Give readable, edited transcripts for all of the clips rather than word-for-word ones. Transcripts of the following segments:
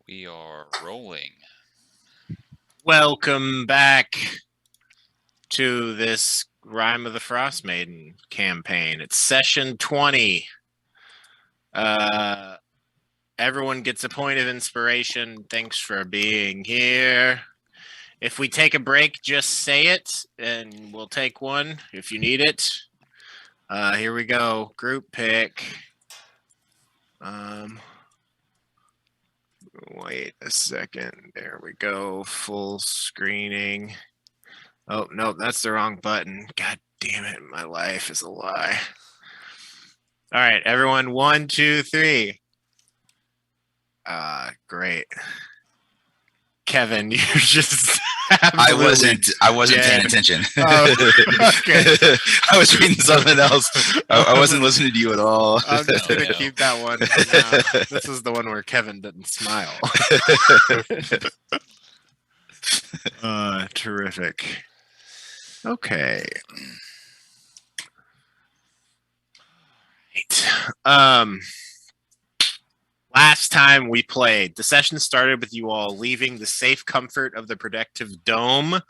We are rolling. Welcome back to this Rime of the Frostmaiden campaign. It's session 20. Everyone gets a point of inspiration. Thanks for being here. If we take a break, just say it, and we'll take one if you need it. Here we go. Group pick. Wait a second. There we go. Full screening. Oh, no, that's the wrong button. God damn it. My life is a lie. All right, everyone. 1, 2, 3. Great. Kevin, you're just I wasn't paying attention. Oh, okay. I was reading something else. I wasn't listening to you at all. I'm just going to keep that one. This is the one where Kevin didn't smile. Terrific. Okay. Right. Last time we played, the session started with you all leaving the safe comfort of the protective dome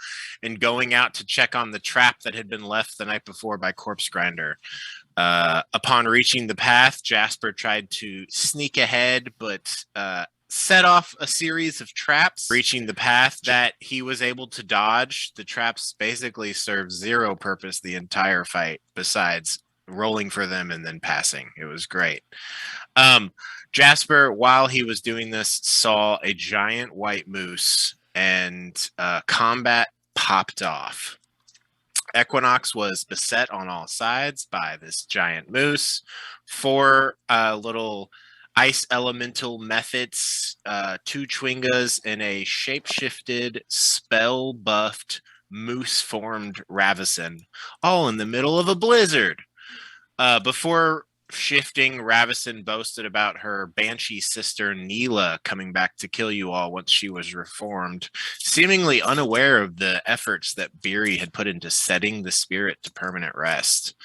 and going out to check on the trap that had been left the night before by Corpse Grinder. Upon reaching the path, Jasper tried to sneak ahead, but set off a series of traps. Reaching the path that he was able to dodge, the traps basically served zero purpose the entire fight, besides rolling for them and then passing. It was great. Jasper, while he was doing this, saw a giant white moose, and combat popped off. Equinox was beset on all sides by this giant moose. 4 little ice elemental methods, 2 Chwingas, and a shapeshifted, spell-buffed, moose-formed Ravison, all in the middle of a blizzard. Before shifting, Ravison boasted about her banshee sister Neela coming back to kill you all once she was reformed, seemingly unaware of the efforts that Beery had put into setting the spirit to permanent rest.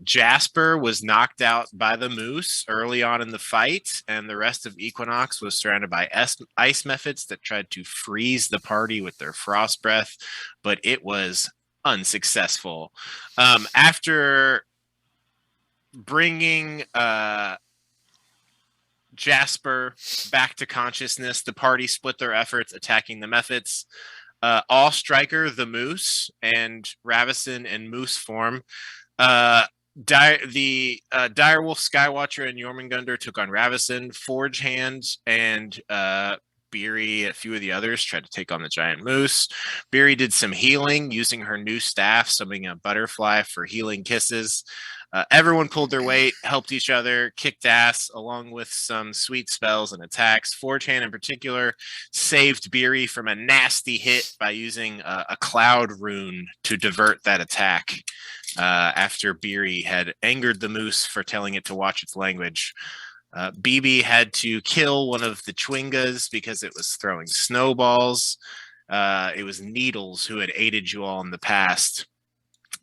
Jasper was knocked out by the moose early on in the fight, and the rest of Equinox was surrounded by ice methods that tried to freeze the party with their frost breath, but it was unsuccessful. After bringing Jasper back to consciousness, the party split their efforts attacking the methods. All Striker, the Moose, and Ravison in Moose form. The Direwolf, Skywatcher, and Jormungandr took on Ravison. Forge Hand and Beery, a few of the others, tried to take on the giant moose. Beery did some healing using her new staff, summoning a butterfly for healing kisses. Everyone pulled their weight, helped each other, kicked ass, along with some sweet spells and attacks. Forehand, in particular, saved Beery from a nasty hit by using a cloud rune to divert that attack after Beery had angered the moose for telling it to watch its language. BB had to kill one of the Chwingas because it was throwing snowballs. It was Needles who had aided you all in the past,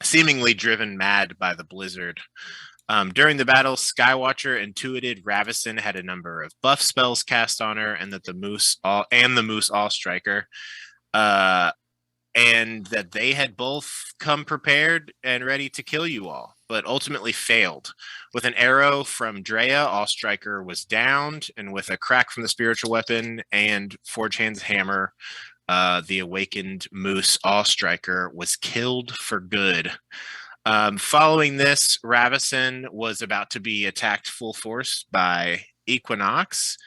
seemingly driven mad by the blizzard. During the battle, Skywatcher intuited Ravison had a number of buff spells cast on her, and that the Moose All Striker, and that they had both come prepared and ready to kill you all, but ultimately failed. With an arrow from Drea, All Striker was downed, and with a crack from the spiritual weapon and Forgehand's hammer, the awakened Moose All Striker was killed for good. Following this, Ravison was about to be attacked full force by Equinox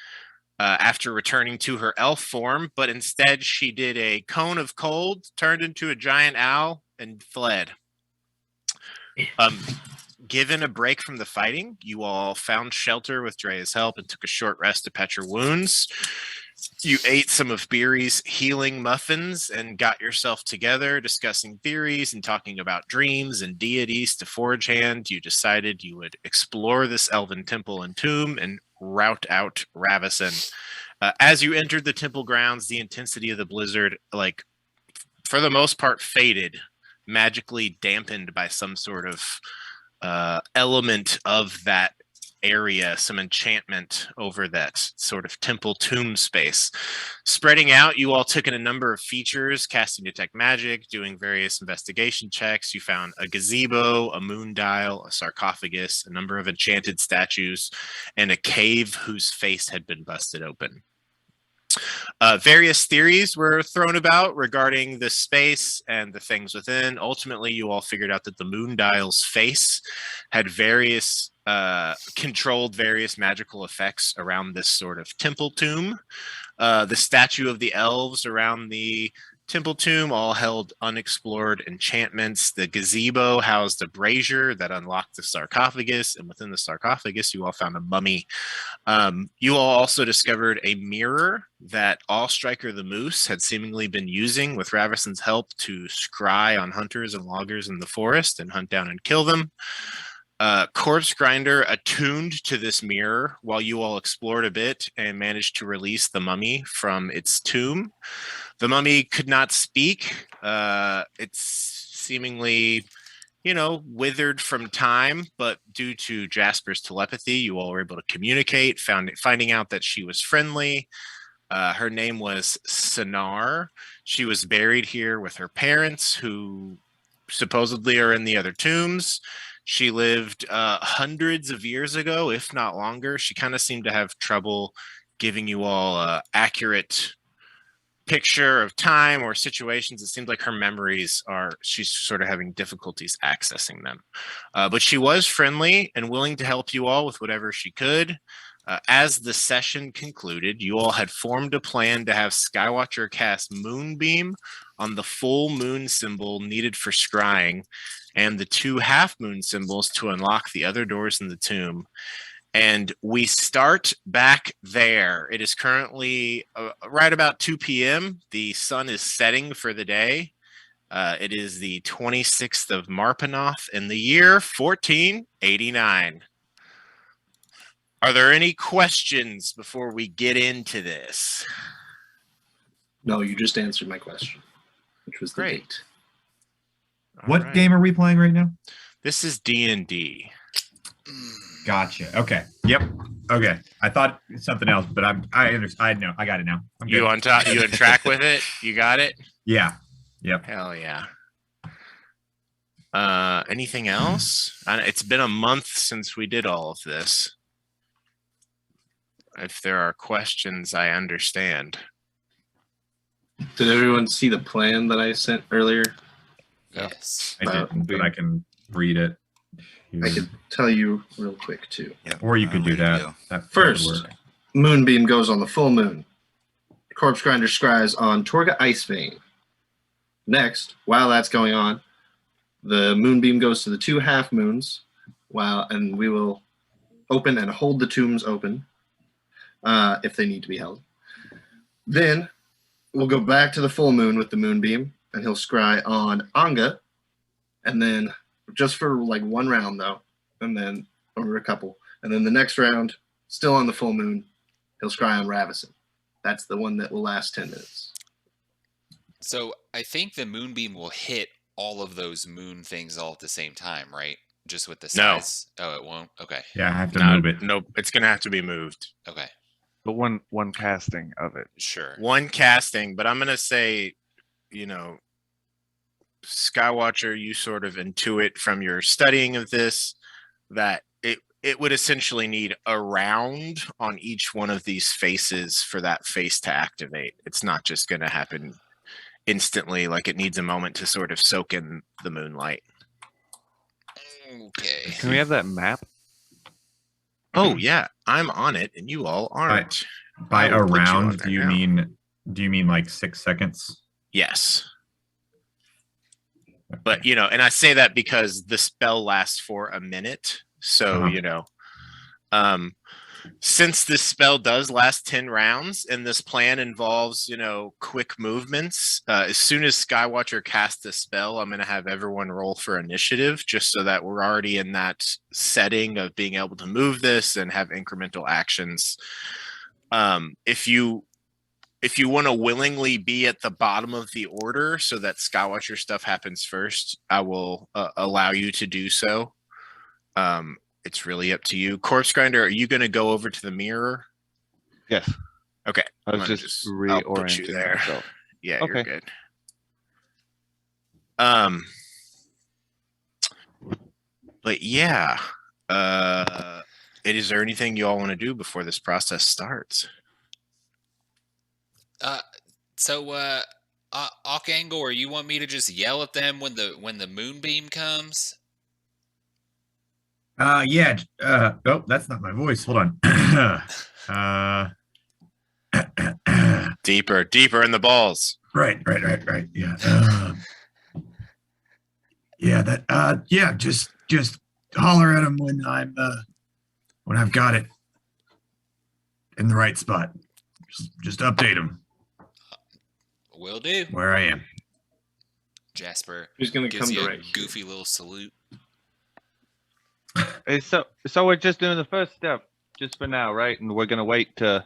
after returning to her elf form, but instead she did a cone of cold, turned into a giant owl, and fled. Given a break from the fighting, you all found shelter with Drea's help and took a short rest to patch your wounds. You ate some of Beery's healing muffins and got yourself together, discussing theories and talking about dreams and deities to Forge Hand. You decided you would explore this elven temple and tomb and rout out Ravison. As you entered the temple grounds, the intensity of the blizzard, for the most part, faded, magically dampened by some sort of element of that area, some enchantment over that sort of temple tomb space. Spreading out, you all took in a number of features, casting detect magic, doing various investigation checks. You found a gazebo, a moon dial, a sarcophagus, a number of enchanted statues, and a cave whose face had been busted open. Various theories were thrown about regarding the space and the things within. Ultimately, you all figured out that the moon dial's face had various controlled various magical effects around this sort of temple tomb. The statue of the elves around the temple tomb all held unexplored enchantments. The gazebo housed a brazier that unlocked the sarcophagus, and within the sarcophagus, you all found a mummy. You all also discovered a mirror that Allstriker the Moose had seemingly been using with Ravison's help to scry on hunters and loggers in the forest and hunt down and kill them. Corpse Grinder attuned to this mirror while you all explored a bit and managed to release the mummy from its tomb. The mummy could not speak. It's seemingly withered from time, but due to Jasper's telepathy, you all were able to communicate, finding out that she was friendly. Her name was Sinar. She was buried here with her parents, who supposedly are in the other tombs. She lived hundreds of years ago, if not longer. She kind of seemed to have trouble giving you all accurate picture of time or situations. It seems like her memories she's sort of having difficulties accessing them. But she was friendly and willing to help you all with whatever she could. As the session concluded, you all had formed a plan to have Skywatcher cast Moonbeam on the full moon symbol needed for scrying and the 2 half moon symbols to unlock the other doors in the tomb. And we start back there. It is currently right about 2 p.m. The sun is setting for the day. It is the 26th of Marpanoth in the year 1489. Are there any questions before we get into this? No, you just answered my question, which was the date. What game are we playing right now? This is D&D. Gotcha. Okay. Yep. Okay. I thought something else, but I understand. I know. I got it now. I'm good. You on track with it? You got it? Yeah. Yep. Hell yeah. Anything else? It's been a month since we did all of this. If there are questions, I understand. Did everyone see the plan that I sent earlier? Yes. I didn't, but I can read it. I could tell you real quick, too. Yep. Or you could do that. That First, would work. Moonbeam goes on the full moon. Corpse Grinder scries on Torga Icevein. Next, while that's going on, the Moonbeam goes to the 2 half moons, and we will open and hold the tombs open if they need to be held. Then we'll go back to the full moon with the Moonbeam, and he'll scry on Anga, and then just for like one round though, and then or a couple, and then the next round, still on the full moon, he'll scry on Ravison. That's the one that will last 10 minutes. So I think the Moonbeam will hit all of those moon things all at the same time, right? Just with the size. No. Oh, it won't? Okay. Yeah, I have to move it. Nope, it's going to have to be moved. Okay. But one casting of it. Sure. One casting, but I'm going to say, Skywatcher, you sort of intuit from your studying of this that it would essentially need a round on each one of these faces for that face to activate. It's not just going to happen instantly. Like, it needs a moment to sort of soak in the moonlight. Okay. Can we have that map? Oh yeah, I'm on it, and you all aren't. By I will put you on around, there do you now. mean like 6 seconds? Yes. But, and I say that because the spell lasts for a minute. So, since this spell does last 10 rounds and this plan involves, quick movements, as soon as Skywatcher casts the spell, I'm going to have everyone roll for initiative just so that we're already in that setting of being able to move this and have incremental actions. If you want to willingly be at the bottom of the order so that Skywatcher stuff happens first, I will allow you to do so. it's really up to you. Corpse Grinder, are you going to go over to the mirror? Yes. Okay. I I'm was gonna just I'll put you reorienting there. myself. Yeah, Okay. you're good. But yeah, is there anything you all want to do before this process starts? Arkangor, you want me to just yell at them when the moonbeam comes? Yeah. Oh, that's not my voice. Hold on. Deeper in the balls. Right. Yeah. Yeah. That. Yeah. Just holler at him when I've got it in the right spot. Just update him Will do. where I am. Jasper Who's gonna gives come you to a right here? goofy little salute. Hey, so we're just doing the first step, just for now, right? And we're gonna wait to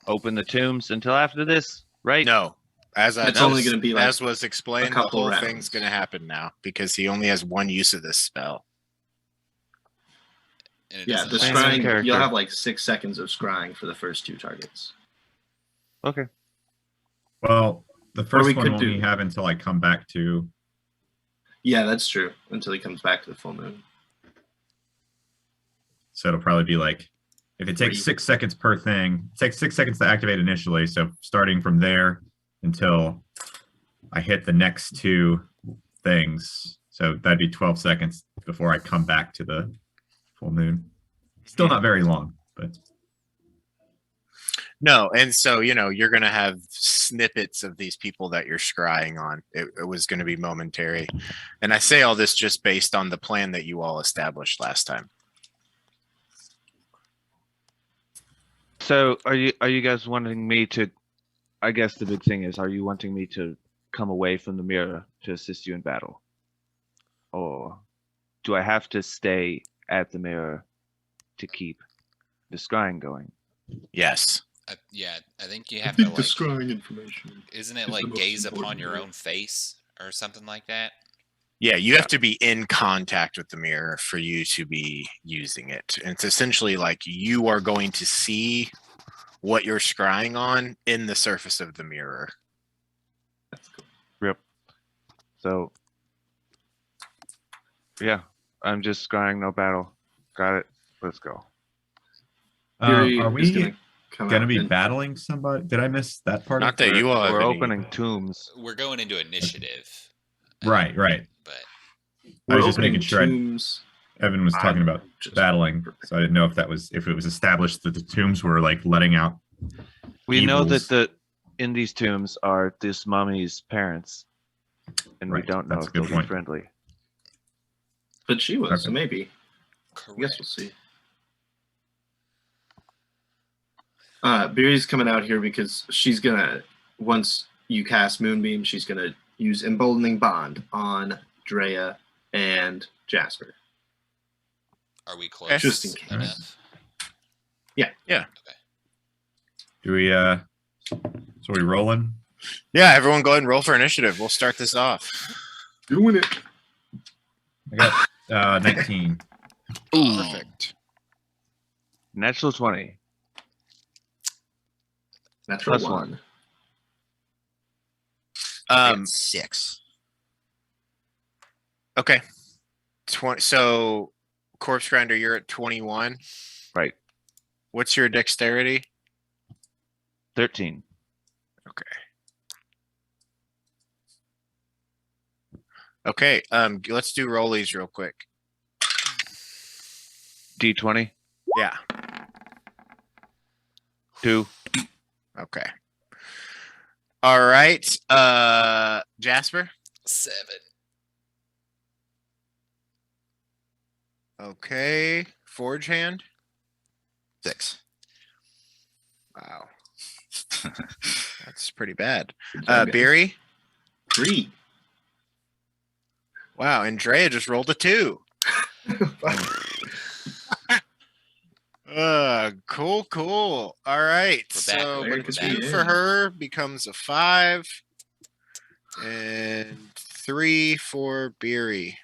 open the tombs until after this, right? No, as It's only gonna be, like, as was explained, the couple whole rounds. thing's going to happen now because he only has one use of this spell. And it Yeah, doesn't the last scrying scrying. character. You'll have like 6 seconds of scrying for the first 2 targets. Okay. Well, the first we one could will only do- have until I come back to. Yeah, that's true. Until he comes back to the full moon. So it'll probably be like, if it takes 3. 6 seconds per thing, it takes 6 seconds to activate initially. So starting from there until I hit the next 2 things. So that'd be 12 seconds before I come back to the full moon. Still not very long, but No, and so you're going to have snippets of these people that you're scrying on. It was going to be momentary, and I say all this just based on the plan that you all established last time. So are you guys wanting me to? I guess the big thing is, are you wanting me to come away from the mirror to assist you in battle, or do I have to stay at the mirror to keep the scrying going? Yes. Yeah, I think you have to like. scrying information. Isn't it is the like most gaze upon important your bit. own face or something like that? Yeah, you have to be in contact with the mirror for you to be using it. And it's essentially like you are going to see what you're scrying on in the surface of the mirror. That's cool. Yep. So yeah, I'm just scrying, no battle. Got it. Let's go. Fury are is we gonna come gonna out be and- battling somebody? Did I miss that part? Not of that it? you all have We're any- opening tombs. We're going into initiative. Right. But I was We're just making opening sure tombs. Evan was talking I'm about just- battling, so I didn't know if it was established that the tombs were like letting out. We know evils. that in these tombs are this mummy's parents, and we Right, don't know that's a if they'll good be point. friendly. But she was, so Okay. maybe. I correct. guess we'll see. Beery's coming out here because she's gonna, once you cast Moonbeam, she's gonna use Emboldening Bond on Drea and Jasper. Are we close Just in case. enough? Do we? So we rolling? Yeah, everyone go ahead and roll for initiative. We'll start this off. Doing it. I got 19. Perfect. Natural 20. Natural Plus 1. I got 6. Okay. 20. So, Corpse Grinder, you're at 21. Right. What's your dexterity? 13. Okay. Okay. Let's do rollies real quick. D20. Yeah. 2. Okay. All right. Jasper. 7. Okay. Forge hand. 6. Wow. That's pretty bad. Good job, guys. Beery. 3. Wow. Andrea just rolled a 2. Cool. All right. We're back, So we're a back. 2 for her becomes a 5. And 3 for Beery.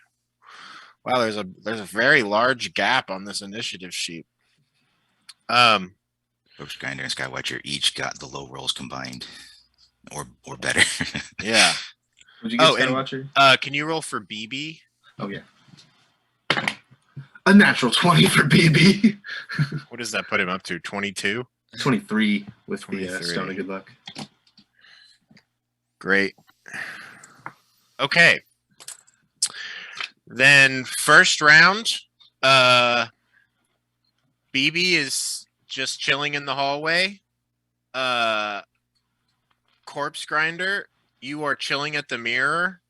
Wow, there's a very large gap on this initiative sheet. Corpse Grinder and Skywatcher each got the low rolls combined, or better. Yeah. Would you get Oh, and Skywatcher? can you roll for BB? Oh yeah. A natural 20 for BB. What does that put him up to? 22? 23 with the 23. Stone of Good Luck. Great. Okay. Then first round, BB is just chilling in the hallway. Corpse Grinder, you are chilling at the mirror.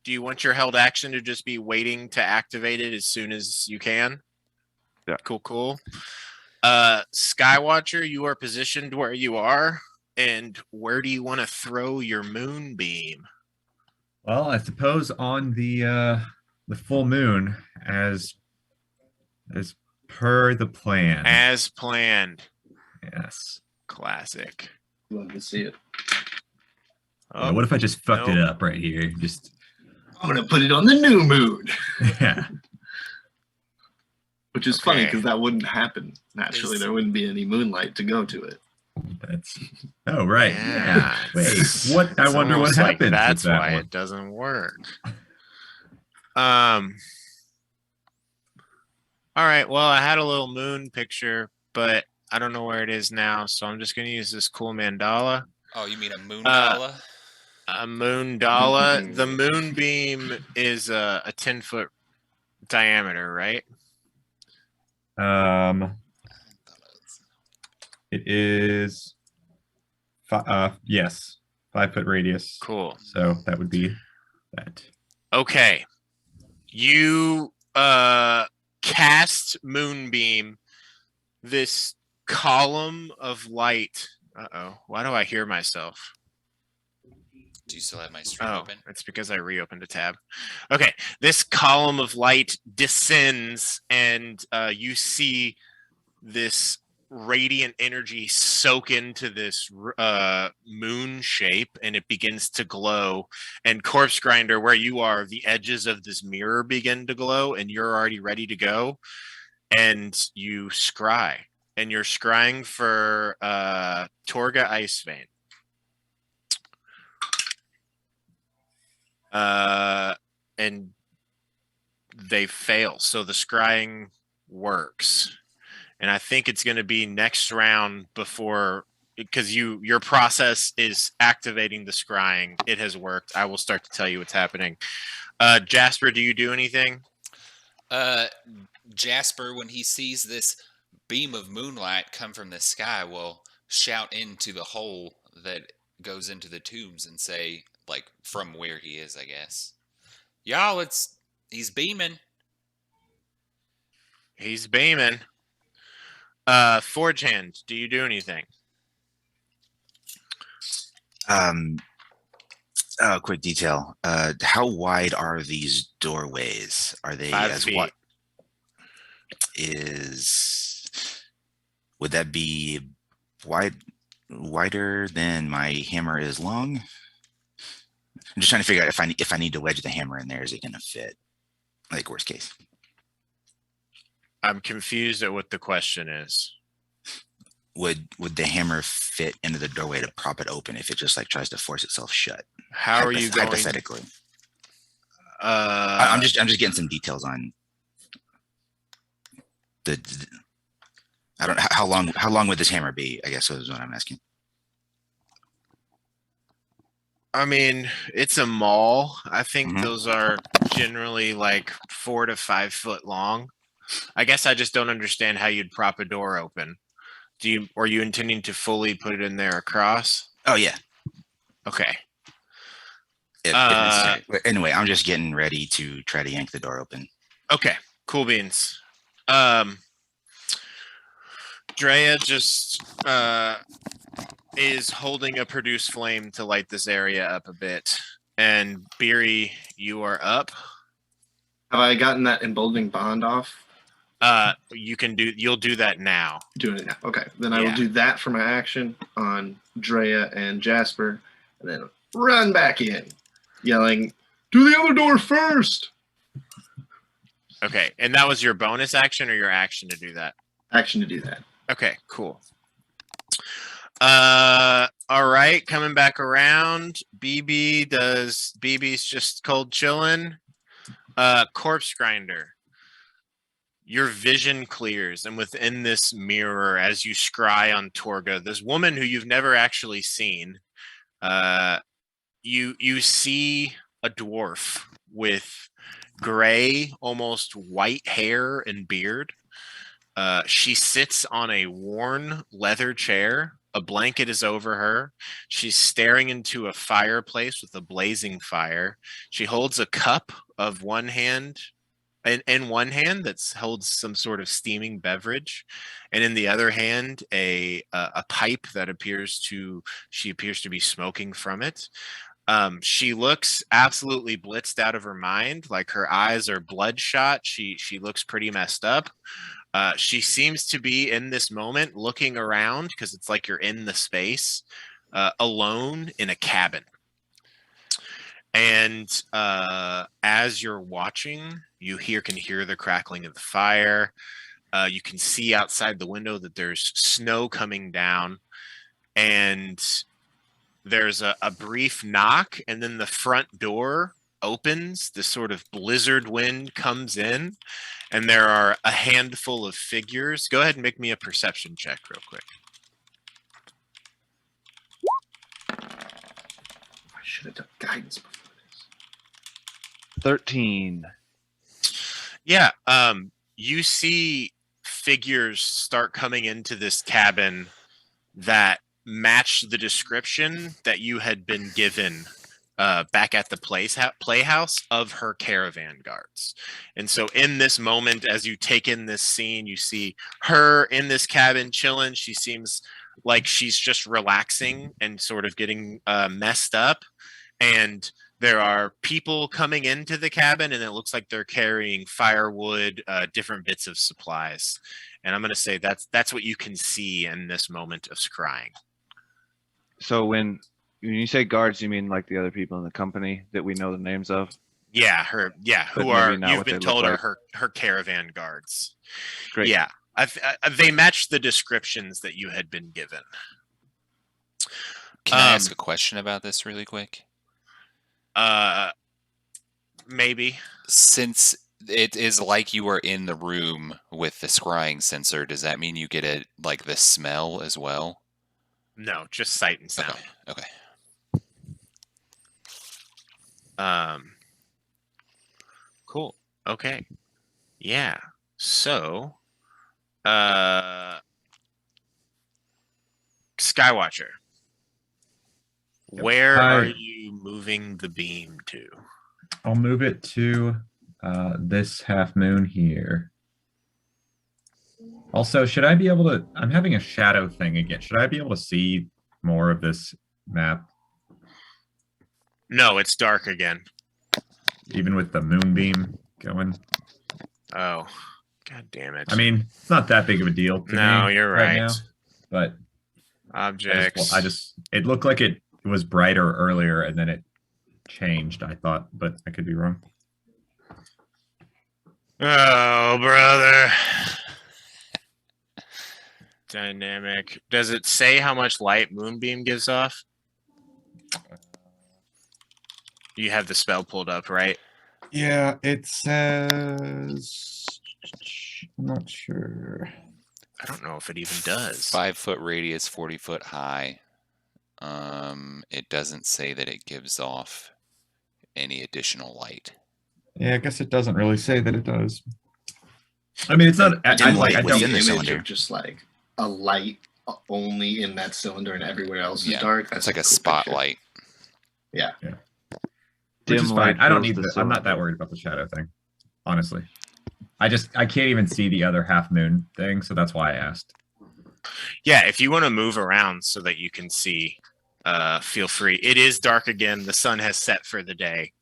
Do you want your held action to just be waiting to activate it as soon as you can? Yeah. Cool. Skywatcher, you are positioned where you are. And where do you want to throw your moonbeam? Well, I suppose on the full moon, as per the plan. As planned. Yes. Classic. Love to see it. Yeah, what if I just fucked it nope. up right here? Just I'm gonna put it on the new moon. yeah. Which is funny Okay. because that wouldn't happen naturally. There wouldn't be any moonlight to go to it. That's right. Yeah. Wait, It's- what? I it's wonder what almost like happened. that's with that why one. it doesn't work. All right. Well, I had a little moon picture, but I don't know where it is now, so I'm just gonna use this cool mandala. Oh, you mean a moondala? A moondala. The moonbeam is a 10-foot diameter, right? It is. Yes, 5-foot radius. Cool. So that would be that. Okay. You cast moonbeam, this column of light. Uh-oh. Why do I hear myself? Do you still have my stream Oh, open? it's because I reopened a tab. Okay. This column of light descends and you see this radiant energy soak into this moon shape, and it begins to glow. And Corpse Grinder, where you are, the edges of this mirror begin to glow, and you're already ready to go. And you scry, and you're scrying for Torga Icevein. And they fail, so the scrying works. And I think it's going to be next round before, because your process is activating the scrying. It has worked. I will start to tell you what's happening. Jasper, do you do anything? Jasper, when he sees this beam of moonlight come from the sky, will shout into the hole that goes into the tombs and say, like, from where he is, I guess, y'all, he's beaming. He's beaming. Forge Hand, do you do anything? Quick detail. How wide are these doorways? Are they 5 as feet. wide? Would that be wider than my hammer is long? I'm just trying to figure out if I need to wedge the hammer in there, is it going to fit? Like worst case. I'm confused at what the question is. Would the hammer fit into the doorway to prop it open if it just like tries to force itself shut? How are you going? Hypothetically? I'm just getting some details on the I don't know how long would this hammer be, I guess is what I'm asking. I mean, it's a maul. I think Mhm. those are generally like 4 to 5 foot long. I guess I just don't understand how you'd prop a door open. Are you intending to fully put it in there across? Oh yeah. Okay. If necessary. But anyway, I'm just getting ready to try to yank the door open. Okay. Cool beans. Drea just is holding a produce flame to light this area up a bit. And Beery, you are up. Have I gotten that emboldening bond off? You'll do that now. Doing it now. Okay. Then I will Yeah. do that for my action on Drea and Jasper, and then run back in, yelling, "Do the other door first!" Okay, and that was your bonus action or your action to do that? Action to do that. Okay, cool. All right, coming back around. BB's just cold chilling. Corpse Grinder. Your vision clears, and within this mirror, as you scry on Torga, this woman who you've never actually seen, you see a dwarf with gray, almost white hair and beard. She sits on a worn leather chair. A blanket is over her. She's staring into a fireplace with a blazing fire. She holds a cup of one hand, in one hand that holds some sort of steaming beverage, and in the other hand a pipe that she appears to be smoking from it. She looks absolutely blitzed out of her mind, like her eyes are bloodshot. She looks pretty messed up. She seems to be in this moment looking around because it's like you're in the space, alone in a cabin. And as you're watching, you can hear the crackling of the fire. You can see outside the window that there's snow coming down, and there's a brief knock, and then the front door opens. This sort of blizzard wind comes in, and there are a handful of figures. Go ahead and make me a perception check real quick. I should have done guidance before this. 13. Yeah, you see figures start coming into this cabin that match the description that you had been given back at the playhouse of her caravan guards. And so in this moment, as you take in this scene, you see her in this cabin chilling. She seems like she's just relaxing and sort of getting messed up. And there are people coming into the cabin, and it looks like they're carrying firewood, different bits of supplies. And I'm going to say that's what you can see in this moment of scrying. So when you say guards, you mean like the other people in the company that we know the names of? Yeah, But who are maybe not you've what been they told look are her caravan guards. Great. Yeah, they match the descriptions that you had been given. Can I ask a question about this really quick? Maybe. Since it is like you are in the room with the scrying sensor, does that mean you get the smell as well? No, just sight and sound. Okay. Cool. Okay. Yeah. So, Skywatcher, where Hi. are you moving the beam to? I'll move it to this half moon here. Also, should I be able to? I'm having a shadow thing again. Should I be able to see more of this map, No, it's dark again. even with the moonbeam going? Oh, god damn it. I mean, it's not that big of a deal to me. No, you're right. now, but Objects. it looked like it was brighter earlier and then it changed, I thought, but I could be wrong. Oh, brother. Dynamic. Does it say how much light Moonbeam gives off? You have the spell pulled up, right? Yeah, it says. I'm not sure. I don't know if it even does. 5 foot radius, 40 foot high. It doesn't say that it gives off any additional light. Yeah, I guess it doesn't really say that it does. I mean, it's not. I Dim like. I light don't. within the image cylinder. of just like a light only in that cylinder and everywhere else is Yeah, dark. It's That's like a cool picture. spotlight. Yeah. Which is Dim fine. light I don't fills need the the. I'm not that cylinder. worried about the shadow thing, honestly. I can't even see the other half moon thing, so that's why I asked. Yeah, if you want to move around so that you can see, feel free. It is dark again. The sun has set for the day.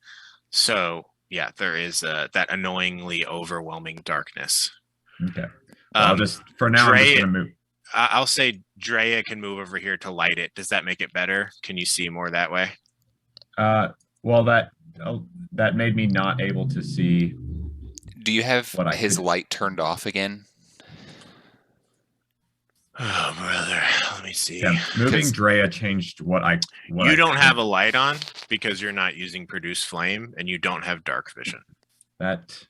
So, yeah, there is that annoyingly overwhelming darkness. Okay. Well, I'll just for now. I'm just gonna move. I'll say Drea can move over here to light it. Does that make it better? Can you see more that way? Well, that made me not able to see. Do you have What I his could- light turned off again? Oh, brother. Let me see. Yeah, moving 'Cause- Drea changed what I. What You I don't could. have a light on because you're not using produce flame, and you don't have dark vision. That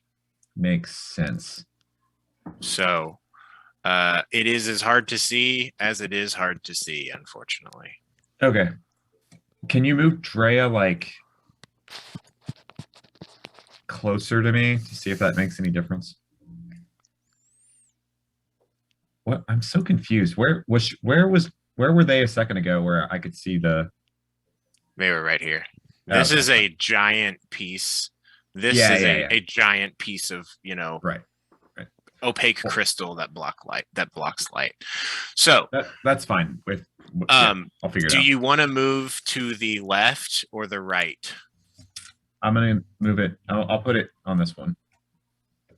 makes sense. So it is as hard to see as it is hard to see, unfortunately. Okay. Can you move Drea like closer to me to see if that makes any difference? What? I'm so confused. Where were they a second ago where I could see the They were right here. This Okay. is a giant piece. This Yeah, is yeah. a giant piece of, right. opaque crystal that blocks light. So, That's fine. With I'll figure it do out. you want to move to the left or the right? I'm gonna move it. I'll put it on this one.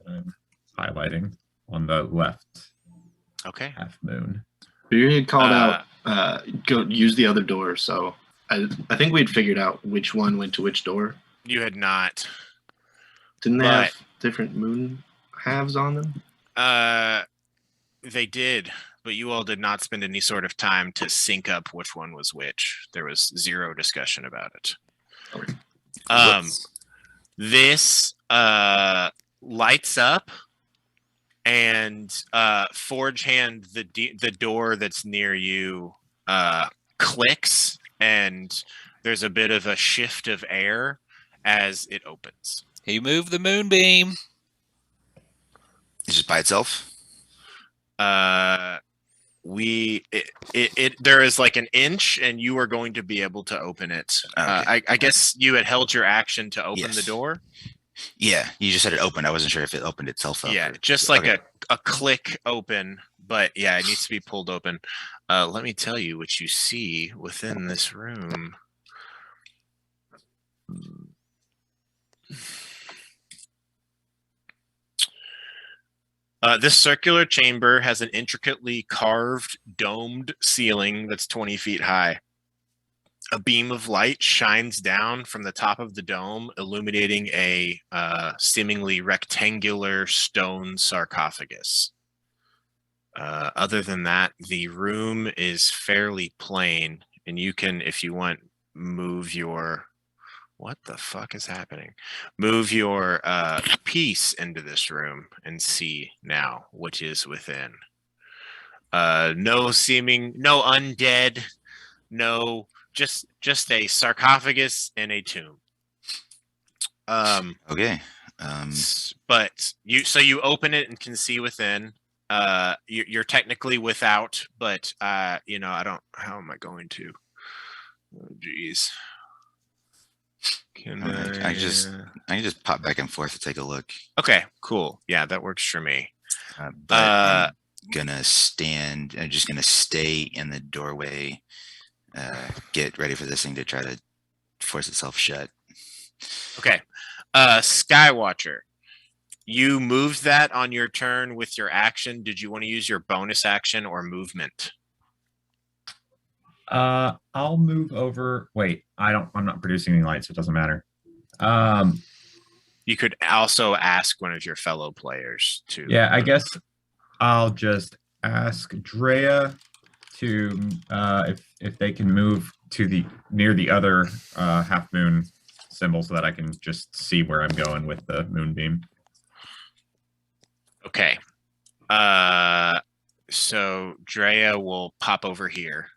I'm highlighting on the left Okay. half moon. You had called out, go use the other door. So I think we'd figured out which one went to which door. You had not. Didn't they But- have different moon halves on them? They did, but you all did not spend any sort of time to sync up which one was which. There was zero discussion about it. Okay. This lights up, and Forge Hand, the door that's near you, clicks, and there's a bit of a shift of air as it opens. He moved the moonbeam. It's just by itself. There is like an inch, and you are going to be able to open it. Okay. I guess you had held your action to open the Yes. door. Yeah, you just said it opened. I wasn't sure if it opened itself up. Yeah, or- just like okay. a click open, but yeah, it needs to be pulled open. Let me tell you what you see within this room. This circular chamber has an intricately carved, domed ceiling that's 20 feet high. A beam of light shines down from the top of the dome, illuminating a seemingly rectangular stone sarcophagus. Other than that, the room is fairly plain, and you can, if you want, move your... What the fuck is happening? Move your piece into this room and see now what is within. No undead, no, just a sarcophagus and a tomb. Okay. But you open it and can see within. You're technically without, but I don't. How am I going to? Oh, jeez. Can Alright, I can just pop back and forth to take a look. Okay, cool. Yeah, that works for me. But I'm gonna stand. I'm just gonna stay in the doorway. Get ready for this thing to try to force itself shut. Okay. Skywatcher, you moved that on your turn with your action. Did you want to use your bonus action or movement? I'll move over. Wait, I'm not producing any light, so it doesn't matter. You could also ask one of your fellow players to. Yeah, I guess I'll just ask Drea to if they can move to near the other half moon symbol so that I can just see where I'm going with the moonbeam. Okay. So Drea will pop over here.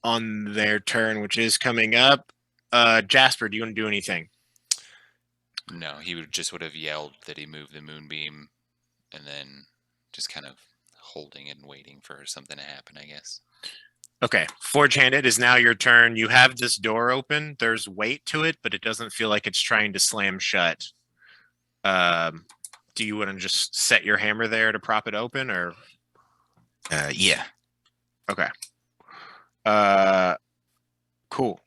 On their turn, which is coming up. Jasper, do you want to do anything? No, he would have yelled that he moved the moonbeam, and then just kind of holding it and waiting for something to happen, I guess. Okay, Forge Hand, it is now your turn. You have this door open. There's weight to it, but it doesn't feel like it's trying to slam shut. Do you want to just set your hammer there to prop it open, or? Yeah. Okay. Cool.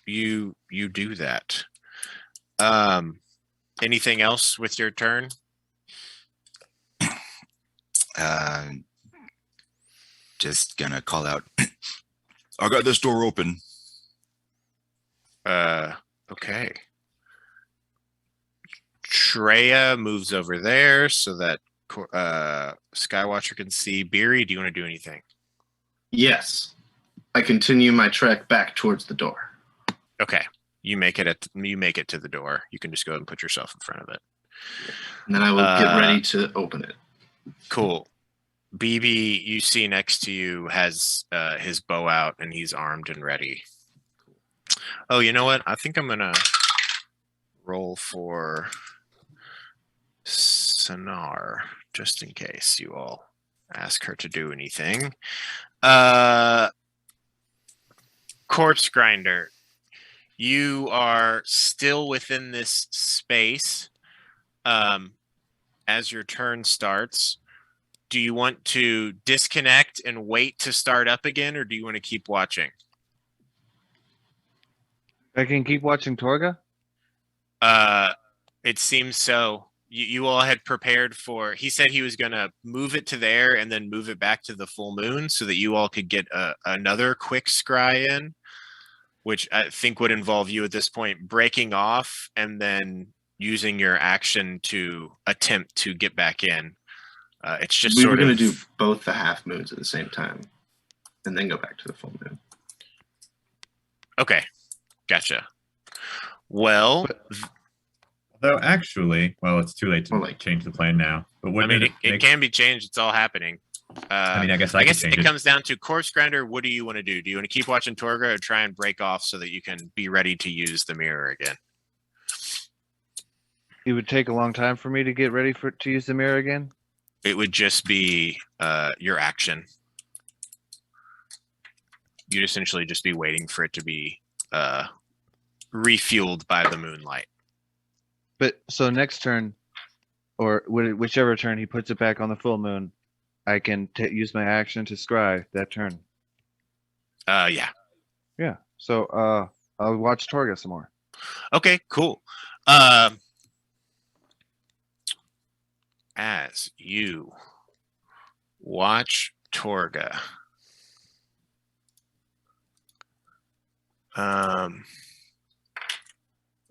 You do that. Anything else with your turn? Just gonna call out. I got this door open. Okay. Treya moves over there so that Skywatcher can see. Beery, do you want to do anything? Yes. I continue my trek back towards the door. Okay. You make it to the door. You can just go ahead and put yourself in front of it. And then I will get ready to open it. Cool. BB, you see next to you, has his bow out and he's armed and ready. Oh, you know what? I think I'm gonna roll for Sonar just in case you all ask her to do anything. Corpse Grinder, you are still within this space as your turn starts. Do you want to disconnect and wait to start up again, or do you want to keep watching? I can keep watching Torga? It seems so. You all had prepared for, he said he was going to move it to there and then move it back to the full moon so that you all could get another quick scry in, which I think would involve you at this point breaking off and then using your action to attempt to get back in. It's just We were sort going of to do both the half moons at the same time and then go back to the full moon. Okay, gotcha. Well, Though actually, well, it's too late to Well, like- change the plan now. But I wouldn't mean, it can be changed. It's all happening. I mean, I guess I could guess change it comes down to Corpse Grinder. What do you want to do? Do you want to keep watching Torga or try and break off so that you can be ready to use the mirror again? It would take a long time for me to get ready to use the mirror again. It would just be your action. You'd essentially just be waiting for it to be refueled by the moonlight. But so next turn, or whichever turn he puts it back on the full moon, I can use my action to scry that turn. Yeah. Yeah. So I'll watch Torga some more. Okay, cool. As you watch Torga,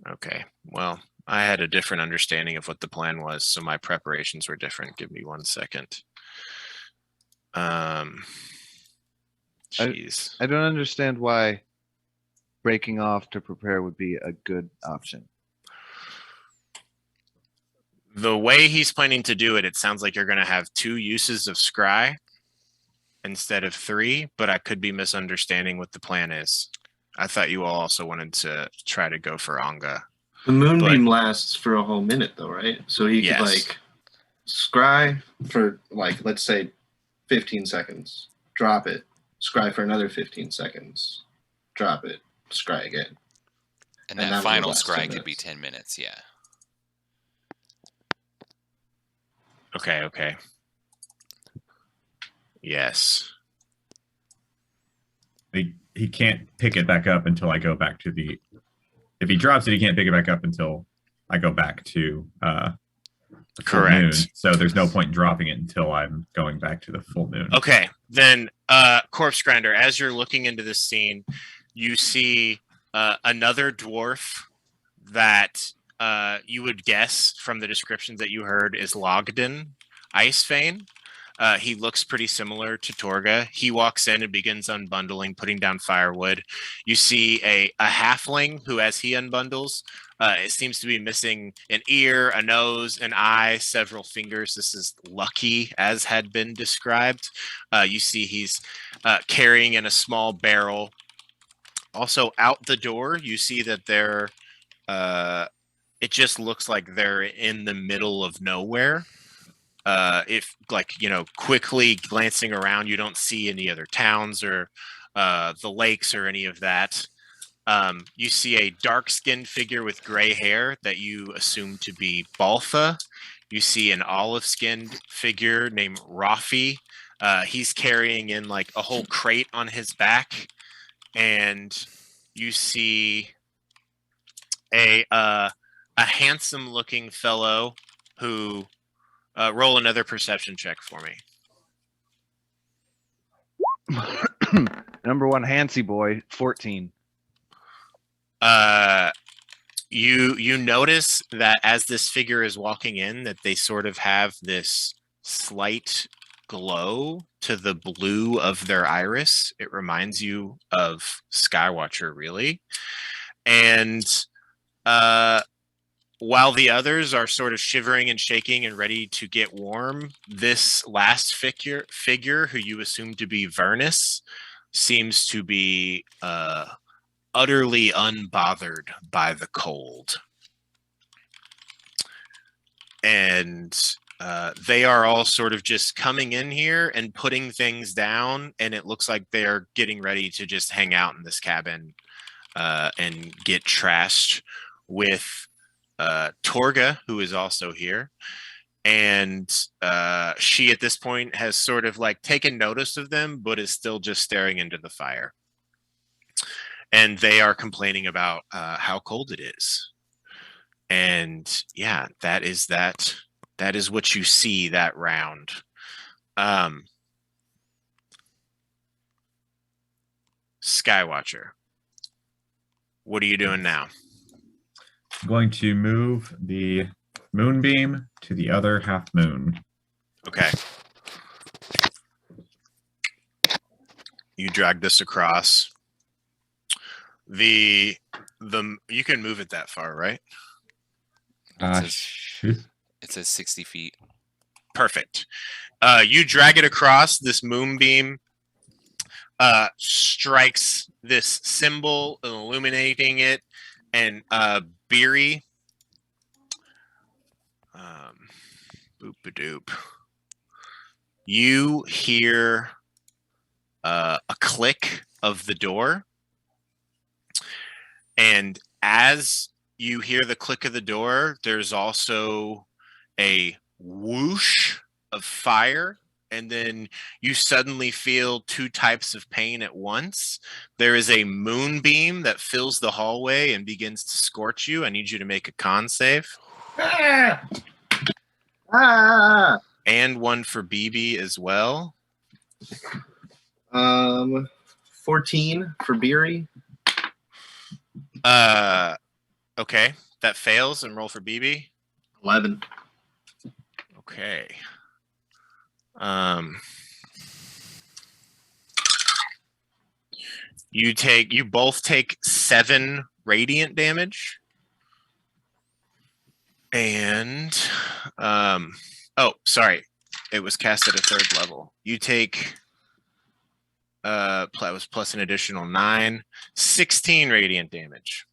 okay, well, I had a different understanding of what the plan was, so my preparations were different. Give me 1 second. Jeez. I don't understand why breaking off to prepare would be a good option. The way he's planning to do it, it sounds like you're going to have 2 uses of scry instead of 3, but I could be misunderstanding what the plan is. I thought you all also wanted to try to go for Anga. The moonbeam lasts for a whole minute, though, right? So he Yes. could, like, scry for, like, let's say 15 seconds, drop it, scry for another 15 seconds, drop it, scry again. And And that that final would last 10 scry could be minutes. 10 minutes, yeah. Okay. Yes. He can't pick it back up until I go back to the. If he drops it, he can't pick it back up until I go back to the full Correct. moon. So there's no point in dropping it until I'm going back to the full moon. Okay, then Corpse Grinder, as you're looking into this scene, you see another dwarf that you would guess from the descriptions that you heard is Logden Icefane. He looks pretty similar to Torga. He walks in and begins unbundling, putting down firewood. You see a halfling who, as he unbundles, it seems to be missing an ear, a nose, an eye, several fingers. This is Lucky, as had been described. You see he's carrying in a small barrel. Also, out the door, you see that they're it just looks like they're in the middle of nowhere. If, like, you know, quickly glancing around, you don't see any other towns or the lakes or any of that. You see a dark-skinned figure with gray hair that you assume to be Baltha. You see an olive-skinned figure named Rafi. He's carrying in like a whole crate on his back. And you see a handsome-looking fellow who roll another perception check for me. Number one Hansi boy, 14. You notice that as this figure is walking in, that they sort of have this slight glow to the blue of their iris. It reminds you of Skywatcher, really. And while the others are sort of shivering and shaking and ready to get warm, this last figure who you assume to be Vernus seems to be utterly unbothered by the cold. And they are all sort of just coming in here and putting things down, and it looks like they're getting ready to just hang out in this cabin and get trashed with Torga, who is also here. And she at this point has sort of like taken notice of them, but is still just staring into the fire. And they are complaining about how cold it is. And yeah, that is what you see that round. Skywatcher, what are you doing now? I'm going to move the moonbeam to the other half moon. Okay. You drag this across. You can move it that far, right? Shoot. It says 60 feet. Perfect. You drag it across. This moonbeam strikes this symbol, illuminating it, and Beery. Boop-a-doop. You hear a click of the door. And as you hear the click of the door, there's also a whoosh of fire. And then you suddenly feel two types of pain at once. There is a moonbeam that fills the hallway and begins to scorch you. I need you to make a con save. Ah! Ah! And one for BB as well. 14 for Beery. Okay. That fails, and roll for BB. 11. Okay. You both take 7 radiant damage. And oh, sorry. It was cast at a 3rd level. You take was plus an additional 9, 16 radiant damage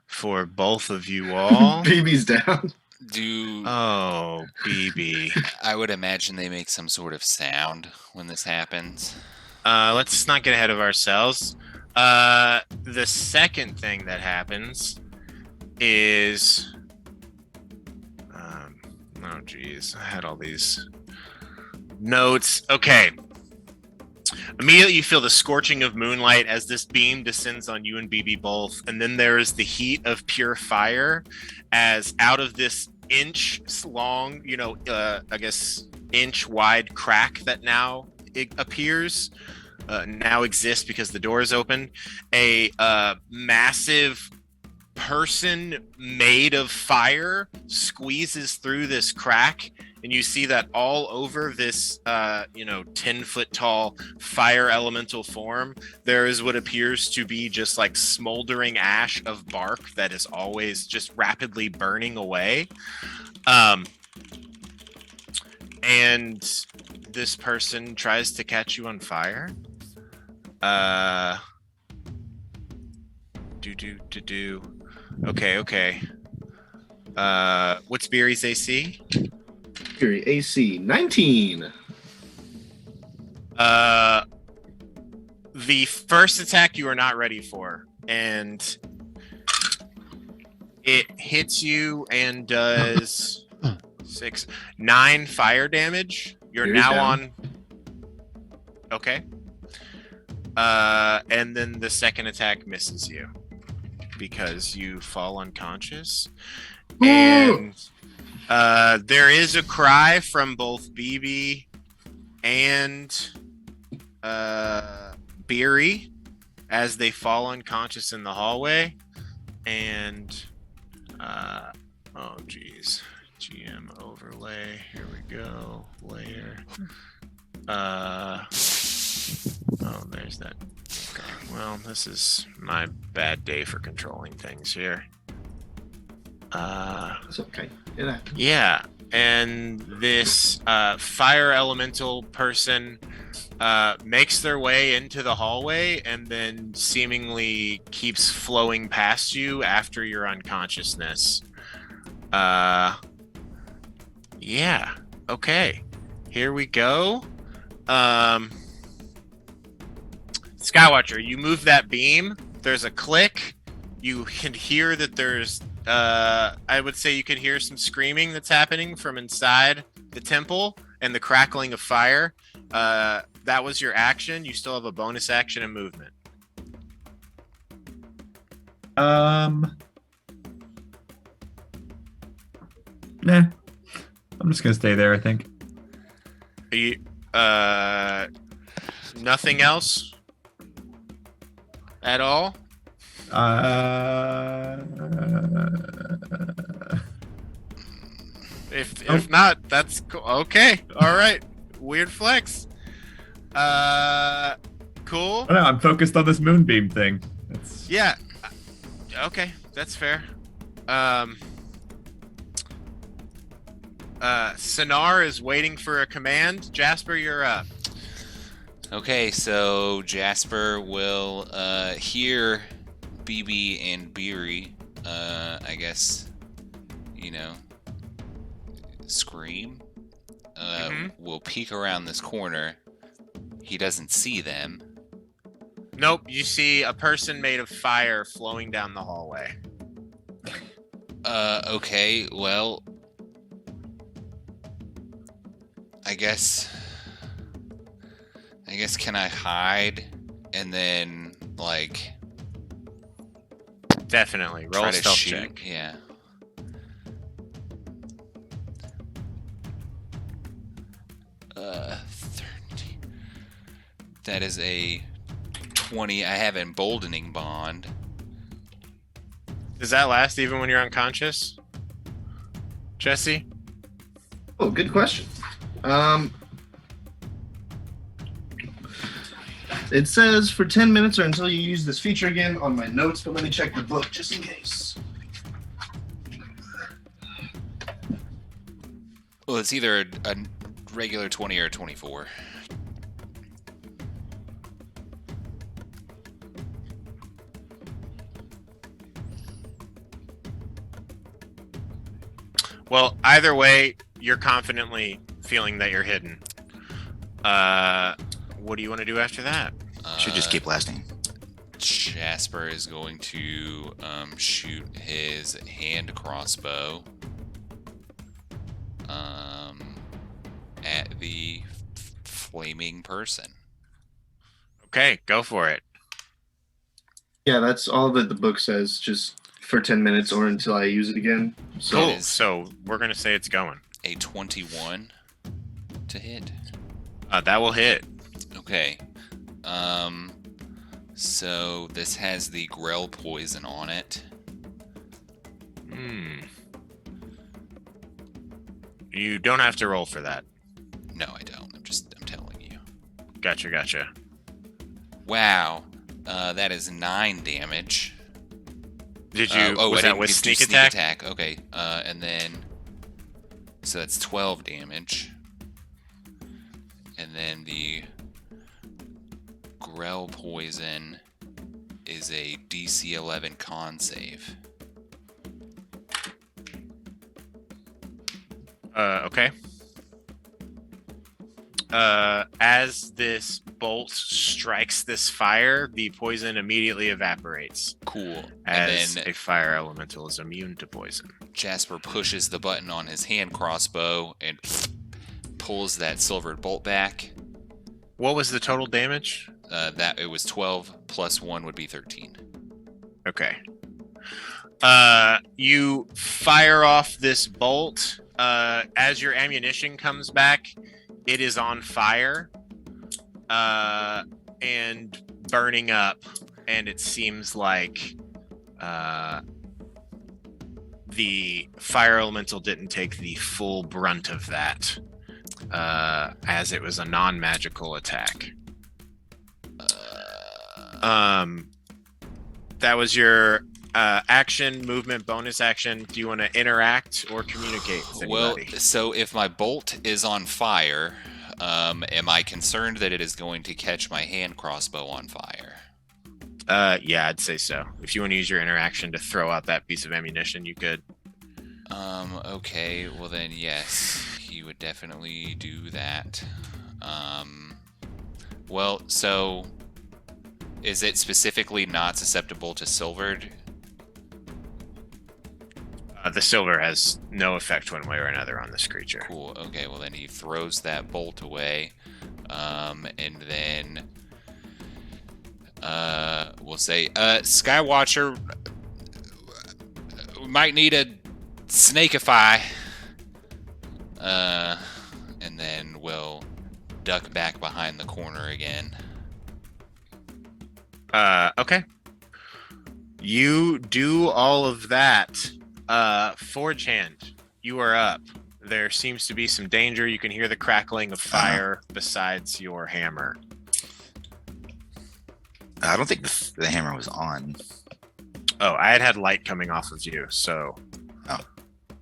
for both of you all. Baby's down. Oh, BB. I would imagine they make some sort of sound when this happens. Let's not get ahead of ourselves. The second thing that happens is oh geez, I had all these notes. Okay. Immediately you feel the scorching of moonlight as this beam descends on you and BB both, and then there is the heat of pure fire as out of this inch long, I guess inch wide crack that now it appears, now exists because the door is open. A massive person made of fire squeezes through this crack, and you see that all over this 10-foot tall fire elemental form there is what appears to be just like smoldering ash of bark that is always just rapidly burning away, and this person tries to catch you on fire. Okay. What's Beery's AC? Beery AC 19. The first attack you are not ready for, and it hits you and does 9 fire damage. You're Beery's now down. on. Okay. And then the second attack misses you because you fall unconscious. And there is a cry from both BB and Beery as they fall unconscious in the hallway. and oh geez, GM overlay. Here we go. Layer. Oh, there's that. Okay. Well, this is my bad day for controlling things here. That's okay. Yeah. Yeah, and this fire elemental person makes their way into the hallway and then seemingly keeps flowing past you after you're unconsciousness. Yeah, okay. Here we go. Skywatcher, you move that beam, there's a click. You can hear that there's I would say you can hear some screaming that's happening from inside the temple and the crackling of fire. That was your action. You still have a bonus action and movement. Nah. I'm just gonna stay there, I think. Are you nothing else at all? If not, that's cool. Okay. All right. Weird flex. Cool. Oh, no, I'm focused on this moonbeam thing. It's... Yeah. Okay, that's fair. Sonar is waiting for a command. Jasper, you're up. Okay, so Jasper will hear BB and Beery, I guess, scream. Will peek around this corner. He doesn't see them. Nope, you see a person made of fire flowing down the hallway. Okay, well, I guess can I hide and then like Definitely. Roll try a to stealth shoot? check. Yeah. Uh, 30. That is a 20. I have emboldening bond. Does that last even when you're unconscious? Jesse? Oh, good question. It says for 10 minutes or until you use this feature again on my notes, but let me check the book just in case. Well, it's either a regular 20 or a 24. Well, either way, you're confidently feeling that you're hidden. What do you want to do after that? Should just keep blasting. Jasper is going to shoot his hand crossbow at the flaming person. Okay, go for it. Yeah, that's all that the book says, just for 10 minutes or until I use it again. So Cool. is- So we're going to say it's going. A 21 to hit. That will hit. Okay. So this has the Grell poison on it. You don't have to roll for that. No, I don't. I'm telling you. Gotcha. Wow. That is 9 damage. Did you? Was I that didn't with do sneak attack? Okay. And then, so that's 12 damage. And then the Grell poison is a DC 11 con save. Okay. As this bolt strikes this fire, the poison immediately evaporates. Cool. As And then a fire elemental is immune to poison. Jasper pushes the button on his hand crossbow and pulls that silvered bolt back. What was the total damage? That it was 12 plus 1 would be 13. Okay. You fire off this bolt. As your ammunition comes back, it is on fire and burning up, and it seems like the fire elemental didn't take the full brunt of that, as it was a non-magical attack. That was your action, movement, bonus action. Do you want to interact or communicate with Well, anybody? so if my bolt is on fire, am I concerned that it is going to catch my hand crossbow on fire? Yeah, I'd say so. If you want to use your interaction to throw out that piece of ammunition, you could. Okay, well then, yes, he would definitely do that. Well, so is it specifically not susceptible to silvered? The silver has no effect one way or another on this creature. Cool. Okay, well then he throws that bolt away, and then we'll say, Skywatcher might need a snakeify. And then we'll duck back behind the corner again. Okay. You do all of that. Forge Hand, you are up. There seems to be some danger. You can hear the crackling of fire besides your hammer. I don't think the hammer was on. Oh, I had light coming off of you, so.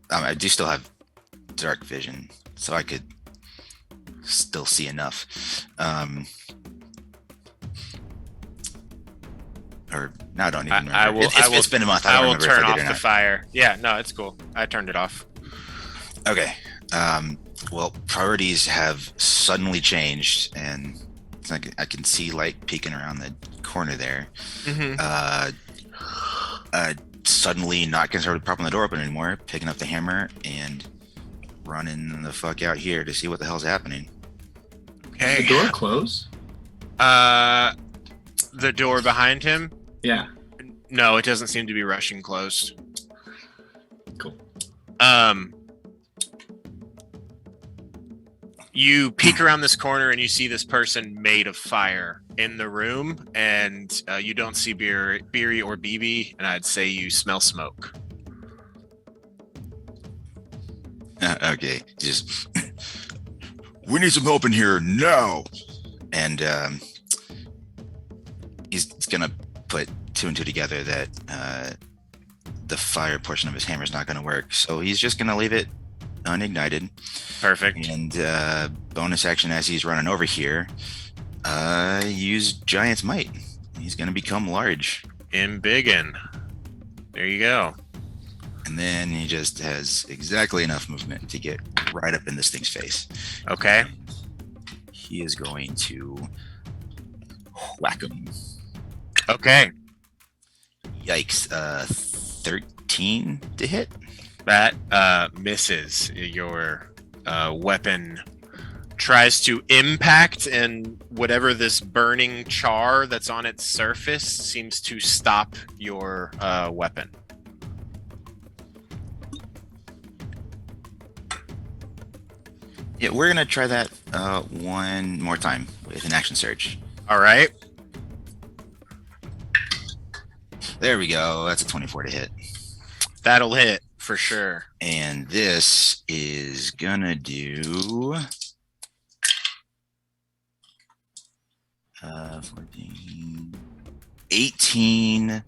I do still have dark vision, so I could still see enough. Or no, I don't even remember. I will. It's been a month. I I don't will remember turn if I off did or the not. fire. Yeah, no, it's cool. I turned it off. Okay. Well, priorities have suddenly changed, and it's like I can see light peeking around the corner there. Mm-hmm. Suddenly not concerned with propping the door open anymore, picking up the hammer and running the fuck out here to see what the hell's happening. Did the Okay. door close? The door behind him. Yeah. No, it doesn't seem to be rushing closed. Cool. You peek around this corner and you see this person made of fire in the room, and you don't see Beery or BB, and I'd say you smell smoke. Okay, just we need some help in here now. And he's gonna put two and two together that the fire portion of his hammer is not gonna work, so he's just gonna leave it unignited. Perfect. And bonus action as he's running over here, use Giant's Might. He's gonna become large. Embiggen. There you go. And then he just has exactly enough movement to get right up in this thing's face. Okay. He is going to whack him. Okay. Yikes. 13 to hit. That misses. Your weapon tries to impact, and whatever this burning char that's on its surface seems to stop your weapon. Yeah, we're gonna try that one more time with an action surge. All right. There we go. That's a 24 to hit. That'll hit for sure. And this is gonna do 14, 18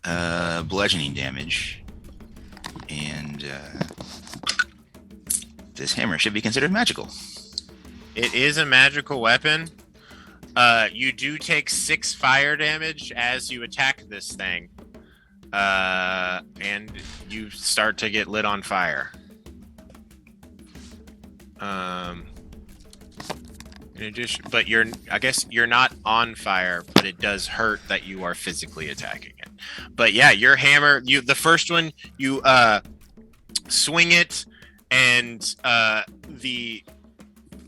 bludgeoning damage. And this hammer should be considered magical. It is a magical weapon. You do take 6 fire damage as you attack this thing. And you start to get lit on fire. In addition, but I guess you're not on fire, but it does hurt that you are physically attacking it. But yeah, your hammer, the first one, you swing it, and the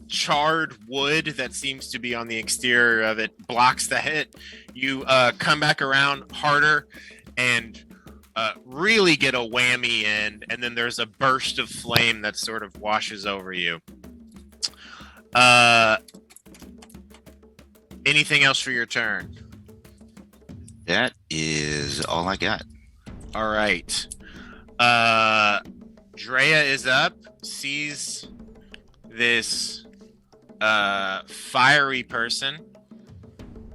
charred wood that seems to be on the exterior of it blocks the hit. You come back around harder and really get a whammy in, and then there's a burst of flame that sort of washes over you. Anything else for your turn? That is all I got. All right. Drea is up, sees this fiery person,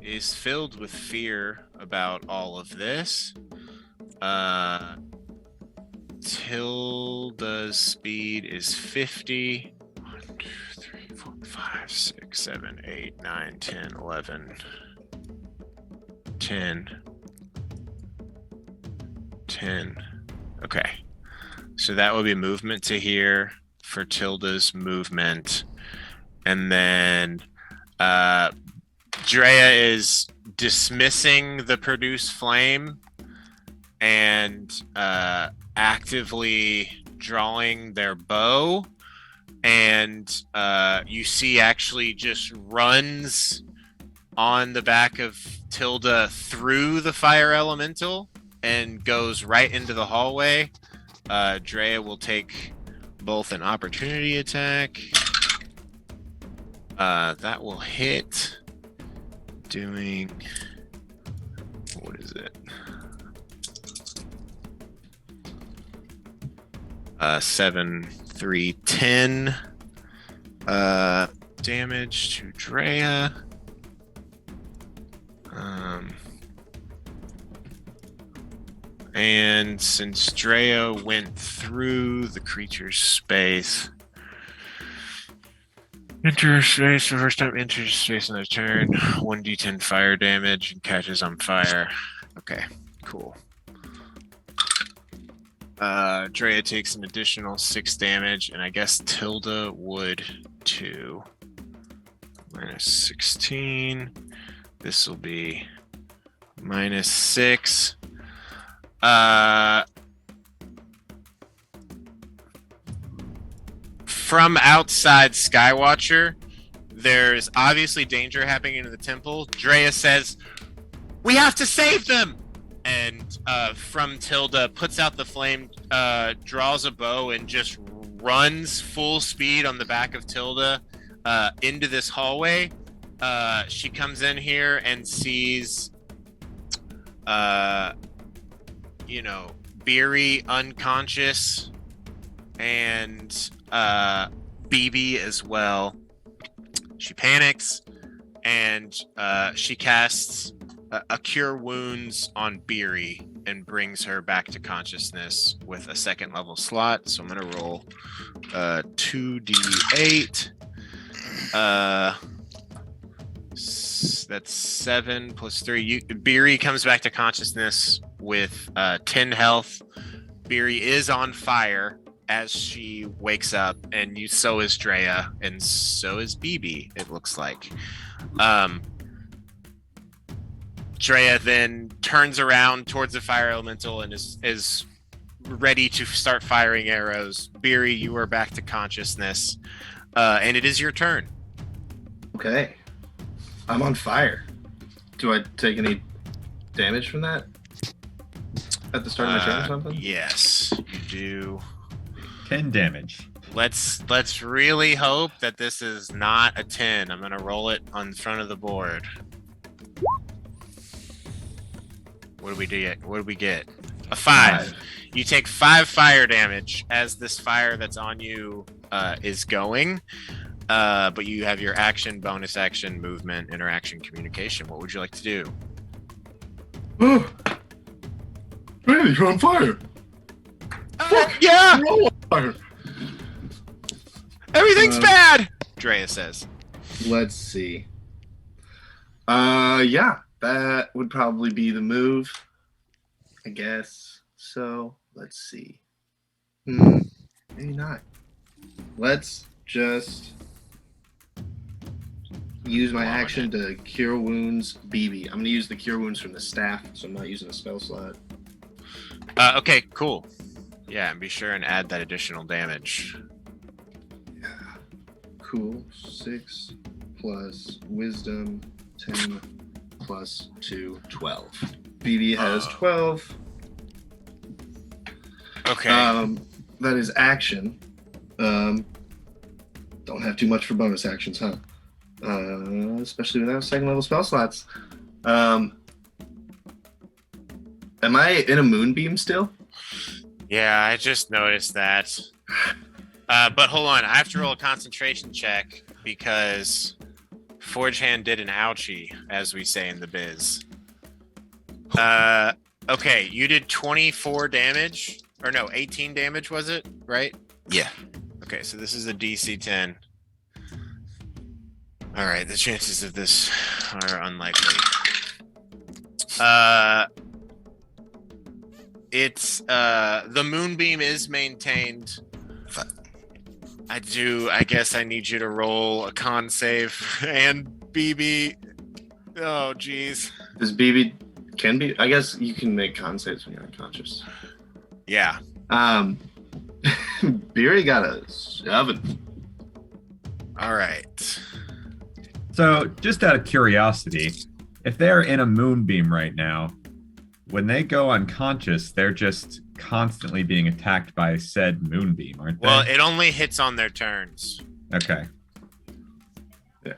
is filled with fear about all of this. Tilda's speed is 50. 1, 2, 3, 4, 5, 6, 7, 8, 9, 10, 11, 10. 10. Okay. So that would be movement to here for Tilda's movement. And then Drea is dismissing the produce flame and actively drawing their bow. And you see actually just runs on the back of Tilda through the fire elemental and goes right into the hallway. Drea will take both an opportunity attack. That will hit. Doing... What is it? 7, 3, 10 damage to Drea. And since Drea went through the creature's space, enters space the first time enters space on their turn, 1d10 fire damage and catches on fire. Okay, cool. Drea takes an additional 6 damage, and I guess Tilda would too. Minus 16. This will be minus 6. From outside Skywatcher, there's obviously danger happening in the temple. Drea says, "We have to save them!" And from Tilda, puts out the flame, draws a bow, and just runs full speed on the back of Tilda into this hallway. She comes in here and sees, Beery unconscious and BB as well. She panics and she casts a Cure Wounds on Beery and brings her back to consciousness with a 2nd level slot. So I'm going to roll 2d8. That's 7 plus 3. Beery comes back to consciousness with 10 health. Beery is on fire as she wakes up, and so is Drea, and so is BB, it looks like. Drea then turns around towards the fire elemental and is ready to start firing arrows. Beery, you are back to consciousness, and it is your turn. Okay. I'm on fire. Do I take any damage from that? At the start of my turn or something? Yes, you do. 10 damage. Let's really hope that this is not a 10. I'm gonna roll it on front of the board. What do we get? What do we get? A 5. You take 5 fire damage as this fire that's on you is going. But you have your action, bonus action, movement, interaction, communication. What would you like to do? Oh, Randy, you're on fire. Yeah, You're all on fire. everything's bad. Drea says. Let's see. Yeah, that would probably be the move, I guess. So let's see. Maybe not. Let's just use my action to Cure Wounds BB. I'm going to use the Cure Wounds from the staff, so I'm not using a spell slot. Okay, cool. Yeah, and be sure and add that additional damage. Yeah. Cool. 6 plus Wisdom, 10 plus 2, 12. BB has 12. Okay. That is action. Don't have too much for bonus actions, huh? Especially without 2nd level spell slots. Am I in a moonbeam still? Yeah, I just noticed that. But hold on, I have to roll a concentration check because Forge Hand did an ouchie, as we say in the biz. Okay, you did 24 damage. Or no, 18 damage, was it? Right? Yeah. Okay, so this is a DC 10. Alright, the chances of this are unlikely. It's the moonbeam is maintained. Fuck. I guess I need you to roll a con save and BB. Oh jeez. Does BB can be? I guess you can make con saves when you're unconscious. Yeah. Beery got a 7. Alright. So, just out of curiosity, if they're in a moonbeam right now, when they go unconscious, they're just constantly being attacked by said moonbeam, aren't they? Well, it only hits on their turns. Okay. Yeah.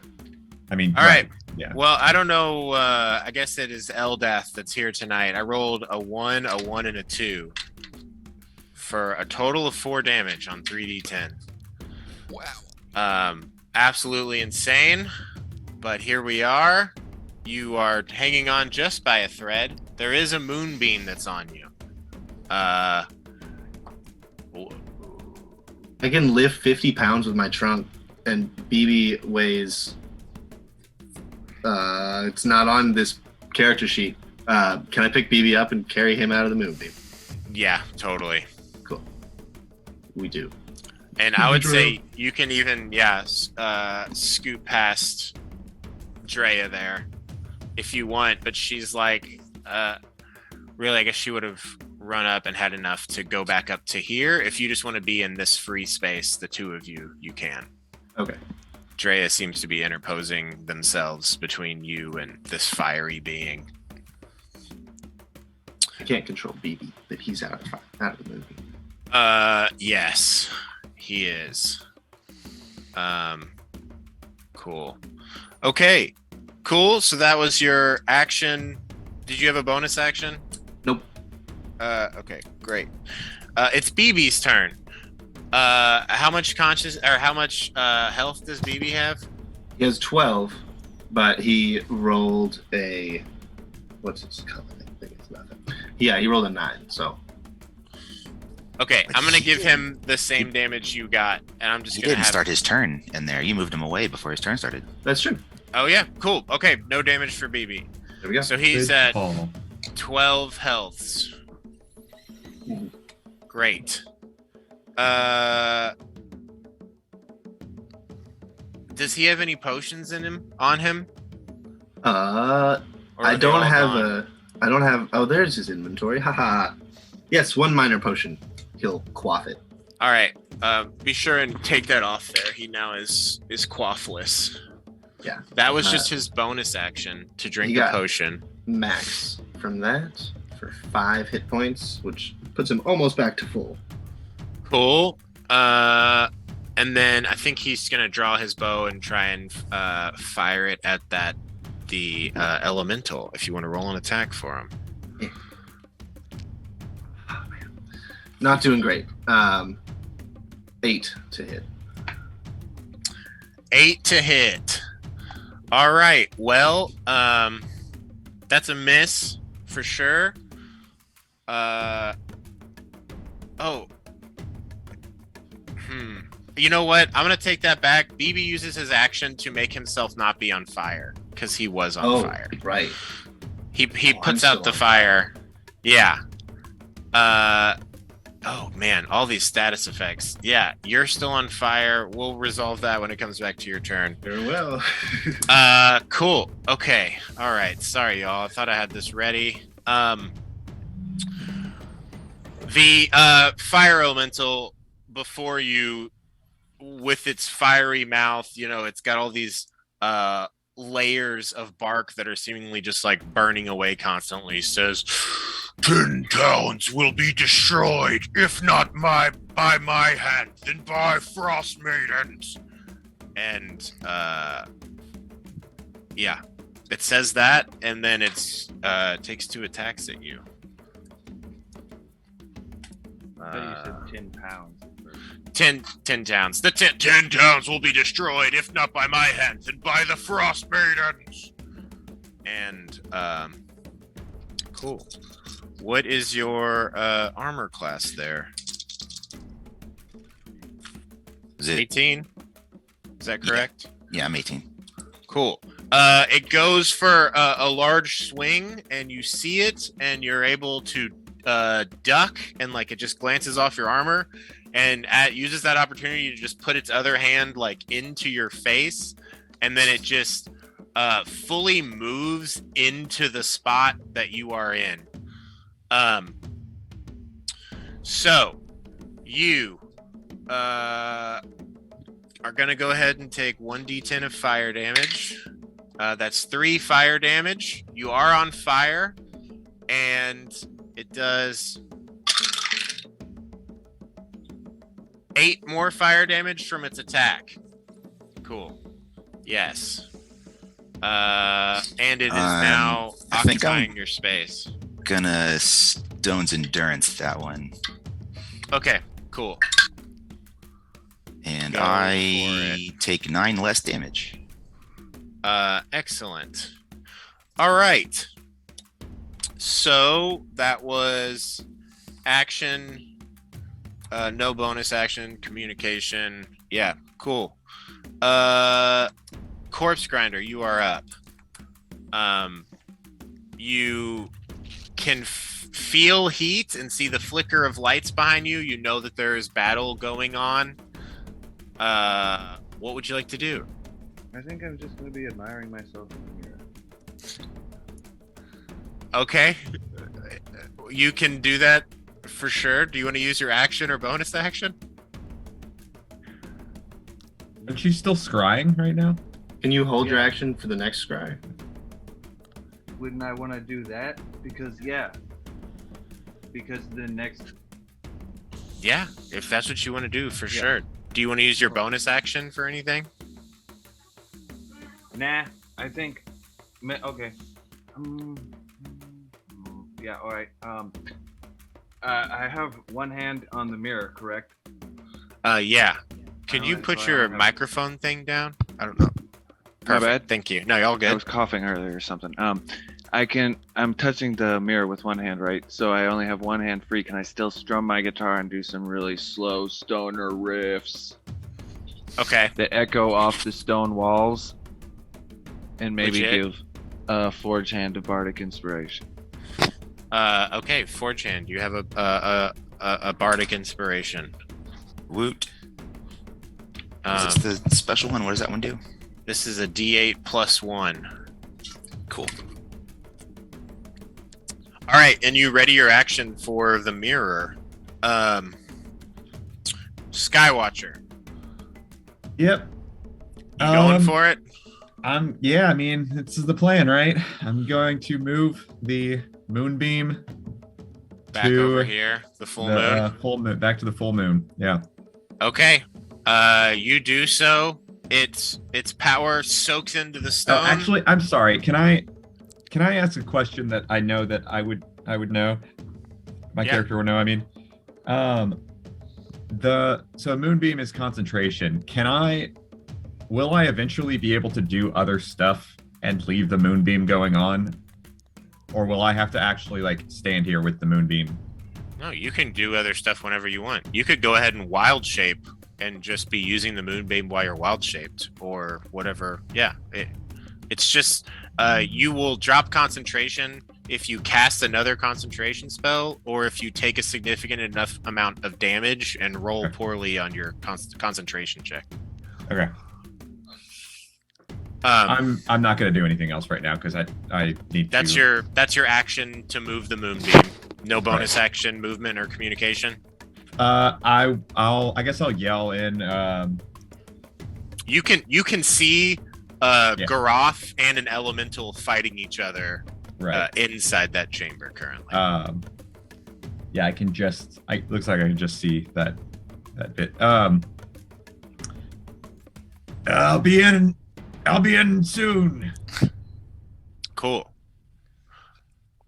I mean, All right. Yeah. Well, I don't know. I guess it is Eldath that's here tonight. I rolled a 1, a 1, and a 2 for a total of 4 damage on 3d10. Wow. Absolutely insane. But here we are. You are hanging on just by a thread. There is a moonbeam that's on you. I can lift 50 pounds with my trunk, and BB weighs. It's not on this character sheet. Can I pick BB up and carry him out of the moonbeam? Yeah, totally. Cool. We do. And I would say you can even, scoot past Drea there if you want, but she's like, really, I guess she would have run up and had enough to go back up to here. If you just want to be in this free space, the two of you, you can. Okay. Drea seems to be interposing themselves between you and this fiery being. I can't control BB, but he's out of the movie. Yes, he is. Cool. Okay, cool. So that was your action. Did you have a bonus action? Nope. Okay, great. It's BB's turn. How much health does BB have? He has 12, but he rolled a. What's its color? I think it's nothing. Yeah, he rolled a 9, so. Okay, I'm gonna give him the same damage you got, and I'm just He gonna didn't start his turn in there. You moved him away before his turn started. That's true. Oh yeah, cool. Okay, no damage for BB. There we go. So he's Good at call. 12 healths. Mhm. Great. Does he have any potions on him? Or I are they don't all have gone? I don't have. Oh, there's his inventory. Haha. Yes, 1 minor potion. He'll quaff it. All right. Be sure and take that off there. He now is quaffless. Yeah. That was just his bonus action to drink he the got- potion. Max from that for 5 hit points, which puts him almost back to full. Cool. And then I think he's gonna draw his bow and try and fire it at the elemental. If you want to roll an attack for him. Oh, man. Not doing great. 8 to hit. 8 to hit. All right. Well, that's a miss for sure. You know what? I'm gonna take that back. BB uses his action to make himself not be on fire because he was on fire. Right. He I'm puts out still the on fire. Yeah. Oh man, all these status effects. Yeah, you're still on fire. We'll resolve that when it comes back to your turn. Very well. Cool. Okay. All right. Sorry, y'all. I thought I had this ready. The fire elemental before you, with its fiery mouth, it's got all these layers of bark that are seemingly just like burning away constantly, says 10 towns will be destroyed, if not by my hand, then by Frostmaidens. And yeah, it says that, and then it takes 2 attacks at you. I thought you said 10 pounds. 10 towns. The 10 towns will be destroyed, if not by my hand, then by the Frostmaidens. And cool. What is your armor class there? Is it? 18? Is that correct? Yeah, I'm 18. Cool. It goes for a large swing, and you see it, and you're able to duck, and like it just glances off your armor, and uses that opportunity to just put its other hand like into your face, and then it just fully moves into the spot that you are in. So you are gonna go ahead and take 1d10 of fire damage. That's 3 fire damage. You are on fire, and it does 8 more fire damage from its attack. Cool. Yes. And it is now I think occupying your space. Gonna Stone's Endurance that one. Okay, cool. And Go for I take 9 less damage. Excellent. All right. So that was action, no bonus action, communication. Yeah, cool. Corpse Grinder, you are up. You can feel heat and see the flicker of lights behind you. You know that there is battle going on. What would you like to do? I think I'm just going to be admiring myself in the mirror. Okay. You can do that for sure. Do you want to use your action or bonus action? Aren't you still scrying right now? Can you hold your Yeah. action for the next scry? Wouldn't I want to do that? Because the next... Yeah, if that's what you want to do, for Yeah. sure. Do you want to use your bonus action for anything? Nah, I think... Okay. Yeah, alright. I have one hand on the mirror, correct? Yeah. Can you Alright, put so I your don't have- microphone thing down? I don't know. My bad. Thank you. No, y'all I good. was coughing earlier or something. I'm touching the mirror with one hand, right? So I only have one hand free. Can I still strum my guitar and do some really slow stoner riffs Okay. that echo off the stone walls? And maybe Legit. give Forge Hand a bardic inspiration. Okay, Forge Hand, you have a bardic inspiration. Woot. Um, Is this the special one? What does that one do? This is a D8 plus 1. Cool. All right, and you ready your action for the mirror. Skywatcher, Yep. you going for it? Yeah, I mean, this is the plan, right? I'm going to move the moonbeam Back to over here, the full moon. Full moon, back to the full moon. Yeah. Okay. You do so. Its power soaks into the stone. Actually, I'm sorry. Can I ask a question that I know that I would know? My Yeah. character would know. I mean, so moonbeam is concentration. Will I eventually be able to do other stuff and leave the moonbeam going on? Or will I have to actually like stand here with the moonbeam? No, you can do other stuff whenever you want. You could go ahead and wild shape and just be using the moonbeam while you're wild shaped or whatever. Yeah, it's just you will drop concentration if you cast another concentration spell or if you take a significant enough amount of damage and roll Okay. poorly on your concentration check. Okay. I'm not going to do anything else right now because I need That's to. your action to move the moonbeam. No bonus action, movement, or communication. I guess I'll yell in. You can see Garoth and an elemental fighting each other Right. inside that chamber currently. Yeah, I can just. Looks like I can just see that bit. I'll be in soon. Cool.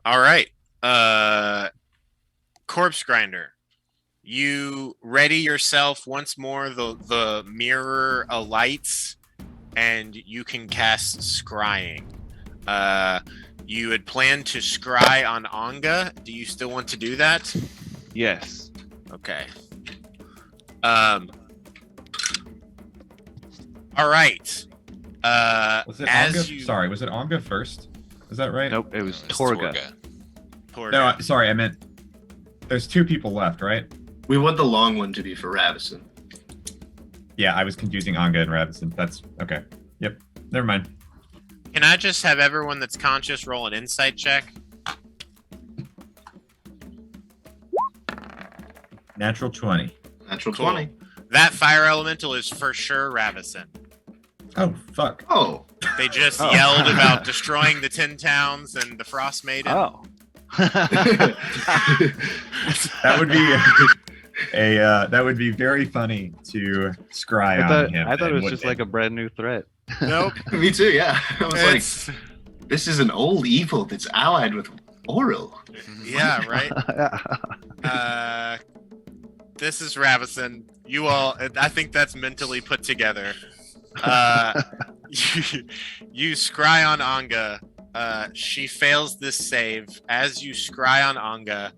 All right. Corpse Grinder, You ready yourself once more. The mirror alights, and you can cast scrying. You had planned to scry on Anga. Do you still want to do that? Yes. Okay. All right. Was it as Anga? you Sorry, was it Anga first? Is that right? Nope. It was It's Torga. No, sorry, I meant there's 2 people left, right? We want the long one to be for Ravison. Yeah, I was confusing Anga and Ravison. That's okay. Yep. Never mind. Can I just have everyone that's conscious roll an insight check? Natural 20. Natural Cool. 20. That fire elemental is for sure Ravison. Oh, fuck. Oh. They just Oh. yelled about destroying the 10 towns and the Frostmaiden. Oh. That would be that would be very funny to scry on him. I thought it and was just like a brand new threat. Nope. Me too, yeah. I was It's- like, this is an old evil that's allied with Oral. yeah, right. This is Ravison. You all, I think that's mentally put together. You scry on Anga. She fails this save. As you scry on Anga,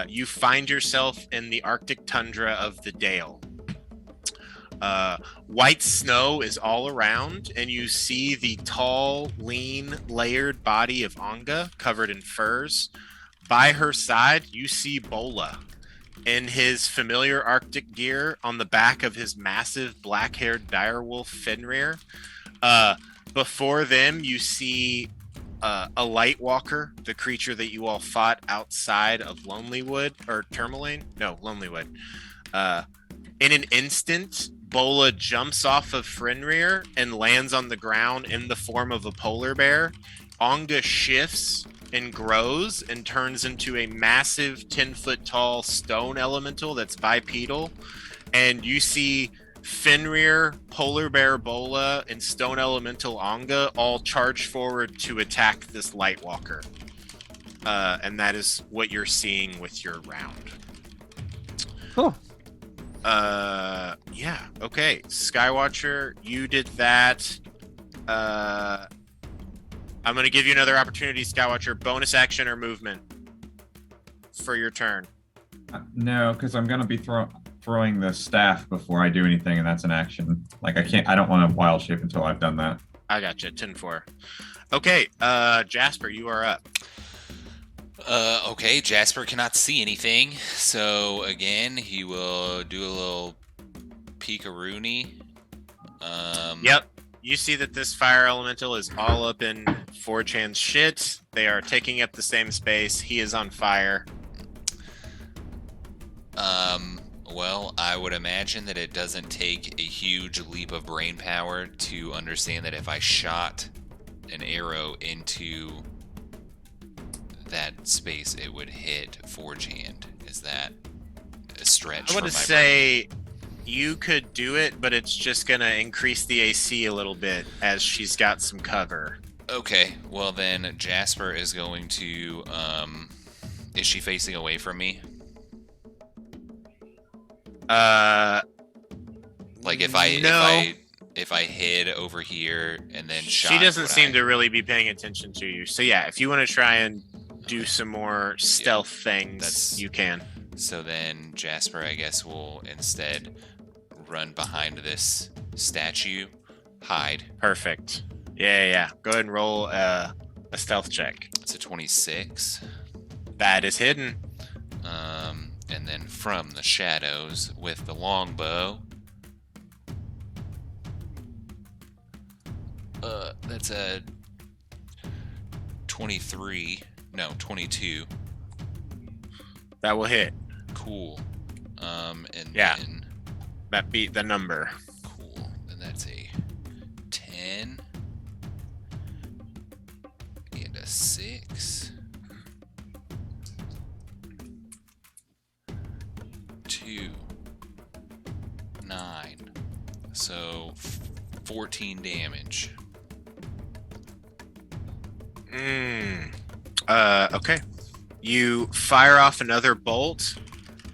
you find yourself in the Arctic tundra of the Dale. White snow is all around, and you see the tall, lean, layered body of Anga covered in furs. By her side, you see Bola in his familiar Arctic gear on the back of his massive black-haired direwolf Fenrir. Before them, you see a Lightwalker, the creature that you all fought outside of Lonelywood, or Tourmaline? No, Lonelywood. In an instant, Bola jumps off of Fenrir and lands on the ground in the form of a polar bear. Anga shifts and grows and turns into a massive 10-foot tall stone elemental that's bipedal. And you see Fenrir, Polar Bear Bola, and Stone Elemental Anga all charge forward to attack this Lightwalker. And that is what you're seeing with your round. Cool. Yeah, okay. Skywatcher, you did that. I'm going to give you another opportunity, Skywatcher. Bonus action or movement for your turn. No, because I'm gonna be throwing the staff before I do anything, and that's an action. Like I don't want to wild shape until I've done that. I got you. 10-4. Okay, Jasper, you are up. Okay, Jasper cannot see anything, so again, he will do a little peek-a-rooney. Yep. You see that this fire elemental is all up in 4chan's shit. They are taking up the same space. He is on fire. Well, I would imagine that it doesn't take a huge leap of brain power to understand that if I shot an arrow into that space, it would hit 4chan. Is that a stretch? I for would my say you could do it, but it's just going to increase the AC a little bit as she's got some cover. brain? Okay, well then Jasper is going to. Is she facing away from me? Like if I hid over here and then shot, she doesn't would seem I- to really be paying attention to you. So yeah, if you want to try and do some more stealth things, that's- you can. So then Jasper, I guess, will instead run behind this statue, hide. Perfect. Yeah. Go ahead and roll a stealth check. It's a 26. That is hidden. And then from the shadows with the longbow. That's a 23. No, 22. That will hit. Cool. And Yeah. then That beat the number. cool. Then that's a 10 and a 6. 2 9. So 14 damage. Okay. You fire off another bolt,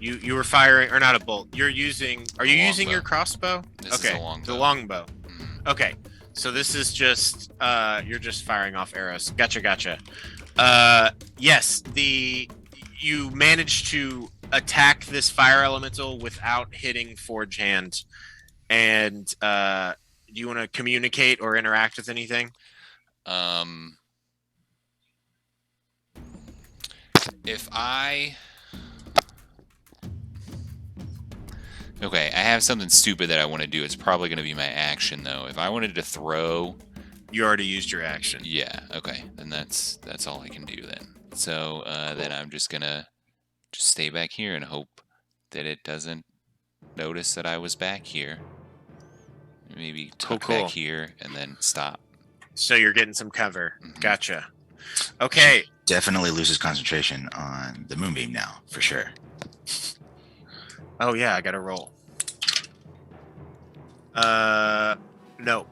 You were firing, or not a bolt. You're using. Are you using your Longbow. crossbow? This is a longbow. The longbow. Mhm. Okay, so this is just you're just firing off arrows. Gotcha. Yes, you managed to attack this fire elemental without hitting Forge Hand. And do you want to communicate or interact with anything? If I Okay, I have something stupid that I want to do. It's probably going to be my action though. If I wanted to throw, You already used your action. yeah, okay, then that's all I can do then. So then I'm just gonna stay back here and hope that it doesn't notice that I was back here. Maybe tuck Cool. back here and then stop. So you're getting some cover. Mhm. Gotcha. Okay. Definitely loses concentration on the moonbeam now, for sure. Oh yeah, I got to roll. No,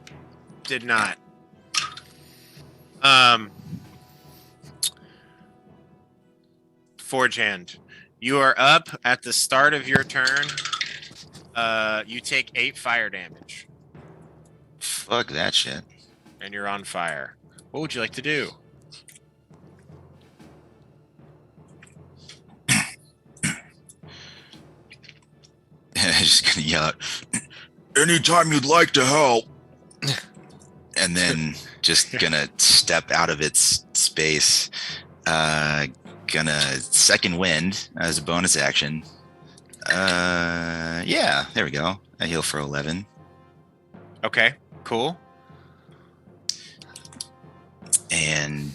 did not. Forge Hand, you are up at the start of your turn. You take 8 fire damage, Fuck that shit. and you're on fire. What would you like to do? Just gonna yell out, anytime you'd like to help. And then just gonna step out of its space. Gonna second wind as a bonus action. Yeah, there we go. I heal for 11. Okay, cool. And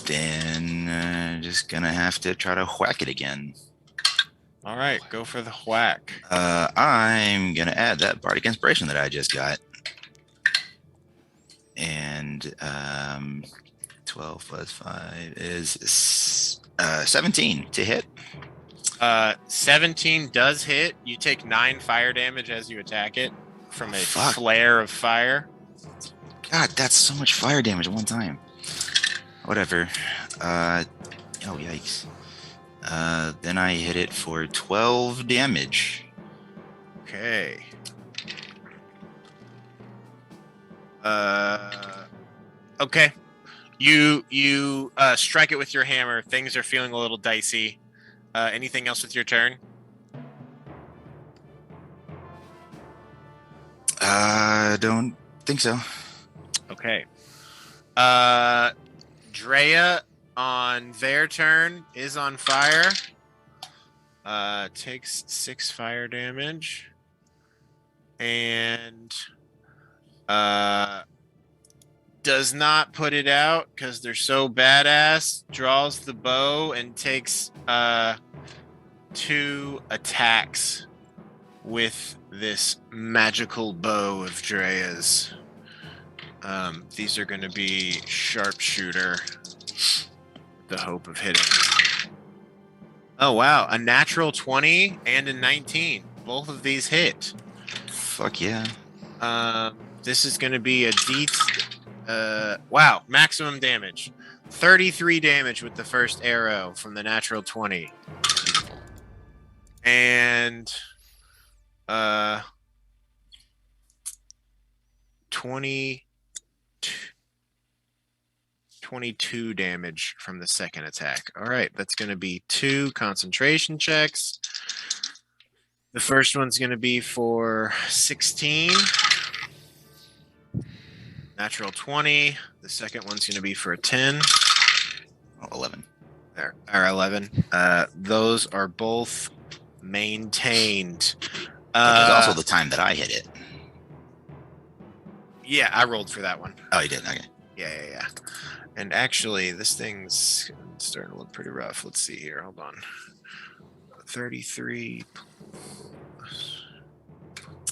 then just gonna have to try to whack it again. All right, go for the whack. I'm gonna add that bardic inspiration that I just got. And 12 plus 5 is 17 to hit. 17 does hit. You take 9 fire damage as you attack it from a Fuck. flare of fire. God, that's so much fire damage at one time. Whatever. Oh, yikes. Then I hit it for 12 damage. Okay. Okay. You strike it with your hammer. Things are feeling a little dicey. Anything else with your turn? Don't think so. Okay. Drea on their turn is on fire. Takes 6 fire damage. And does not put it out because they're so badass. Draws the bow and takes 2 attacks with this magical bow of Drea's. These are going to be sharpshooter. The hope of hitting. Oh wow, a natural 20 and a 19. Both of these hit. Fuck yeah. This is going to be a wow, maximum damage. 33 damage with the first arrow from the natural 20. And 22 damage from the second attack. All right, that's going to be 2 concentration checks. The first one's going to be for 16. Natural 20. The second one's going to be for a 10. 11. Or 11. Those are both maintained. But there's also the time that I hit it. Yeah, I rolled for that one. Oh, you did? Okay. Yeah. And actually, this thing's starting to look pretty rough. Let's see here. Hold on. 33 plus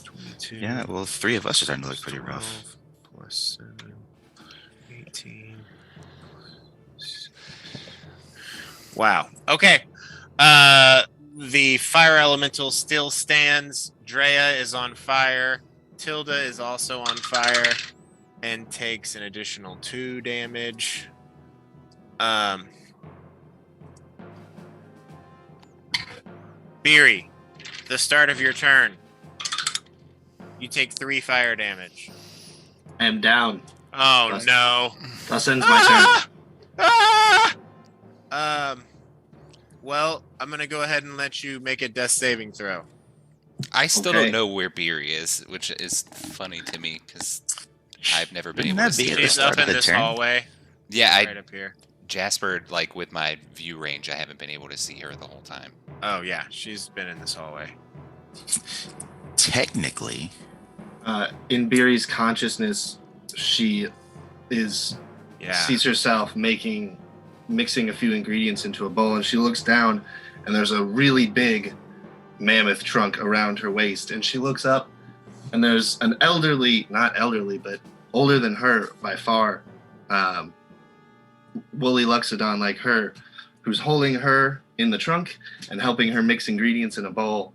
22. Yeah, well, 3 of us are starting to look pretty rough. 12 plus 7, 18. Wow. Okay. The fire elemental still stands. Drea is on fire. Tilda is also on fire and takes an additional 2 damage. Beery, the start of your turn. You take 3 fire damage. I am down. Oh Plus- no. Thus ends my turn. Well, I'm gonna go ahead and let you make a death saving throw. I still Okay. don't know where Beery is, which is funny to me because I've never been Wouldn't able that to be see at her. the She's start up of in the this turn? hallway, Yeah, right up here. Jaspered, like with my view range, I haven't been able to see her the whole time. Oh yeah, she's been in this hallway. Technically, In Beery's consciousness, she Yeah. sees herself mixing a few ingredients into a bowl, and she looks down, and there's a really big mammoth trunk around her waist, and she looks up, and there's an not elderly, but older than her by far, woolly Luxodon like her, who's holding her in the trunk and helping her mix ingredients in a bowl.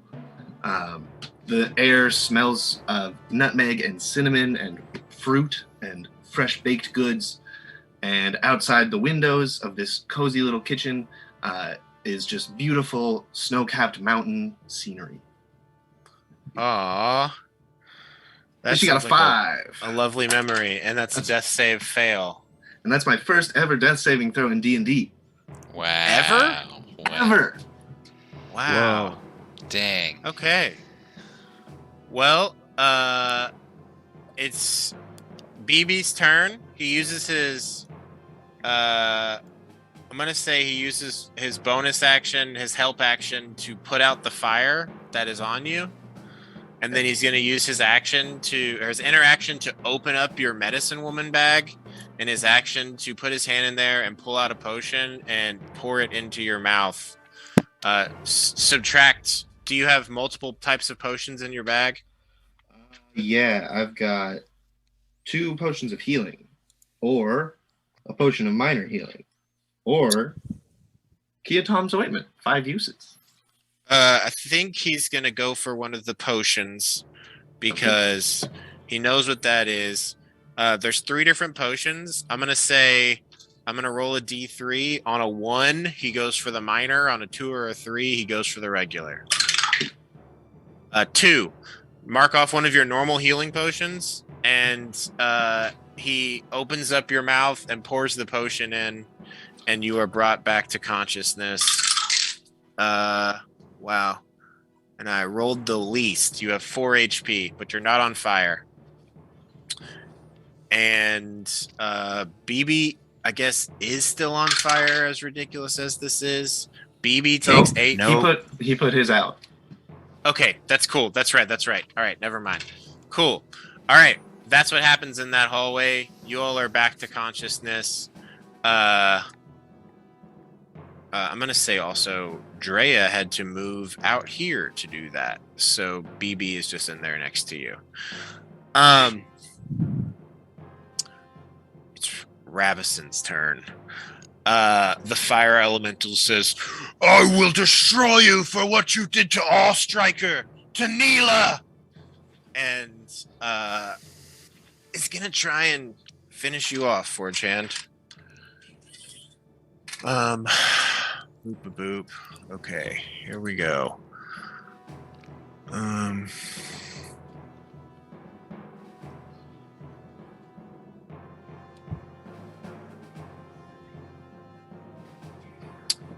The air smells of nutmeg and cinnamon and fruit and fresh baked goods. And outside the windows of this cozy little kitchen is just beautiful snow-capped mountain scenery. Aww. And she got a sounds like 5. a lovely memory, and that's a death save fail. And that's my first ever death saving throw in D&D. Wow. Ever? Wow. Ever. Wow. Dang. Okay. Well, it's BB's turn. He uses his I'm gonna say he uses his bonus action, his help action, to put out the fire that is on you. And then he's gonna use his interaction to open up your medicine woman bag, and his action to put his hand in there and pull out a potion and pour it into your mouth. Subtract. Do you have multiple types of potions in your bag? Yeah, I've got 2 potions of healing, or a potion of minor healing, or Keatom's ointment, 5 uses. I think he's gonna go for one of the potions because he knows what that is. There's 3 different potions. I'm gonna roll a D3. On a 1, he goes for the minor. On a 2 or a 3, he goes for the regular. 2, mark off one of your normal healing potions, and he opens up your mouth and pours the potion in, and you are brought back to consciousness. Wow. And I rolled the least. You have 4 HP, but you're not on fire. And BB, I guess, is still on fire, as ridiculous as this is. BB takes 8. No. He put his out. Okay, that's cool. That's right. All right, never mind. Cool. All right, that's what happens in that hallway. You all are back to consciousness. I'm going to say also, Drea had to move out here to do that. So BB is just in there next to you. It's Ravisson's turn. The fire elemental says, "I will destroy you for what you did to All Striker, to Neela!" And is going to try and finish you off, Forge Hand. Boop boop. Okay, here we go.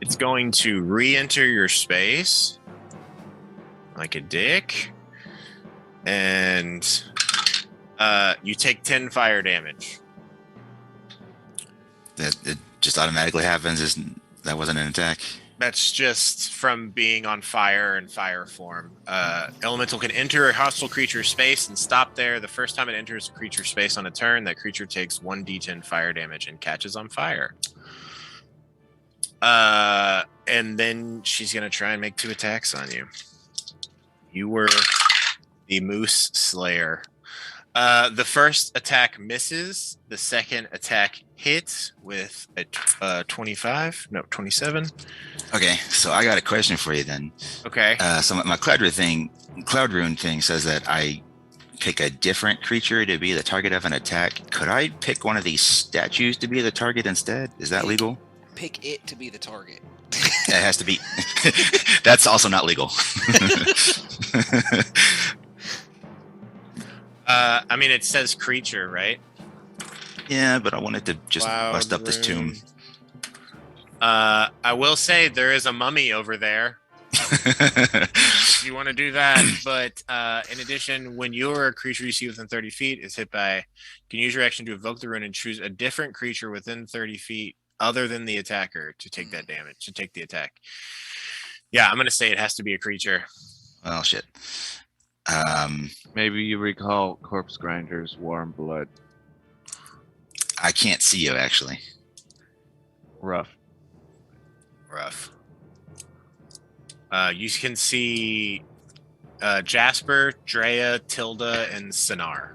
It's going to re-enter your space like a dick, and you take 10 fire damage. that it just automatically happens. That wasn't an attack. That's just from being on fire and fire form. Elemental can enter a hostile creature's space and stop there. The first time it enters a creature's space on a turn, that creature takes 1d10 fire damage and catches on fire. And then she's going to try and make 2 attacks on you. You were the Moose Slayer. The first attack misses. The second attack hits with a 27. Okay, so I got a question for you then. Okay. So my Cloud Rune thing says that I pick a different creature to be the target of an attack. Could I pick one of these statues to be the target instead? Is that legal? pick it to be the target. It has to be. That's also not legal. I mean, it says creature, right? Yeah, but I wanted to just bust Cloud up this tomb. room. I will say there is a mummy over there. If you want to do that, but in addition, when you're a creature you see within 30 feet is hit by, you can use your action to evoke the rune and choose a different creature within 30 feet other than the attacker to take that damage, to take the attack. Yeah, I'm going to say it has to be a creature. Well, shit. Maybe you recall Corpse Grinder's Warm Blood. I can't see you, actually. Rough. You can see Jasper, Drea, Tilda, and Sinar.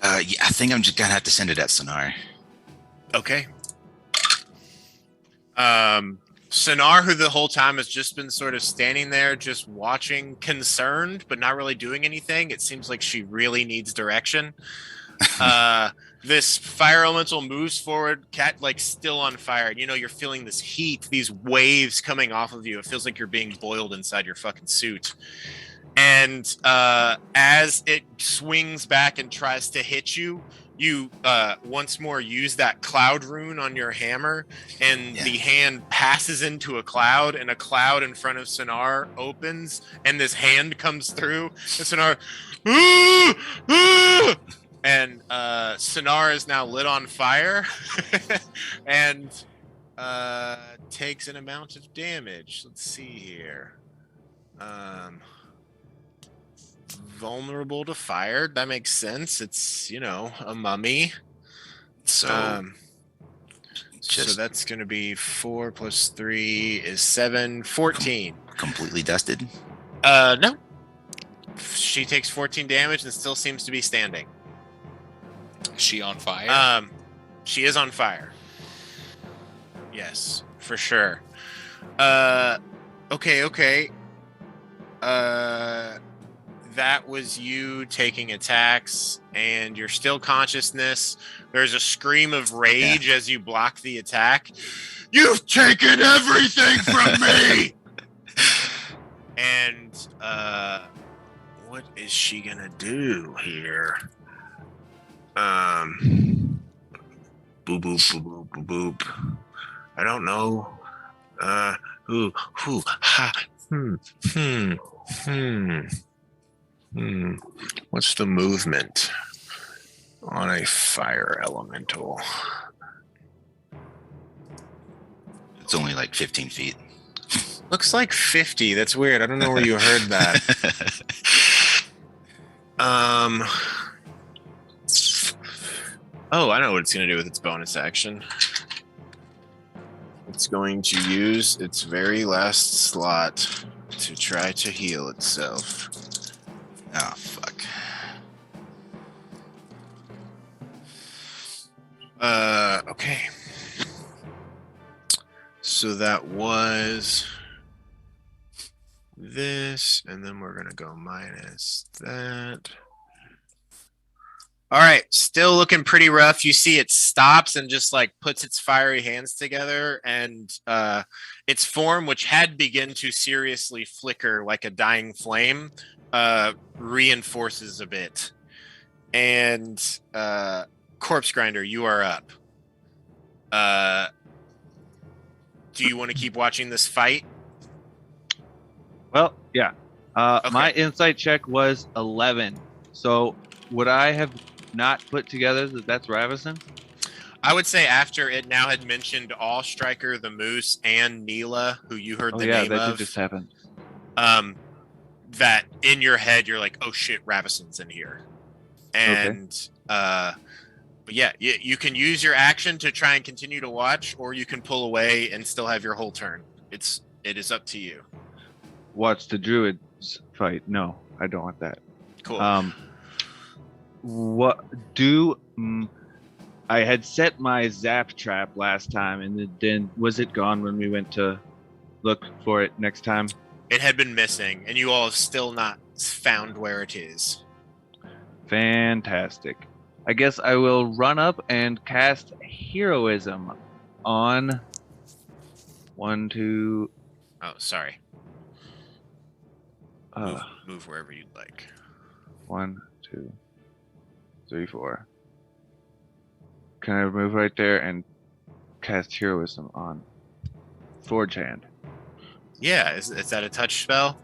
Yeah, I think I'm just gonna have to send it at Sonar. Okay. Sinar, who the whole time has just been sort of standing there, just watching, concerned, but not really doing anything. It seems like she really needs direction. This fire elemental moves forward, cat like still on fire. You know, you're feeling this heat, these waves coming off of you. It feels like you're being boiled inside your fucking suit. And as it swings back and tries to hit you, you once more use that cloud rune on your hammer, and the hand passes into a cloud, and a cloud in front of Sinar opens, and this hand comes through, and Sinar, and Sinar is now lit on fire, and takes an amount of damage. Let's see here. Vulnerable to fire. That makes sense. It's, you know, a mummy. So, So that's going to be 4 plus 3 is 7, 14. Completely dusted? No. She takes 14 damage and still seems to be standing. Is she on fire? She is on fire. Yes, for sure. Okay. That was you taking attacks, and you're still consciousness. There's a scream of rage as you block the attack. You've taken everything from me! And what is she gonna do here? Boop boop boop boop boop boop. I don't know. What's the movement on a fire elemental? It's only like 15 feet. Looks like 50. That's weird. I don't know where you heard that. Oh, I know what it's going to do with its bonus action. It's going to use its very last slot to try to heal itself. Oh, fuck. Okay. So that was this, and then we're gonna go minus that. All right, still looking pretty rough. You see it stops and just like puts its fiery hands together, and its form, which had begun to seriously flicker like a dying flame, reinforces a bit. And Corpse Grinder, you are up. Do you want to keep watching this fight? Well, yeah. Okay. My insight check was 11. So would I have not put together that that's Ravison? I would say after it now had mentioned All Striker, the Moose, and Neela, who you heard the name that of. did just happen. That in your head you're like, oh shit, Ravison's in here. And but yeah, you can use your action to try and continue to watch, or you can pull away and still have your whole turn. It is up to you. Watch the druids fight. No, I don't want that. Cool. I had set my zap trap last time, and then was it gone when we went to look for it next time? It had been missing, and you all have still not found where it is. Fantastic. I guess I will run up and cast Heroism on 1, 2. Oh, sorry. Move wherever you'd like. 1, 2, 3, 4. Can I move right there and cast Heroism on Forge Hand? Yeah, is that a touch spell?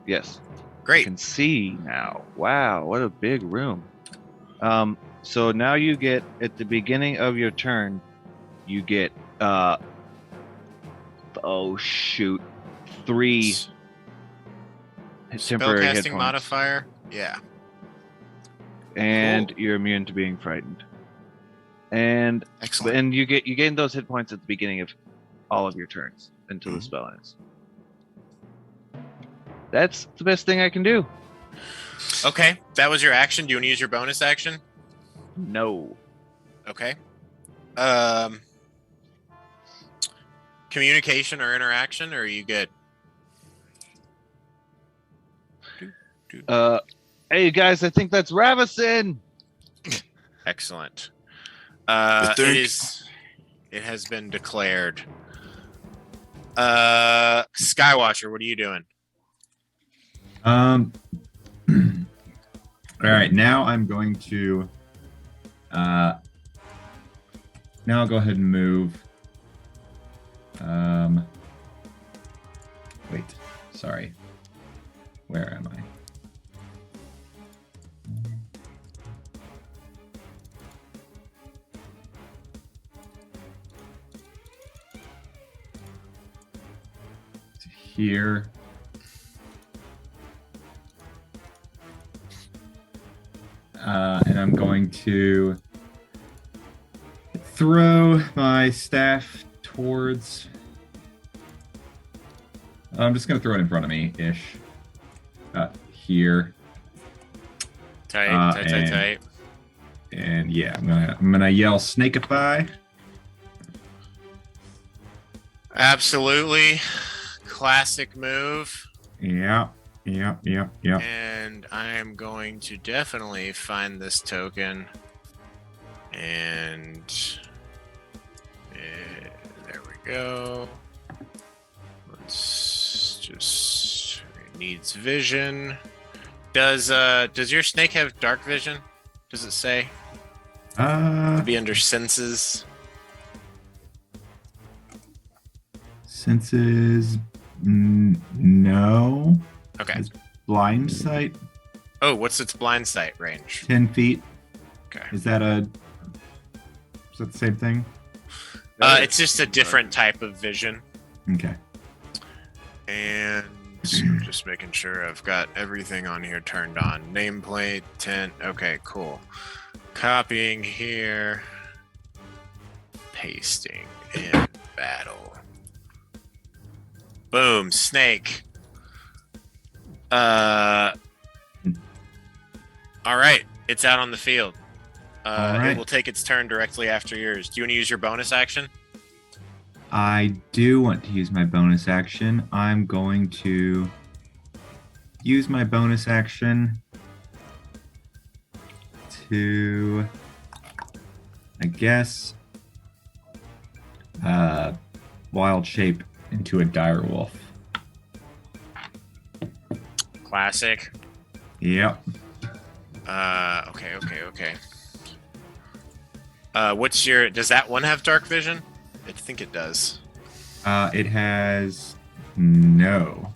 Yes. I Great. can see now. Wow, what a big room. So now you get, at the beginning of your turn, you get, 3 temporary hit Spellcasting points. modifier. Yeah. And Cool. you're immune to being frightened. And Excellent. you gain those hit points at the beginning of all of your turns until the Mhm. spell ends. That's the best thing I can do. Okay, that was your action. Do you want to use your bonus action? No. Okay. Communication or interaction, or are you good? Hey guys, I think that's Ravison. Excellent. think? It has been declared. Skywatcher, what are you doing? All right, now I'm going to. Now I'll go ahead and move. Wait, sorry. Where am I? To here. And I'm going to throw my staff towards. I'm just going to throw it in front of me ish. Here. Tight. And yeah, I'm gonna yell Snakeify. Absolutely. Classic move. Yeah. And I am going to definitely find this token. And there we go. Let's just, it needs vision. Does your snake have dark vision? Does it say? It'd be under senses. Senses. No. Okay. It's blind sight. Oh, what's its blind sight range? 10 feet. Okay. Is that the same thing? It's just a different type of vision. Okay. And just making sure I've got everything on here turned on. Nameplate, tent. Okay, cool. Copying here. Pasting in battle. Boom, snake. All right, it's out on the field. All right. It will take its turn directly after yours. Do you want to use your bonus action? I do want to use my bonus action. I'm going to use my bonus action to, I guess, wild shape into a dire wolf. Classic. Yep. Okay. Does that one have dark vision? I think it does. It has no.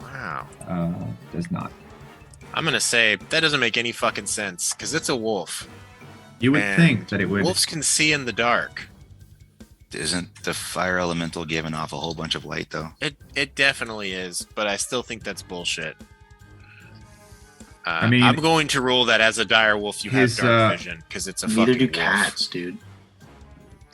Wow. Does not. I'm gonna say that doesn't make any fucking sense because it's a wolf. You would And think that it would. Wolves can see in the dark. Isn't the fire elemental giving off a whole bunch of light though? It definitely is, but I still think that's bullshit. I mean, I'm going to rule that as a dire wolf you have his, dark vision because it's a Neither fucking do wolf. cats, dude.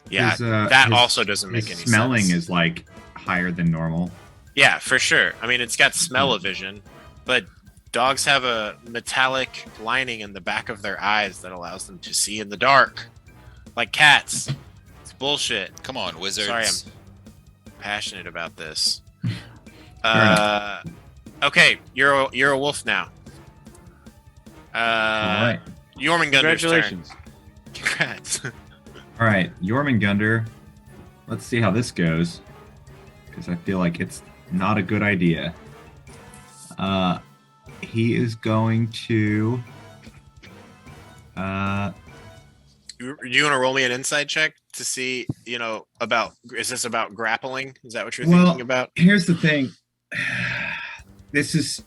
Yeah, his, that his- also doesn't make his any smelling sense. is like higher than normal. Yeah, for sure. I mean, it's got smell-o-vision, but dogs have a metallic lining in the back of their eyes that allows them to see in the dark, like cats. It's bullshit. Come on, wizards. Sorry, I'm passionate about this. enough. Okay, you're a wolf now. All right. Jormungandr's turn. Congratulations. Congrats. All right, Jormungandr. Let's see how this goes, because I feel like it's not a good idea. He is going to. Do you want to roll me an insight check to see, about, is this about grappling? Is that what you're thinking about? Here's the thing.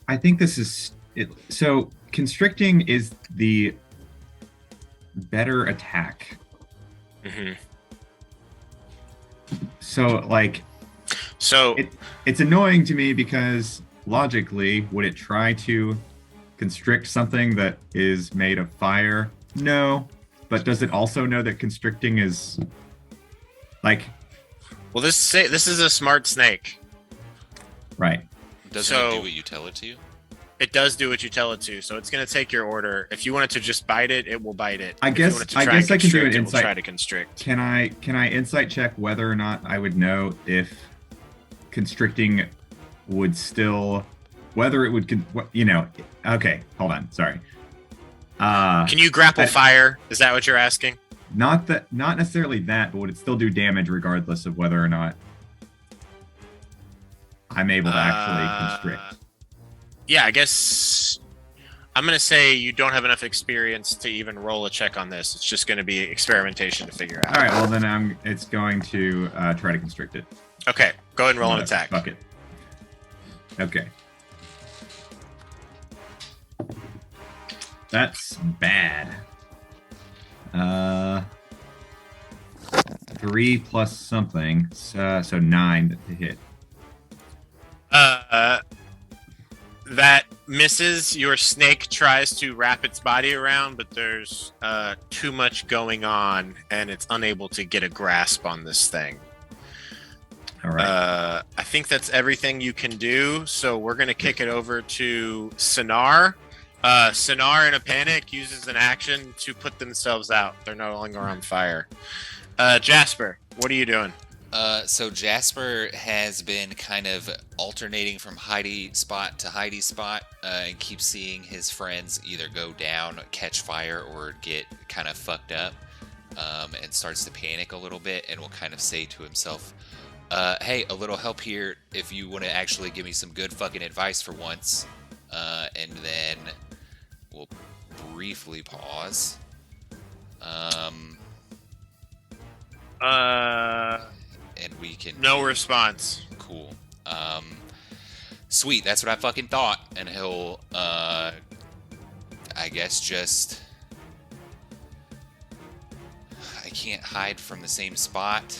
I think this is it. So constricting is the better attack. Mm-hmm. So it's annoying to me because logically, would it try to constrict something that is made of fire? No. But does it also know that constricting is like? Well, this is a smart snake. Right. Doesn't it do what you tell it to? It does do what you tell it to, so it's going to take your order. If you want it to just bite it, it will bite it. I guess I can do an insight. It will try to constrict. Can I insight check whether or not I would know if constricting would still, whether it would, Okay, hold on. Sorry. Can you grapple fire? Is that what you're asking? Not necessarily that, but would it still do damage regardless of whether or not I'm able to actually constrict? Yeah, I guess I'm going to say you don't have enough experience to even roll a check on this. It's just going to be experimentation to figure out. All right, well then it's going to try to constrict it. Okay, go ahead and roll an attack. Fuck it. Okay. That's bad. 3 plus something, so 9 to hit. That misses. Your snake tries to wrap its body around, but there's too much going on, and it's unable to get a grasp on this thing. All right. I think that's everything you can do, so we're going to kick it over to Sinar. Sinar, in a panic, uses an action to put themselves out. They're no longer on fire. Jasper, what are you doing? So Jasper has been kind of alternating from Heidi spot to Heidi spot, and keeps seeing his friends either go down, catch fire, or get kind of fucked up, and starts to panic a little bit, and will kind of say to himself, hey, a little help here if you want to actually give me some good fucking advice for once. And then we'll briefly pause. And we can... No response. Cool. Sweet, that's what I fucking thought. And he'll, I guess just... I can't hide from the same spot.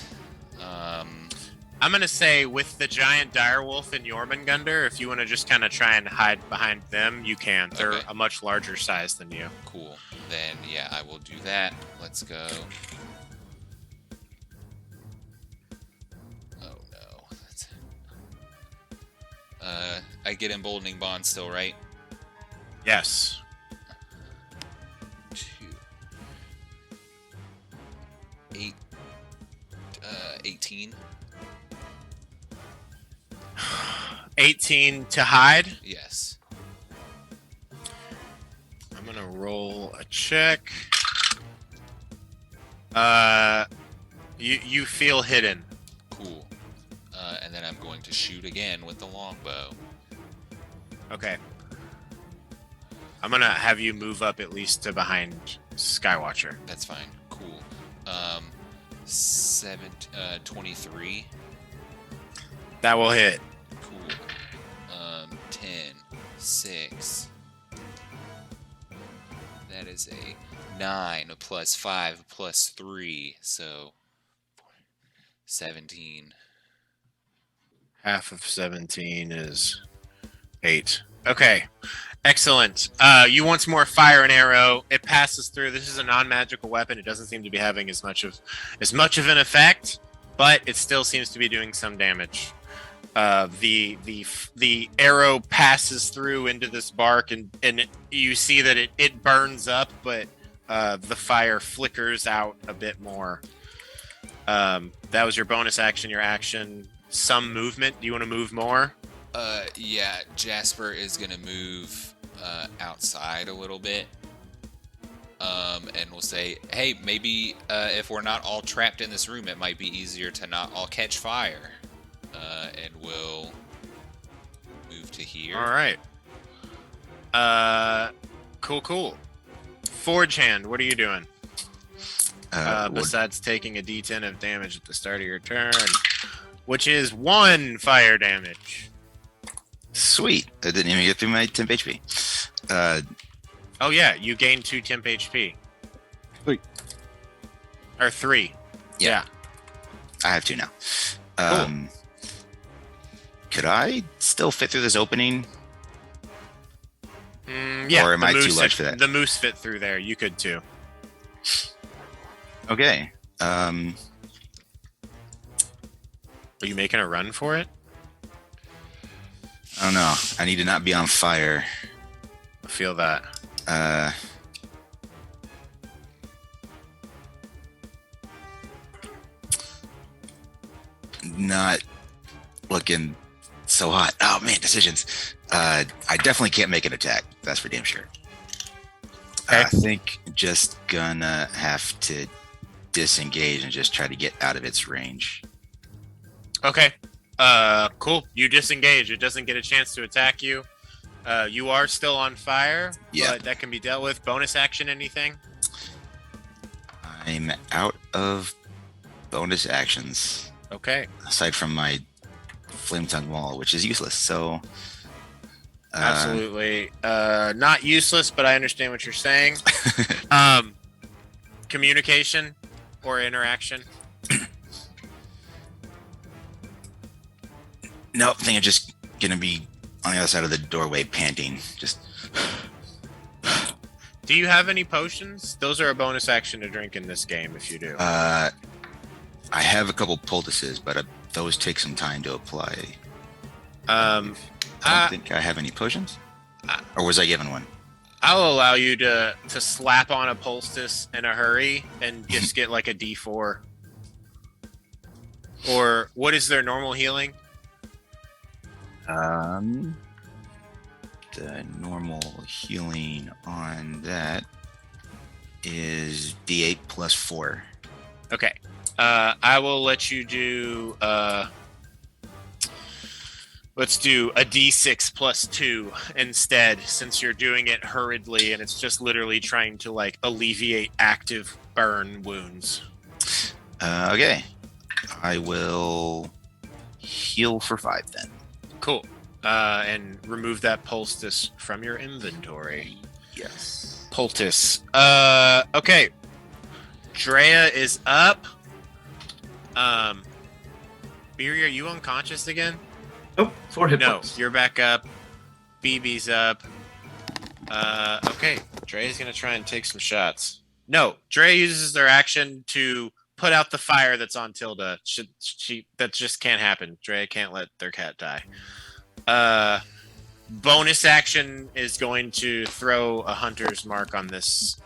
I'm going to say with the giant direwolf and Jormungandr, if you want to just kind of try and hide behind them, you can. They're Okay. a much larger size than you. Cool. Then, yeah, I will do that. Let's go. Oh, no. I get emboldening bond still, right? Yes. 2. 8. 18. 18 to hide. Yes. I'm going to roll a check. You feel hidden. Cool. And then I'm going to shoot again with the longbow. Okay. I'm going to have you move up at least to behind Skywatcher. That's fine. Cool. 23. That will hit. Cool. 10, 6. That is a 9 plus 5 plus 3, so 17. Half of 17 is 8. Okay. Excellent. You once more fire an arrow. It passes through. This is a non-magical weapon. It doesn't seem to be having as much of an effect, but it still seems to be doing some damage. The arrow passes through into this bark, and you see that it burns up, but the fire flickers out a bit more. That was your bonus action. Your action, some movement. Do you want to move more? Yeah, Jasper is gonna move outside a little bit. and we'll say, hey, maybe if we're not all trapped in this room, it might be easier to not all catch fire. And we'll move to here. All right. Cool. Forge Hand, what are you doing? Besides taking a D10 of damage at the start of your turn, which is 1 fire damage. Sweet. I didn't even get through my temp HP. Oh yeah, you gain 2 temp HP. 3. Or 3. Yeah. I have 2 now. Could I still fit through this opening? Yeah. Or am the I too moose large for that? The moose fit through there. You could too. Okay. Are you making a run for it? I don't know. I need to not be on fire. I feel that. Not looking so hot. Oh man, decisions. I definitely can't make an attack. That's for damn sure. Okay. I think just gonna have to disengage and just try to get out of its range. Okay. Cool. You disengage. It doesn't get a chance to attack you. You are still on fire, Yeah. but that can be dealt with. Bonus action, anything? I'm out of bonus actions Okay. aside from my flame tongue wall, which is useless. So Absolutely. Not useless, but I understand what you're saying. Communication or interaction? Nope, I think I'm just gonna be on the other side of the doorway panting. Just Do you have any potions? Those are a bonus action to drink in this game if you do. I have a couple poultices, but those take some time to apply. I don't think I have any potions. Or was I given one? I'll allow you to slap on a poultice in a hurry and just get like a D4. Or what is their normal healing? The normal healing on that is D8 plus 4. Okay. I will let you do let's do a D6 plus 2 instead, since you're doing it hurriedly and it's just literally trying to like alleviate active burn wounds. Okay. I will heal for 5 then. Cool. And remove that poultice from your inventory. Yes. Poultice. Okay. Drea is up. Beery, are you unconscious again? Nope, 4 hit No, points. you're back up. BB's up. Okay. Dre's gonna try and take some shots. No, Dre uses their action to put out the fire that's on Tilda. That just can't happen. Dre can't let their cat die. Bonus action is going to throw a hunter's mark on this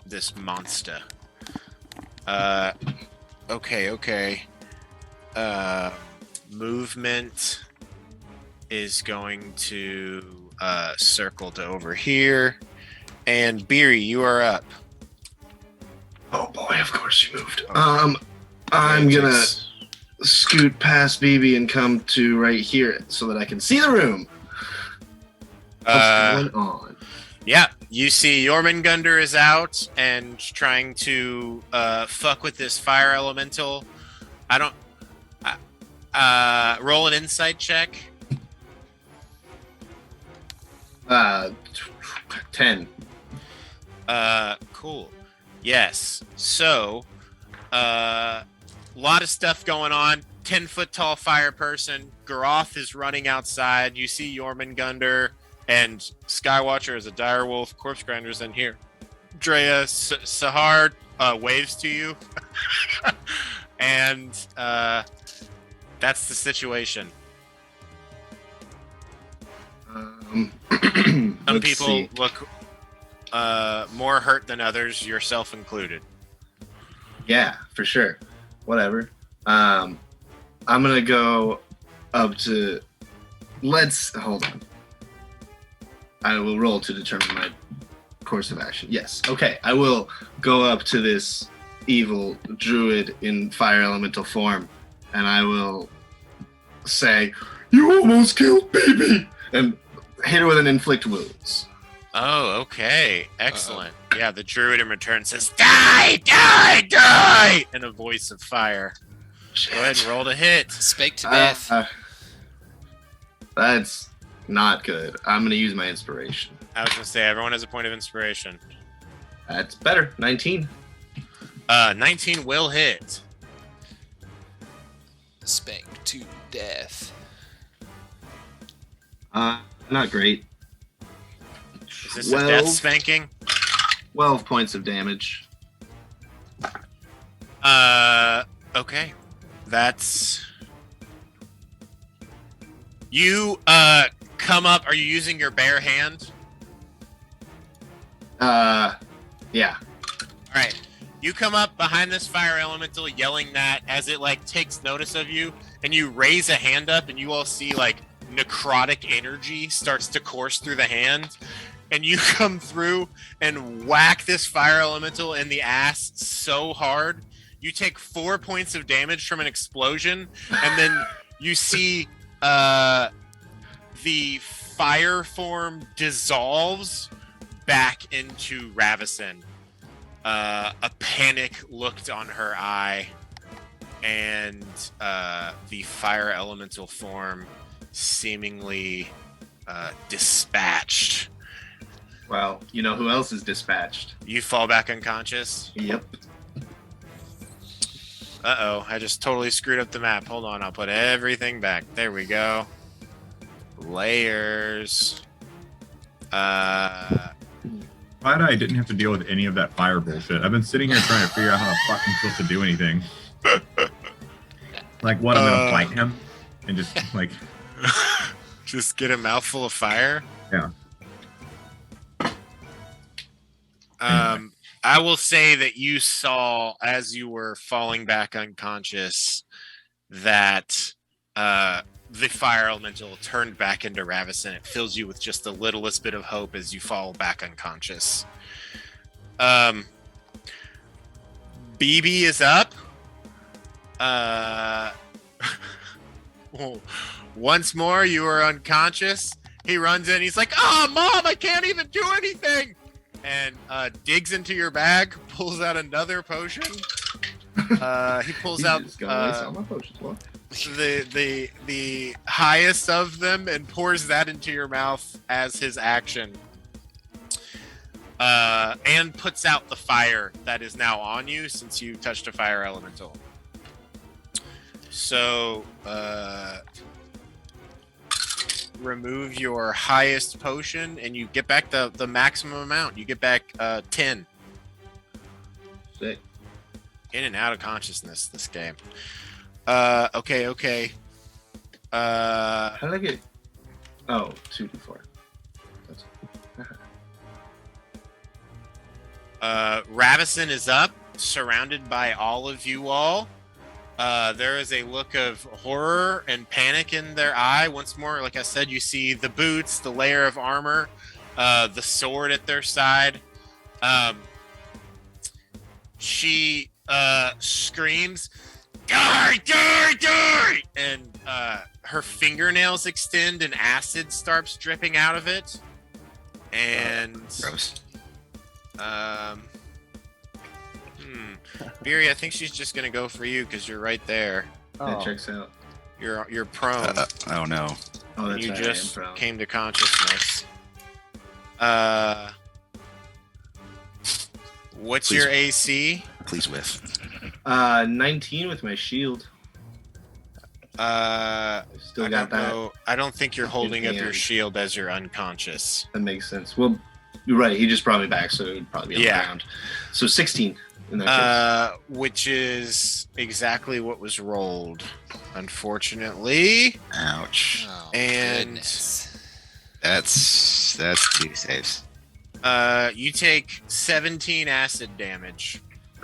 this monster. Okay. Movement is going to circle to over here. And Beery, you are up. Oh boy, of course you moved. I'm gonna scoot past BB and come to right here so that I can see the room. What's going on? Yeah, you see Jormungandr is out and trying to fuck with this fire elemental. Roll an insight check. 10. Cool. Yes. So, lot of stuff going on. 10-foot tall fire person. Garoth is running outside. You see Jormungandr and Skywatcher is a direwolf. Corpse Grinder's in here. Drea Sahar waves to you. And that's the situation. Some Let's people see. look more hurt than others, yourself included. Yeah, for sure. Whatever. I'm gonna go up to. Hold on. I will roll to determine my course of action. Yes. Okay. I will go up to this evil druid in fire elemental form, and I will say, "You almost killed baby," and hit her with an inflict wounds. Oh, okay. Excellent. Yeah, the druid in return says, "Die, die, die!" in a voice of fire. Go ahead and roll to hit. Spake to death. That's not good. I'm going to use my inspiration. I was going to say, everyone has a point of inspiration. That's better. 19. 19 will hit. Spake to death. Not great. Is this a death spanking? 12 points of damage. Okay. That's... You, come up. Are you using your bare hand? Yeah. Alright. You come up behind this fire elemental yelling that as it, like, takes notice of you, and you raise a hand up, and you all see, like, necrotic energy starts to course through the hand, and you come through and whack this fire elemental in the ass so hard, you take 4 points of damage from an explosion, and then you see the fire form dissolves back into Ravison. A panic looked on her eye, and the fire elemental form seemingly dispatched. Well, you know who else is dispatched? You fall back unconscious. Yep. Uh-oh, I just totally screwed up the map. Hold on, I'll put everything back. There we go. Layers. Glad I didn't have to deal with any of that fire bullshit. I've been sitting here trying to figure out how the fuck I'm supposed to do anything. Like, what, I'm gonna bite him? And just, like... Just get a mouthful of fire? Yeah. I will say that you saw, as you were falling back unconscious, that the fire elemental turned back into Ravison. It fills you with just the littlest bit of hope as you fall back unconscious. BB is up. Once more, you are unconscious. He runs in. He's like, "Oh, Mom, I can't even do anything!" And digs into your bag, pulls out another potion. He pulls out the highest of them and pours that into your mouth as his action. And puts out the fire that is now on you since you touched a fire elemental. So, remove your highest potion and you get back the maximum amount. You get back 10. Sick. In and out of consciousness this game. Okay. How did I get... Oh, 2d4. Ravison is up, surrounded by all of you all. There is a look of horror and panic in their eye. Once more, like I said, you see the boots, the layer of armor, the sword at their side. She screams, "Die, die, die!" And her fingernails extend and acid starts dripping out of it. And Gross. Beery, I think she's just gonna go for you because you're right there. That checks out. You're prone. Oh no. Oh, that's You right, just I am prone. came to consciousness. What's Please. your AC? Please whiff. 19 with my shield. Still I got don't that. know. I don't think you're holding up your hand. shield as you're unconscious. That makes sense. Well, you're right. He just brought me back, so it would probably be on the ground. So 16 in that case. Which is exactly what was rolled, unfortunately. Ouch. Oh, And- goodness. That's 2 saves. You take 17 acid damage.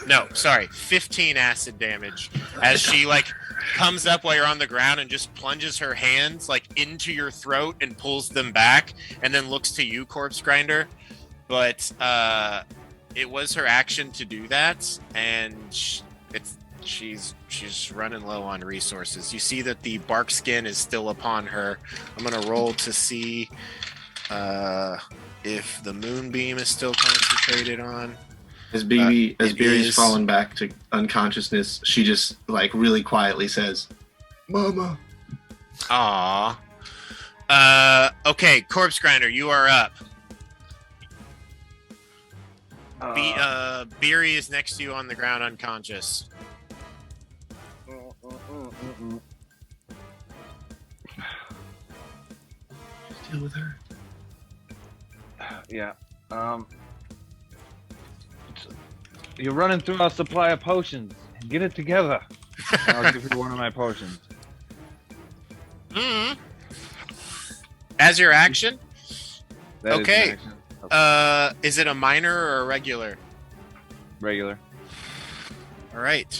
No, sorry, 15 acid damage as she like comes up while you're on the ground and just plunges her hands like into your throat and pulls them back, and then looks to you, Corpse Grinder. but it was her action to do that, and she's running low on resources. You see that the bark skin is still upon her. I'm gonna roll to see if the moonbeam is still concentrated on. As Beery's is. fallen back to unconsciousness, she just like really quietly says, "Mama." Aw. Okay, Corpse Grinder, you are up. Beery is next to you on the ground, unconscious. Just deal with her. Yeah. You're running through our supply of potions. Get it together. I'll give you one of my potions. Mm-hmm. As your action? That is an Okay. action. Okay. Is it a minor or a regular? Regular. All right.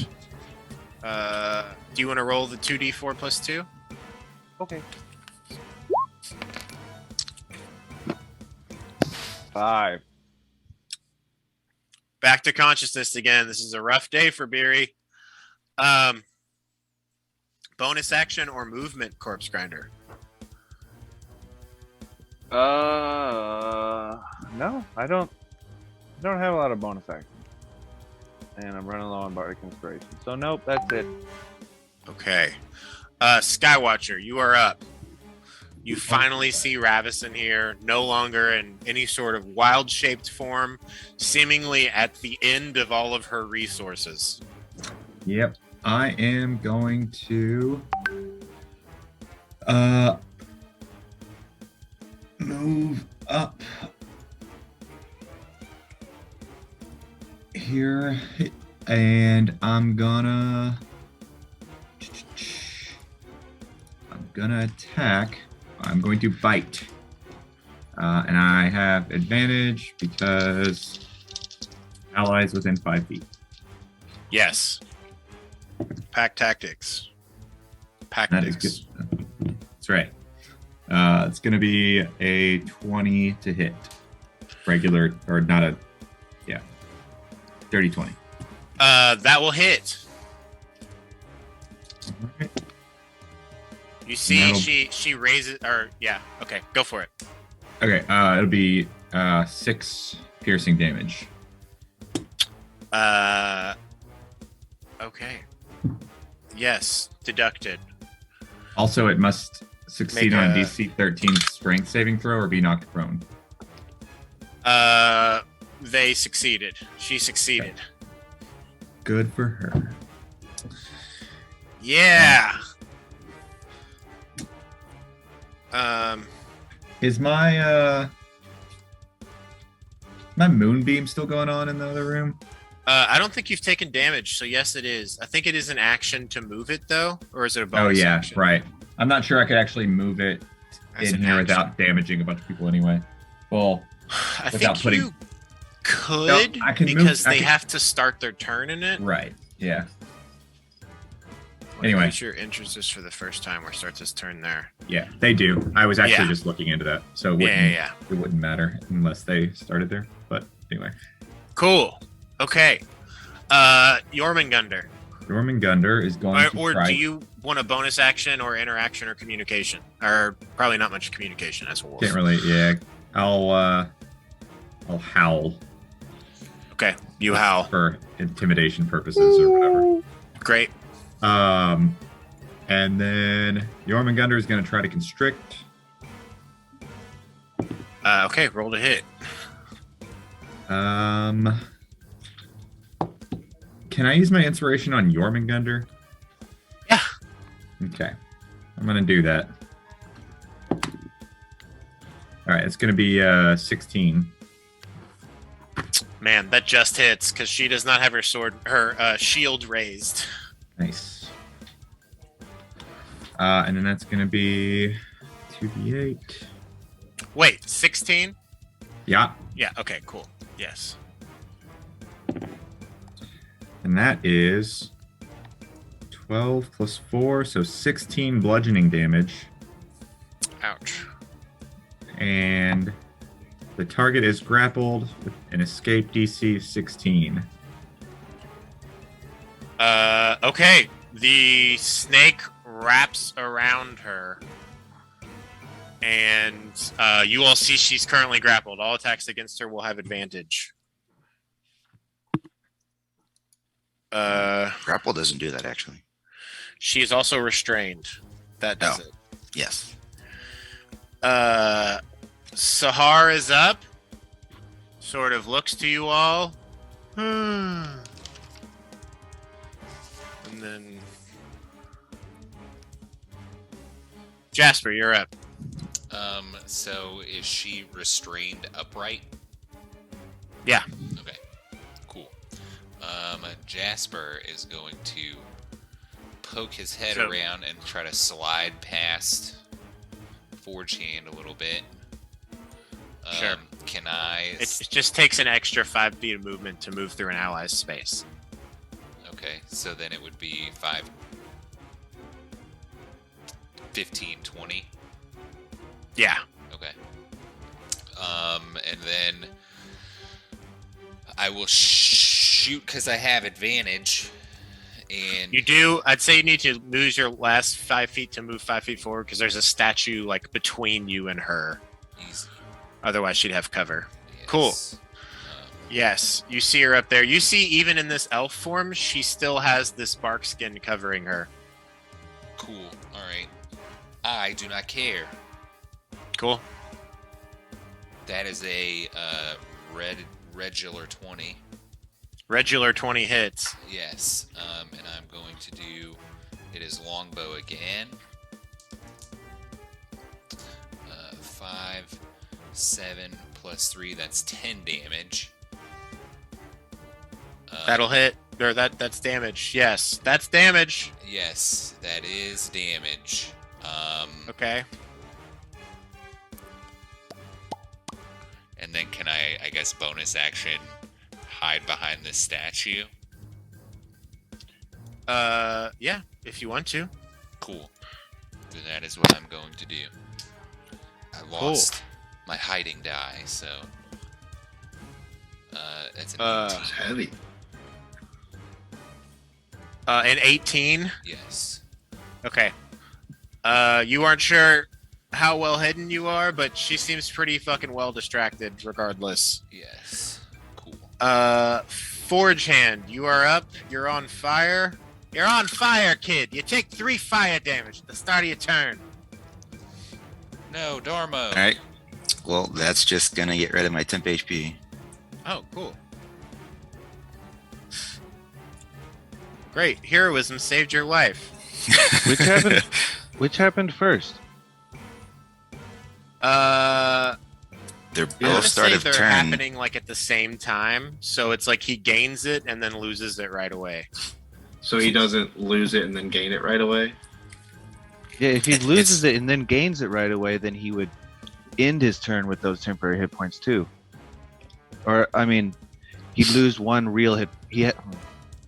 Do you want to roll the 2d4 plus 2? Okay. 5. Back to consciousness again. This is a rough day for Beery. Bonus action or movement, Corpse Grinder? No, I don't have a lot of bonus actions. And I'm running low on Bardic Inspiration. So nope, that's it. Okay. Skywatcher, you are up. You finally see Ravison here, no longer in any sort of wild-shaped form, seemingly at the end of all of her resources. Yep. I am going to move up here, and I'm gonna attack. I'm going to bite, and I have advantage because allies within 5 feet. Yes. Pack tactics. That is good. That's right. It's going to be a 20 to hit. Regular, or not a, yeah. Dirty 20. That will hit. All right. You see, That'll- she raises, or yeah, okay, go for it. Okay, it'll be 6 piercing damage. Okay. Yes, deducted. Also, it must succeed Make on a- DC 13 strength saving throw or be knocked prone. They succeeded. She succeeded. Good for her. Yeah. Is my my moonbeam still going on in the other room? I don't think you've taken damage, so yes, it is. I think it is an action to move it, though, or is it a Oh bonus yeah, action? right. I'm not sure I could actually move it As in an here action. without damaging a bunch of people anyway. Well, I without think putting- you could, I can move- because I they can- have to start their turn in it. right. Yeah. What Anyway. feature enters this for the first time or starts its turn there? Yeah, they do. I was actually Yeah. just looking into that. So it Yeah. it wouldn't matter unless they started there. But anyway. Cool. Okay. Jormungandr. Jormungandr is going to Or try. do you want a bonus action or interaction or communication? Or probably not much communication as a wolf. Can't really. Yeah, I'll howl Okay, you howl. for intimidation purposes or whatever. Great. And then Jormungandr is going to try to constrict. Okay, roll to hit. Can I use my inspiration on Jormungandr? Yeah. Okay, I'm going to do that. All right, it's going to be 16. Man, that just hits because she does not have her shield raised. Nice. And then that's going to be 2d8. Wait, 16? Yeah, Yeah, okay, cool. Yes. and that is 12 plus 4, so 16 bludgeoning damage. Ouch. And The target is grappled with an escape DC 16. Okay. The snake wraps around her, and you all see she's currently grappled. All attacks against her will have advantage. Grapple doesn't do that, actually. She is also restrained. That does it. Yes. Sahar is up. Sort of looks to you all. And then Jasper, you're up. So is she restrained upright? Yeah. Okay. Cool. Jasper is going to poke his head around and try to slide past Forge Hand a little bit. Sure. Can I? It just takes an extra 5 feet of movement to move through an ally's space. Okay, so then it would be 5, 15, 20. Yeah. Okay. And then I will shoot because I have advantage. And You do. I'd say you need to lose your last 5 feet to move 5 feet forward because there's a statue like between you and her. easy. Otherwise, she'd have cover. Yes. Cool. Yes, you see her up there. You see, even in this elf form, she still has this bark skin covering her. Cool. All right. I do not care. Cool. That is a regular 20. Regular 20 hits. Yes. And I'm going to do. It is longbow again. 5, 7 plus 3. That's 10 damage. That'll hit. Or that's damage. Yes, that's damage. Yes, that is damage. Okay. And then can I guess, bonus action, hide behind this statue? Yeah, if you want to. Cool. Then that is what I'm going to do. I lost my hiding die, so that's an 18. It's heavy. An 18. Yes. Okay. You aren't sure how well hidden you are, but she seems pretty fucking well distracted regardless. Yes. Cool. Forge Hand, you are up. You're on fire. You're on fire, kid. You take 3 fire damage at the start of your turn. No, Dormo. All right. Well, that's just going to get rid of my temp HP. Oh, cool. Great. Heroism saved your life. Which happened first? They're I'm both gonna start say of they're turn. happening like at the same time, so it's like he gains it and then loses it right away. So he doesn't lose it and then gain it right away. Yeah, if he It's- loses it and then gains it right away, then he would end his turn with those temporary hit points too. Or I mean, he'd lose one real hit.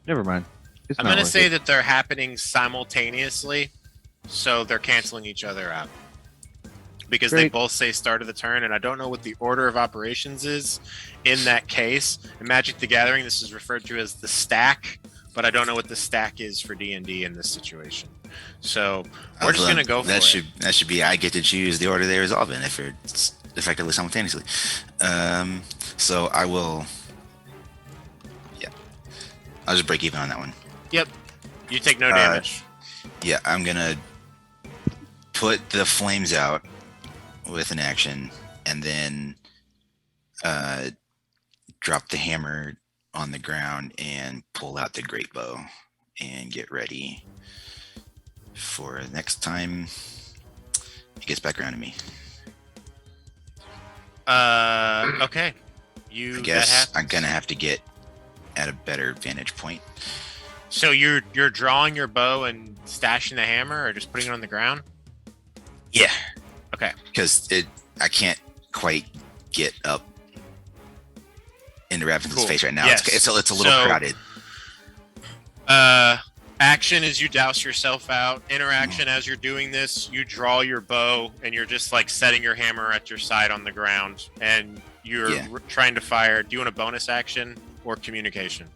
Never mind. It's I'm not gonna worth say it. that they're happening simultaneously, so they're canceling each other out. Because they Great. both say start of the turn, and I don't know what the order of operations is in that case. In Magic the Gathering, this is referred to as the stack, but I don't know what the stack is for D&D in this situation. So we're just gonna go for that it. That should be I get to choose the order they resolve in if it's effectively simultaneously. So I will. Yeah, I'll just break even on that one. Yep. You take no damage. Yeah, I'm gonna put the flames out with an action, and then drop the hammer on the ground and pull out the great bow and get ready for next time he gets back around to me. Okay. I That guess happens. I'm gonna have to get at a better vantage point. So you're drawing your bow and stashing the hammer, or just putting it on the ground? Yeah. Okay. Because I can't quite get up into Raven's Cool. face right now. Yes. It's a little So- crowded. Action is you douse yourself out. Interaction as you're doing this, you draw your bow and you're just like setting your hammer at your side on the ground, and you're Yeah. trying to fire. Do you want a bonus action or communication?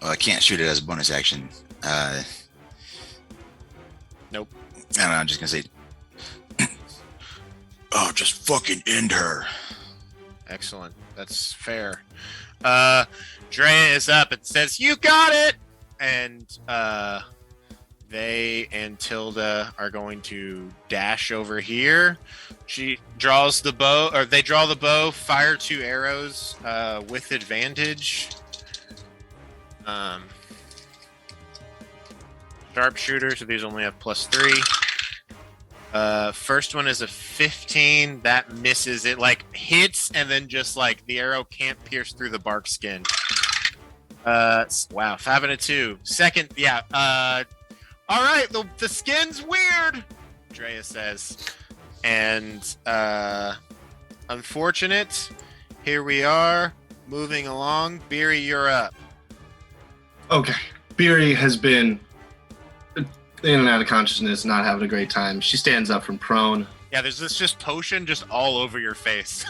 Well, I can't shoot it as a bonus action. Nope. I don't know. I'm just gonna say, oh, just fucking end her. Excellent. That's fair. Drea is up. It says, "You got it!" And they and Tilda are going to dash over here. She draws the bow, or they draw the bow, fire 2 arrows with advantage. Sharpshooter, so these only have +3. First one is a 15. That misses. It like hits, and then just like the arrow can't pierce through the bark skin. Wow, 5 and a 2. Second, yeah. All right, the skin's weird, Drea says, and unfortunate. Here we are, moving along. Beery, you're up. Okay. Beery has been in and out of consciousness, not having a great time. She stands up from prone. Yeah, there's this just potion just all over your face.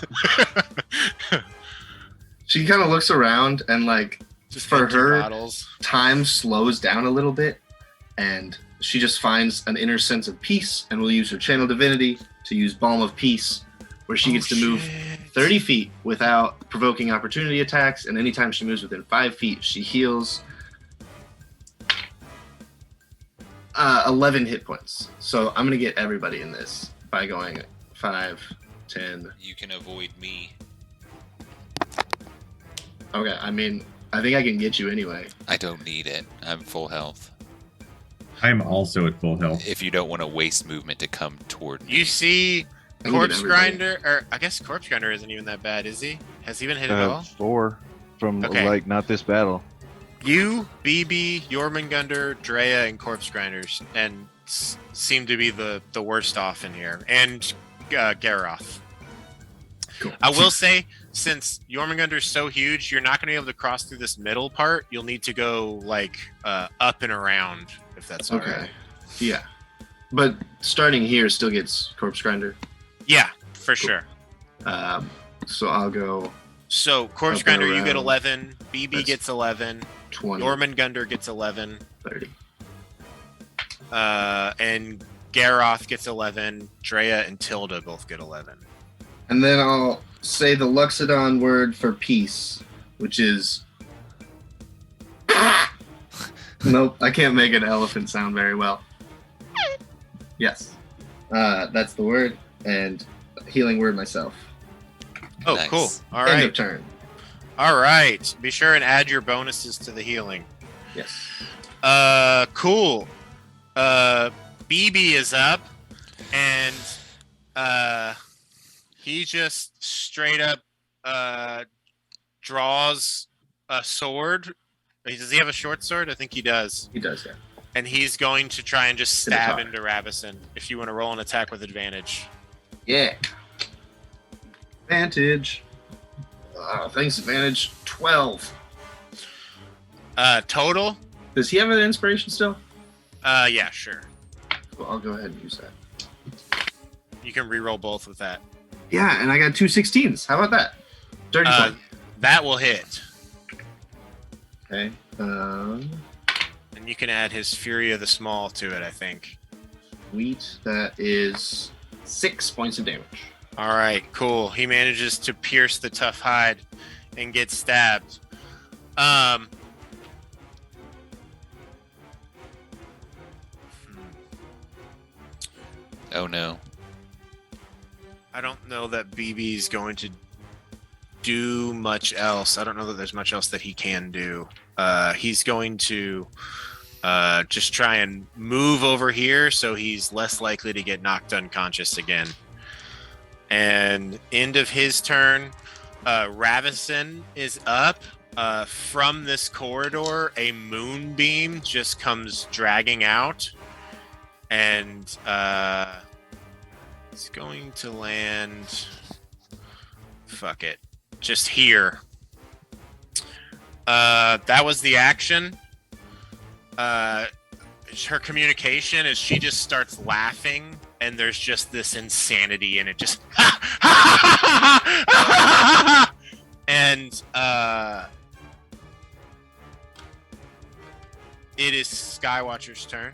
She kind of looks around and like Just for empty her, bottles. time slows down a little bit, and she just finds an inner sense of peace and will use her channel divinity to use Balm of Peace, where she gets to move 30 feet without provoking opportunity attacks, and anytime she moves within 5 feet, she heals 11 hit points. So I'm going to get everybody in this by going 5, 10. You can avoid me. Okay, I mean, I think I can get you anyway. I don't need it. I'm full health. I am also at full health. If you don't want to waste movement to come toward me. You see I can get Corpse everybody. Grinder, or I guess Corpse Grinder isn't even that bad, is he? Has he been hit at all? 4 from Okay. like not this battle. You, BB, Jormungandr, Drea, and Corpse Grinders, and seem to be the worst off in here. And Garoth. Cool. I will say, since Jormungandr is so huge, you're not going to be able to cross through this middle part. You'll need to go like up and around, if that's Okay. alright. Yeah. But starting here still gets Corpse Grinder. Yeah, for sure. So I'll go So Corpse Up and Grinder, you get around. 11. BB That's- gets 11. 20, Jormungandr gets 11. 30. And Garoth gets 11. Drea and Tilda both get 11. And then I'll say the Luxodon word for peace, which is. Nope, I can't make an elephant sound very well. Yes. That's the word, and healing word myself. Oh, Nice. cool. All End of right. turn. All right. Be sure and add your bonuses to the healing. Yes. Cool. BB is up, and he just straight up draws a sword. Does he have a short sword? I think he does. He does, yeah. And he's going to try and just Gonna stab try. into Ravison. If you want to roll an attack with advantage. Yeah. Advantage. Thanks, advantage. 12. Total? Does he have an inspiration still? Yeah, sure. Well, I'll go ahead and use that. You can re-roll both with that. Yeah, and I got 2 16s. How about that? Dirty 20. That will hit. Okay. And you can add his Fury of the Small to it, I think. Sweet. That is 6 points of damage. All right, cool. He manages to pierce the tough hide and get stabbed. Oh no. I don't know that BB's going to do much else. I don't know that there's much else that he can do. He's going to just try and move over here so he's less likely to get knocked unconscious again. And end of his turn, Ravison is up. From this corridor, a moonbeam just comes dragging out. And it's going to land. Fuck it. Just here. That was the action. Her communication is she just starts laughing and there's just this insanity, and it just and it is Skywatcher's turn.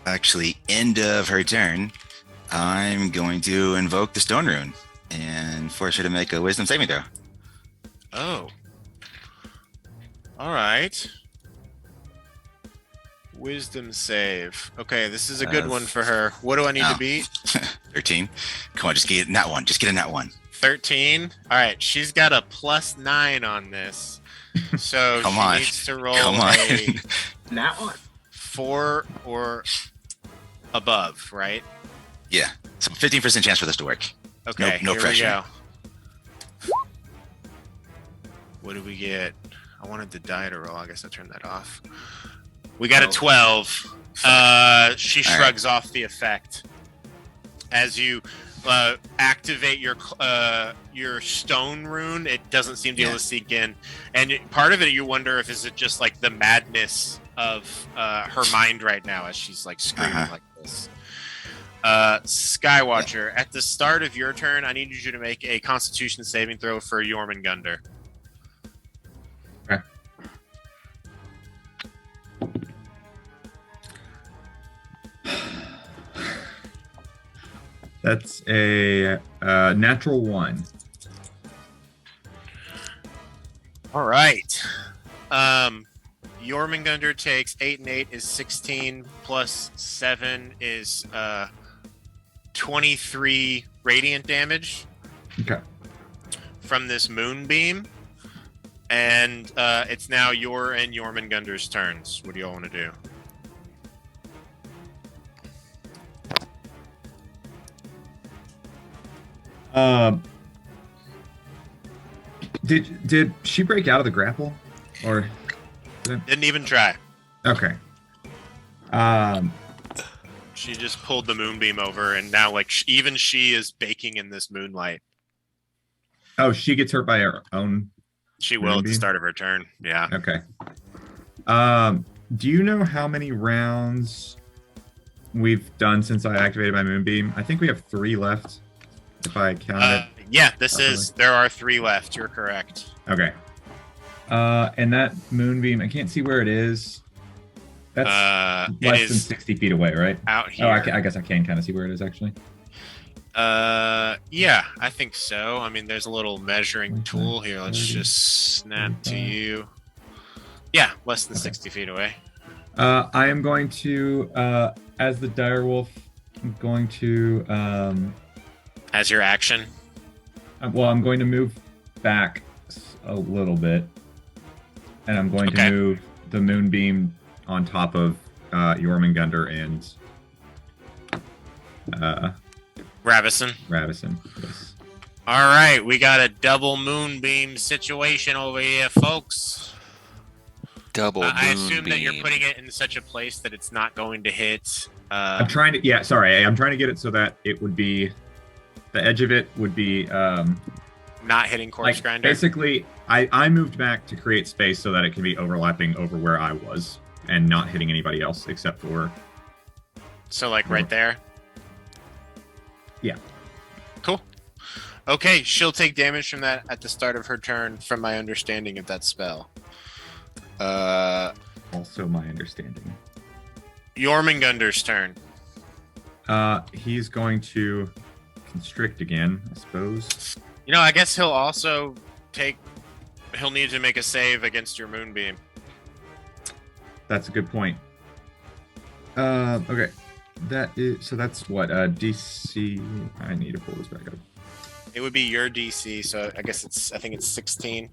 Actually, end of her turn, I'm going to invoke the Stone Rune and force her to make a Wisdom saving throw. Oh. All right. Wisdom save. Okay, this is a good one for her. What do I need to Oh. beat? 13. Come on, just get in that one. Just get in that one. 13. All right, she's got a +9 on this. So Come she on. needs to roll Come on. a That one. 4 or above, right? Yeah. So 15% chance for this to work. Okay, No here pressure. we go. What do we get? I wanted the die to roll. I guess I turned that off. We got a 12. She All shrugs off the effect. As you activate your stone rune, it doesn't seem to be able to sink in. And part of it, you wonder if is it just like the madness of her mind right now as she's like screaming like this. Skywatcher, at the start of your turn, I need you to make a Constitution saving throw for Jormungandr. Okay. That's a natural 1. All right. Jormungandr takes 8 and 8 is 16 plus 7 is 23 radiant damage Okay. from this moonbeam. And it's now your and Jormungandr's turns. What do y'all want to do? Did she break out of the grapple, or? Didn't even try. Okay. She just pulled the moonbeam over, and now like even she is baking in this moonlight. Oh, she gets hurt by her own. She will at the Moonbeam? start of her turn. Yeah. Okay. Do you know how many rounds we've done since I activated my moonbeam? I think we have 3 left, if I count it. Yeah, there are 3 left. You're correct. Okay. And that moonbeam, I can't see where it is. That's It less than is 60 feet away, right? out here. Oh, I guess I can kind of see where it is, actually. Yeah, I think so. I mean, there's a little measuring 25, tool here. Let's 30, just snap to 35. you. Yeah, less than Okay. 60 feet away. I am going to, as the direwolf, I'm going to, As your action. I'm going to move back a little bit, and I'm going Okay. to move the moonbeam on top of Jormungandr and Ravison. Ravison. Yes. All right, we got a double moonbeam situation over here, folks. Double I assume that you're moonbeam. putting it in such a place that it's not going to hit. I'm trying to. Yeah, sorry. I'm trying to get it so that it would be. The edge of it would be Not hitting corpse like grinder. basically. I moved back to create space so that it can be overlapping over where I was and not hitting anybody else except for. So like right there. Yeah. Cool. Okay, she'll take damage from that at the start of her turn, from my understanding of that spell. Also, my understanding. Jormungandr's turn. He's going to constrict again, I suppose. You know, I guess he'll also he'll need to make a save against your moonbeam. That's a good point. Okay. That's what DC. I need to pull this back up. It would be your DC, so I think it's 16.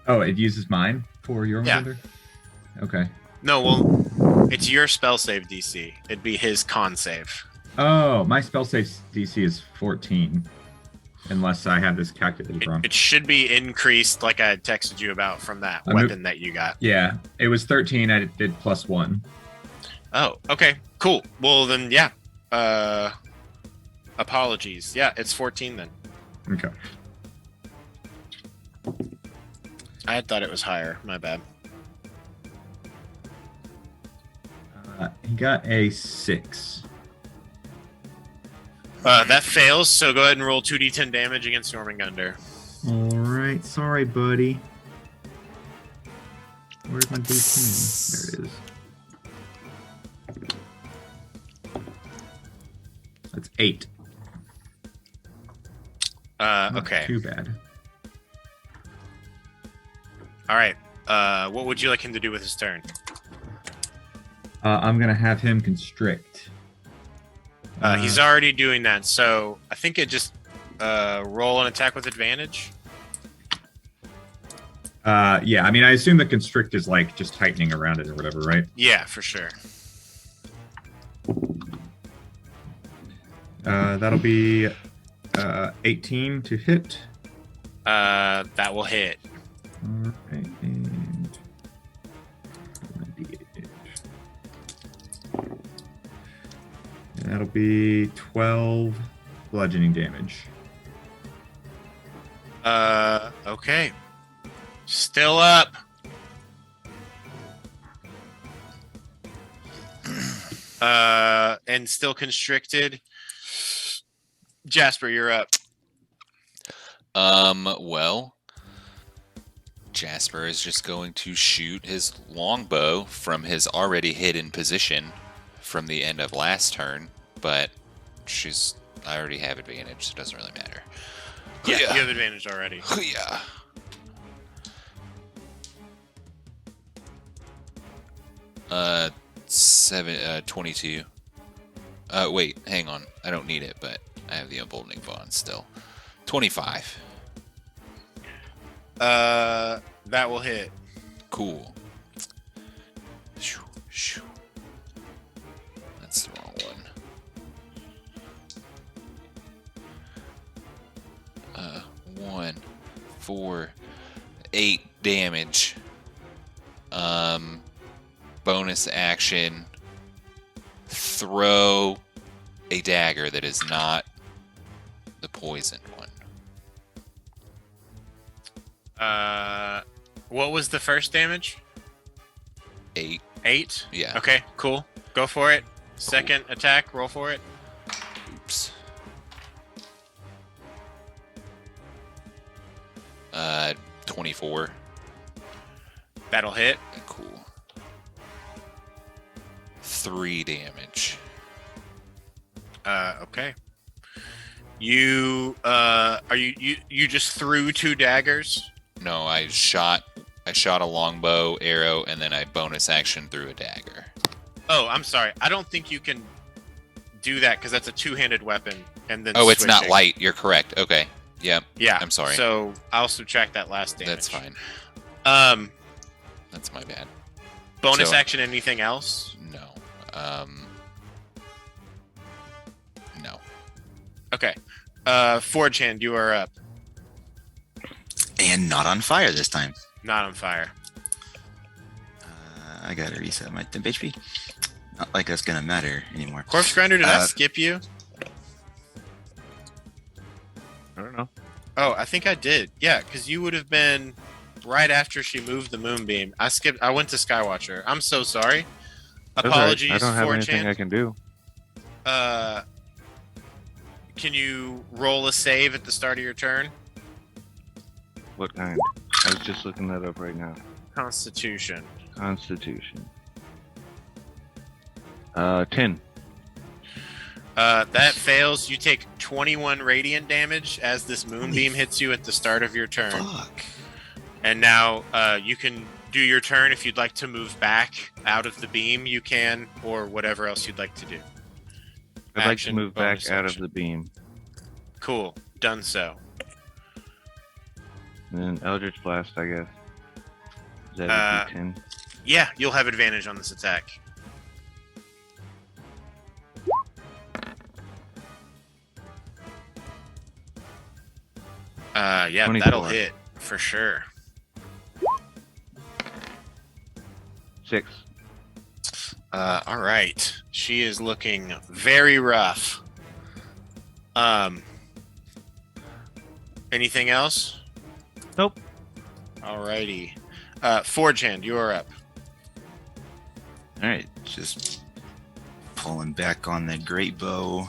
Oh, it uses mine for your Yeah. Jormungandr? Okay. No, well, it's your spell save DC. It'd be his con save. Oh, my spell save DC is 14. Unless I have this calculated wrong. It should be increased, like I had texted you about from that I weapon that you got. Yeah, it was 13. I did +1. Oh, okay, cool. Well, then, yeah. Apologies. Yeah, it's 14 then. Okay. I had thought it was higher. My bad. He got a 6. That fails, so go ahead and roll 2d10 damage against Jormungandr. All right, sorry, buddy. Where's my D10? There it is. That's 8. Not Okay. Too bad. All right. What would you like him to do with his turn? I'm gonna have him constrict. He's already doing that, so I think it just roll an attack with advantage. Yeah, I mean, I assume the constrict is like just tightening around it or whatever, right? Yeah, for sure. That'll be 18 to hit. That will hit. All right, and that'll be 12 bludgeoning damage. Okay. Still up. And still constricted. Jasper, you're up. Well, Jasper is just going to shoot his longbow from his already hidden position from the end of last turn, but I already have advantage, so it doesn't really matter. Yeah, you have advantage already. Yeah. Uh, 22. Wait, hang on. I don't need it, but I have the emboldening bond still. 25. That will hit. Cool. Shoo, shoo. That's the wrong one. 1, 4, 8 damage. Bonus action. Throw a dagger that is not the poisoned one. What was the first damage? 8. 8? Yeah. Okay, cool. Go for it. Second attack, roll for it. Oops. 24. That'll hit. Cool. 3 damage. Okay. You you just threw 2 daggers? No, I shot a longbow arrow and then I bonus action threw a dagger. Oh, I'm sorry. I don't think you can do that because that's a 2-handed weapon. And then Oh, it's not switching. light. You're correct. Okay. Yep. Yeah. I'm sorry. So I'll subtract that last damage. That's fine. That's my bad. Bonus So- action. Anything else? No. No. Okay. Forge Hand, you are up. And not on fire this time. Not on fire. I gotta reset my temp HP. Not like that's gonna matter anymore. Corpse Grinder, did I skip you? I don't know. Oh, I think I did. Yeah, because you would have been right after she moved the moonbeam. I went to Skywatcher. I'm so sorry. That's all right. Apologies, I don't have Forge anything Hand. I can do. Can you roll a save at the start of your turn? What kind? I was just looking that up right now. Constitution. Constitution. 10. That fails. You take 21 radiant damage as this moonbeam hits you at the start of your turn. Fuck. And now you can do your turn. If you'd like to move back out of the beam, you can, or whatever else you'd like to do. I'd like to Action, move back bonus out of action. the beam. Cool. Done so. And then Eldritch Blast, I guess. Is that Uh, a D10? Yeah, you'll have advantage on this attack. Yeah, 24. that'll hit for sure. 6. All right. She is looking very rough. Anything else? Nope. Alrighty. Forge Hand, you are up. All right, just pulling back on the great bow,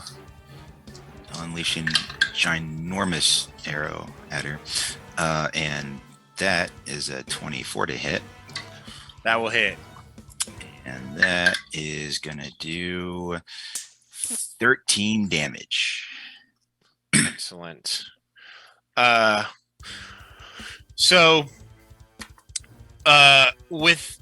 unleashing ginormous arrow at her. And that is a 24 to hit. That will hit. And that is going to do 13 damage. Excellent. So, with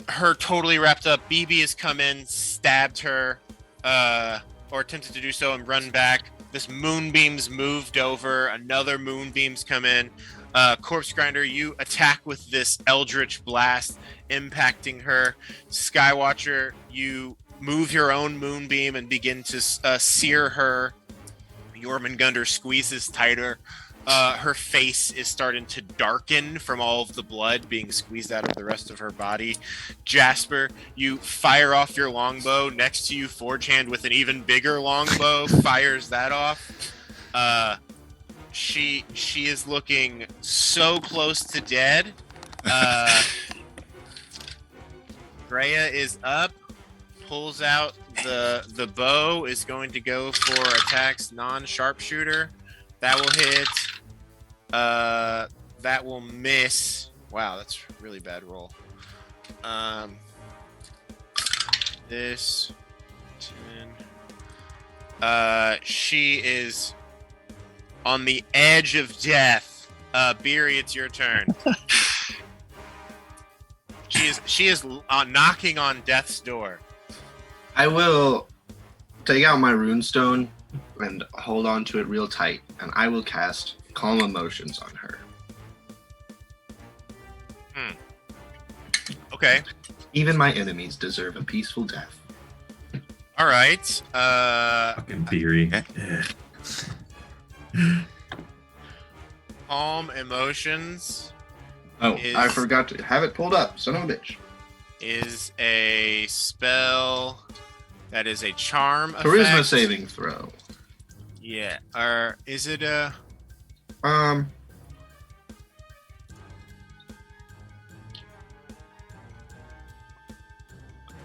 her totally wrapped up, BB has come in, stabbed her, or attempted to do so and run back. This moonbeam's moved over. Another moonbeam's come in. Corpse Grinder, you attack with this Eldritch Blast, impacting her. Skywatcher, you move your own moonbeam and begin to sear her. Jormungandr squeezes tighter. Her face is starting to darken from all of the blood being squeezed out of the rest of her body. Jasper, you fire off your longbow. Next to you, Forgehand with an even bigger longbow fires that off. She is looking so close to dead. Freya is up, pulls out the bow, is going to go for attacks non-sharpshooter. That will hit. That will miss. Wow, that's a really bad roll. This 10. She is on the edge of death. Beery, it's your turn. She is knocking on death's door. I will take out my runestone and hold on to it real tight, and I will cast Calm Emotions on her. Okay. Even my enemies deserve a peaceful death. All right. Fucking Beery. Calm Emotions Oh, Is- I forgot to have it pulled up. Son of a bitch. is a spell that is a charm Charisma effect. saving throw. Yeah. Or is it a...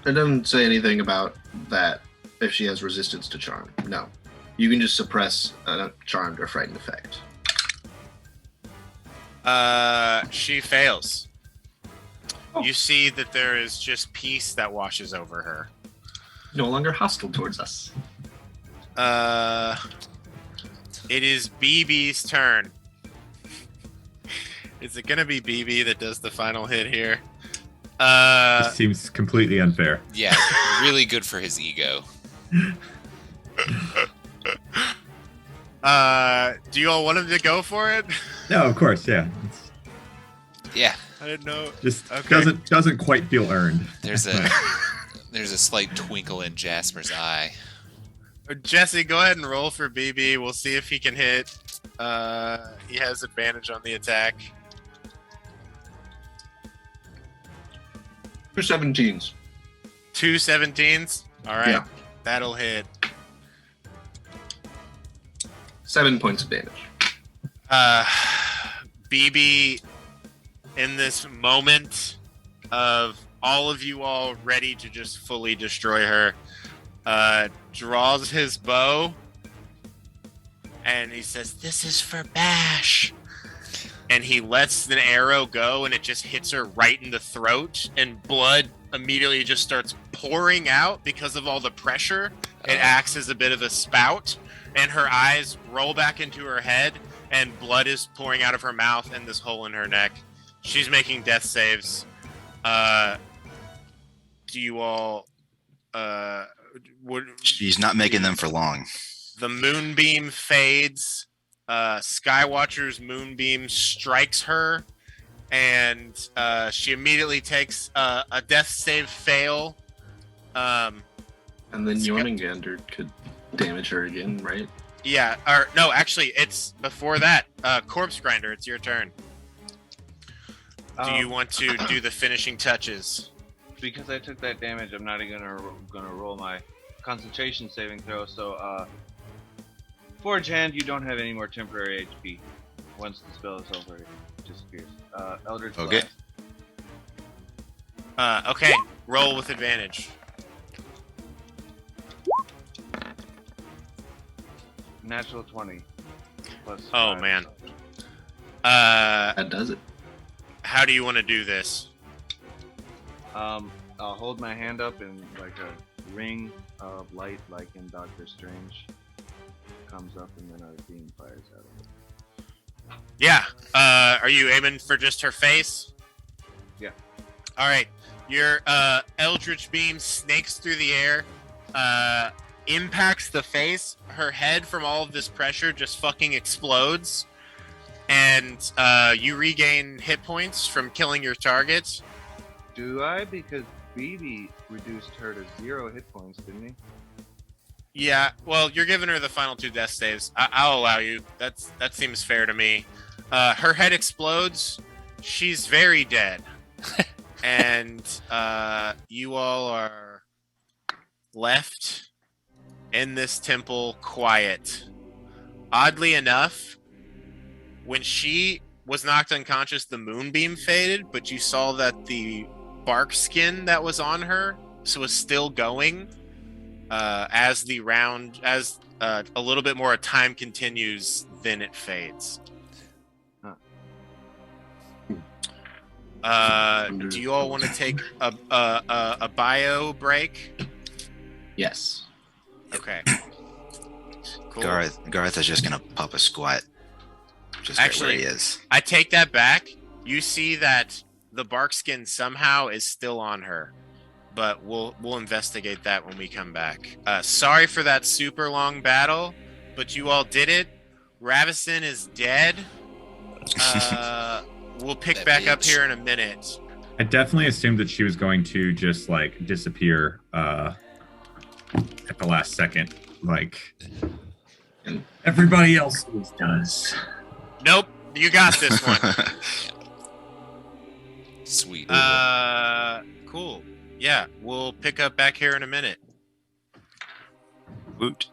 It doesn't say anything about that if she has resistance to charm. No. You can just suppress a charmed or frightened effect. She fails. Oh. You see that there is just peace that washes over her. No longer hostile towards us. It is BB's turn. Is it gonna be BB that does the final hit here? This seems completely unfair. Yeah, really good for his ego. Do you all want him to go for it? No, of course, yeah. It's Yeah, I didn't know. just Okay. doesn't quite feel earned. there's a slight twinkle in Jasper's eye. Jesse, go ahead and roll for BB. We'll see if he can hit. He has advantage on the attack. 2 17s. 2 17s. All right, Yeah. that'll hit. 7 points of damage. BB, in this moment of all of you all ready to just fully destroy her, draws his bow and he says, "This is for Bash." And he lets the arrow go and it just hits her right in the throat, and blood immediately just starts pouring out because of all the pressure. It acts as a bit of a spout, and her eyes roll back into her head, and blood is pouring out of her mouth and this hole in her neck. She's making death saves. Do you all would She's not making them for long. the moonbeam fades? Skywatcher's moonbeam strikes her, and she immediately takes a death save fail. And then Sky- Jormungandr could damage her again, right? Yeah, or no, actually, it's before that. Corpse Grinder, it's your turn. Do you want to do the finishing touches? Because I took that damage, I'm not even gonna roll my concentration saving throw. So, Forge Hand, you don't have any more temporary HP. Once the spell is over, it disappears. Eldritch Okay. Blast. Okay, roll with advantage. Natural 20. Plus Oh, 5. man. That does it. How do you want to do this? I'll hold my hand up in like a ring of light, like in Doctor Strange. Comes up and then a beam fires out of it. Yeah. Are you aiming for just her face? Yeah. All right. Your Eldritch Beam snakes through the air, impacts the face. Her head, from all of this pressure, just fucking explodes. And you regain hit points from killing your targets. Do I? Because BB reduced her to 0 hit points, didn't he? Yeah, well, you're giving her the final 2 death saves. I'll allow you. That seems fair to me. Her head explodes. She's very dead. And you all are left in this temple quiet. Oddly enough, when she was knocked unconscious, the moonbeam faded, but you saw that the bark skin that was on her was still going as a little bit more time continues, then it fades. Do you all want to take a bio break? Yes. Okay. Cool. Garth is just gonna pop a squat. Just right where Actually, he is. I take that back. You see that the bark skin somehow is still on her, but we'll investigate that when we come back. Sorry for that super long battle, but you all did it. Ravison is dead. We'll pick That back up bitch. here in a minute. I definitely assumed that she was going to just like disappear at the last second, like everybody else always does. Nope, you got this one. Sweet. Cool. Yeah, we'll pick up back here in a minute. Woot.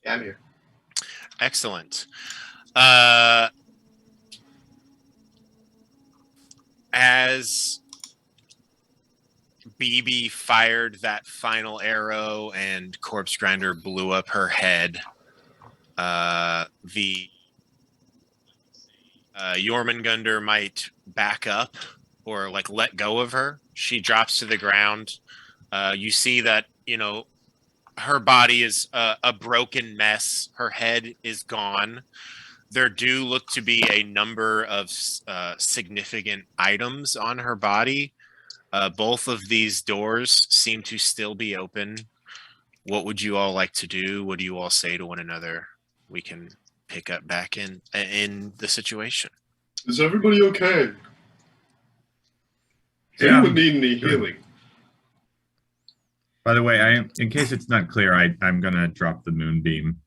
Yeah, I'm here. Excellent. As BB fired that final arrow and Corpse Grinder blew up her head, the Jormungandr might back up or like let go of her. She drops to the ground. You see that, her body is a broken mess. Her head is gone. There do look to be a number of significant items on her body. Both of these doors seem to still be open. What would you all like to do? What do you all say to one another? We can pick up back in the situation. Is everybody okay? Does Yeah, anyone need any good. healing? By the way, in case it's not clear, I'm gonna drop the moonbeam.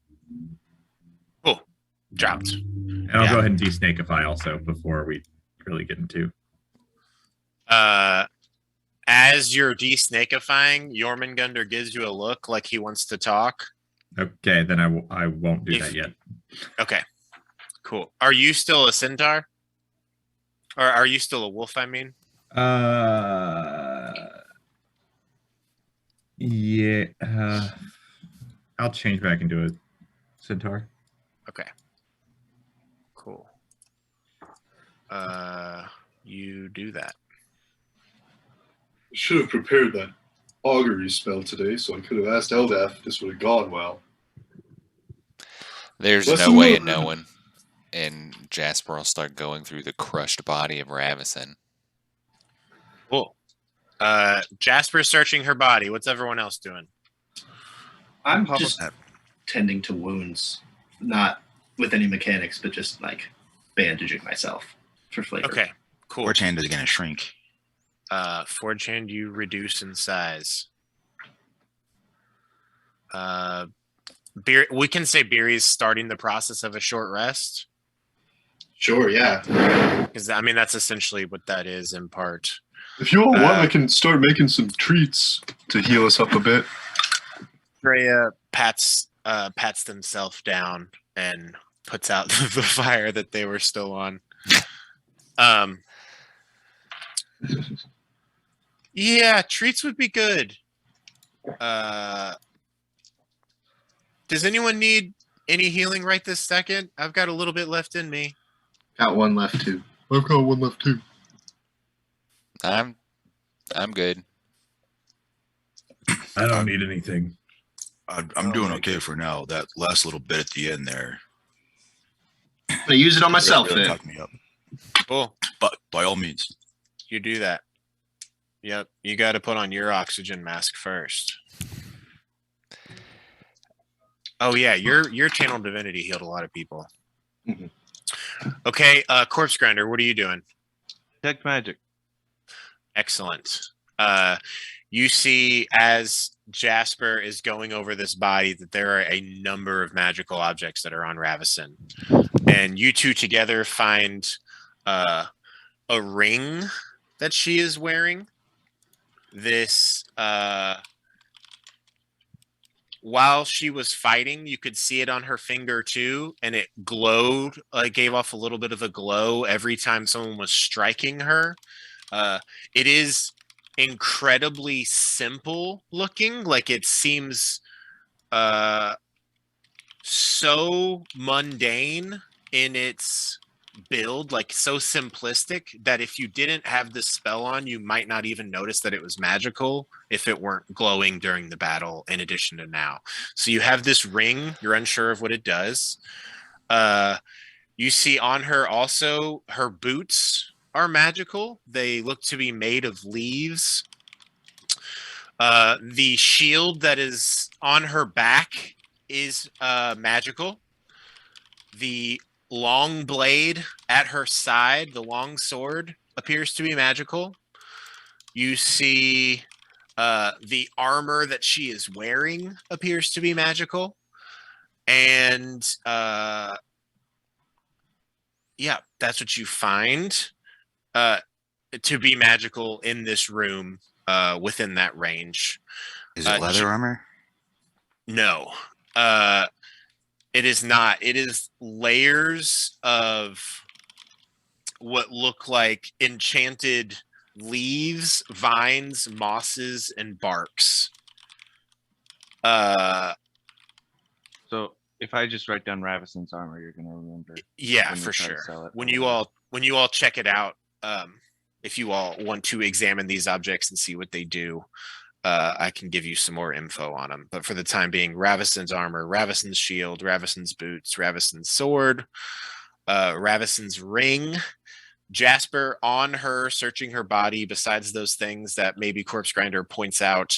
Cool. Dropped. And I'll go ahead and de-snakeify also before we really get into. As you're de-snakeifying, Jormungandr gives you a look like he wants to talk. Okay, then I won't do that yet. Okay. Cool. Are you still a centaur? Or are you still a wolf, I mean? Yeah. I'll change back into a centaur. Okay. Cool. You do that. Should have prepared that augury spell today, so I could have asked Eldaf if this would have gone well. There's Lesson no way of learned. knowing. And Jasper will start going through the crushed body of Ravison. Cool. Jasper's searching her body. What's everyone else doing? I'm Papa- just tending to wounds, not with any mechanics, but just like bandaging myself for flavor. Okay. Cool. Forge hand is going to shrink. Forge hand, you reduce in size. We can say Beery's starting the process of a short rest. Sure, yeah. Because I mean, that's essentially what that is in part. If you all want, I can start making some treats to heal us up a bit. Freya pats themselves down and puts out the fire that they were still on. Yeah, treats would be good. Does anyone need any healing right this second? I've got a little bit left in me. Got one left too. I've got one left too. I'm good. I don't need anything. I'm doing okay for now. That last little bit at the end there. I use it on myself really then. tucked me up. Cool. But by all means. You do that. Yep. You got to put on your oxygen mask first. Oh yeah, your channel divinity healed a lot of people. Mhm. Okay, Corpse Grinder, what are you doing? Detect magic. Excellent. You see as Jasper is going over this body that there are a number of magical objects that are on Ravison. And you two together find a ring that she is wearing. This while she was fighting, you could see it on her finger too, and it glowed, gave off a little bit of a glow every time someone was striking her. It is incredibly simple looking, like it seems so mundane in its build, like so simplistic that if you didn't have the spell on, you might not even notice that it was magical if it weren't glowing during the battle in addition to now. So you have this ring, you're unsure of what it does. You see on her also, her boots are magical. They look to be made of leaves. The shield that is on her back is magical. The long blade at her side, the long sword, appears to be magical. You see the armor that she is wearing appears to be magical. And yeah, that's what you find to be magical in this room within that range. Is it leather armor? No. It is not. It is layers of what look like enchanted leaves, vines, mosses, and barks. So if I just write down Ravisson's armor, you're gonna remember. Yeah, when we for try to sure. sell it When or you whatever. all check it out, if you all want to examine these objects and see what they do, I can give you some more info on them. But for the time being, Ravisson's armor, Ravisson's shield, Ravisson's boots, Ravisson's sword, Ravisson's ring, Jasper on her, searching her body. Besides those things that maybe Corpse Grinder points out,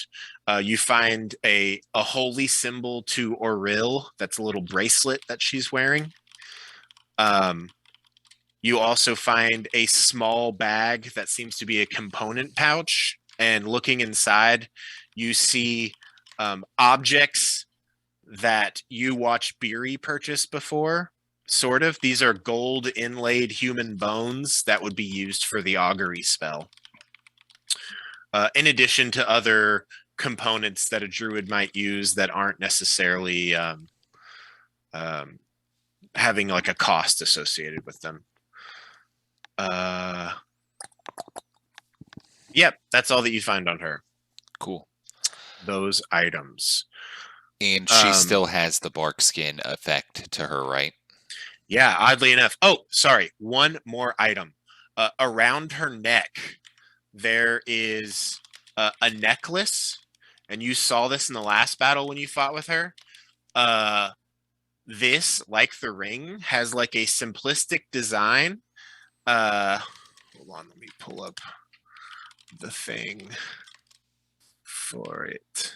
you find a holy symbol to Auril. That's a little bracelet that she's wearing. You also find a small bag that seems to be a component pouch. And looking inside, you see objects that you watched Beery purchase before. Sort of. These are gold inlaid human bones that would be used for the augury spell. In addition to other components that a druid might use that aren't necessarily having like a cost associated with them. Yep, that's all that you find on her. Cool. Those items. And she still has the bark skin effect to her, right? Yeah, oddly enough. Oh, sorry. One more item. Around her neck, there is a necklace. And you saw this in the last battle when you fought with her. This, like the ring, has like a simplistic design. Hold on, let me pull up the thing for it.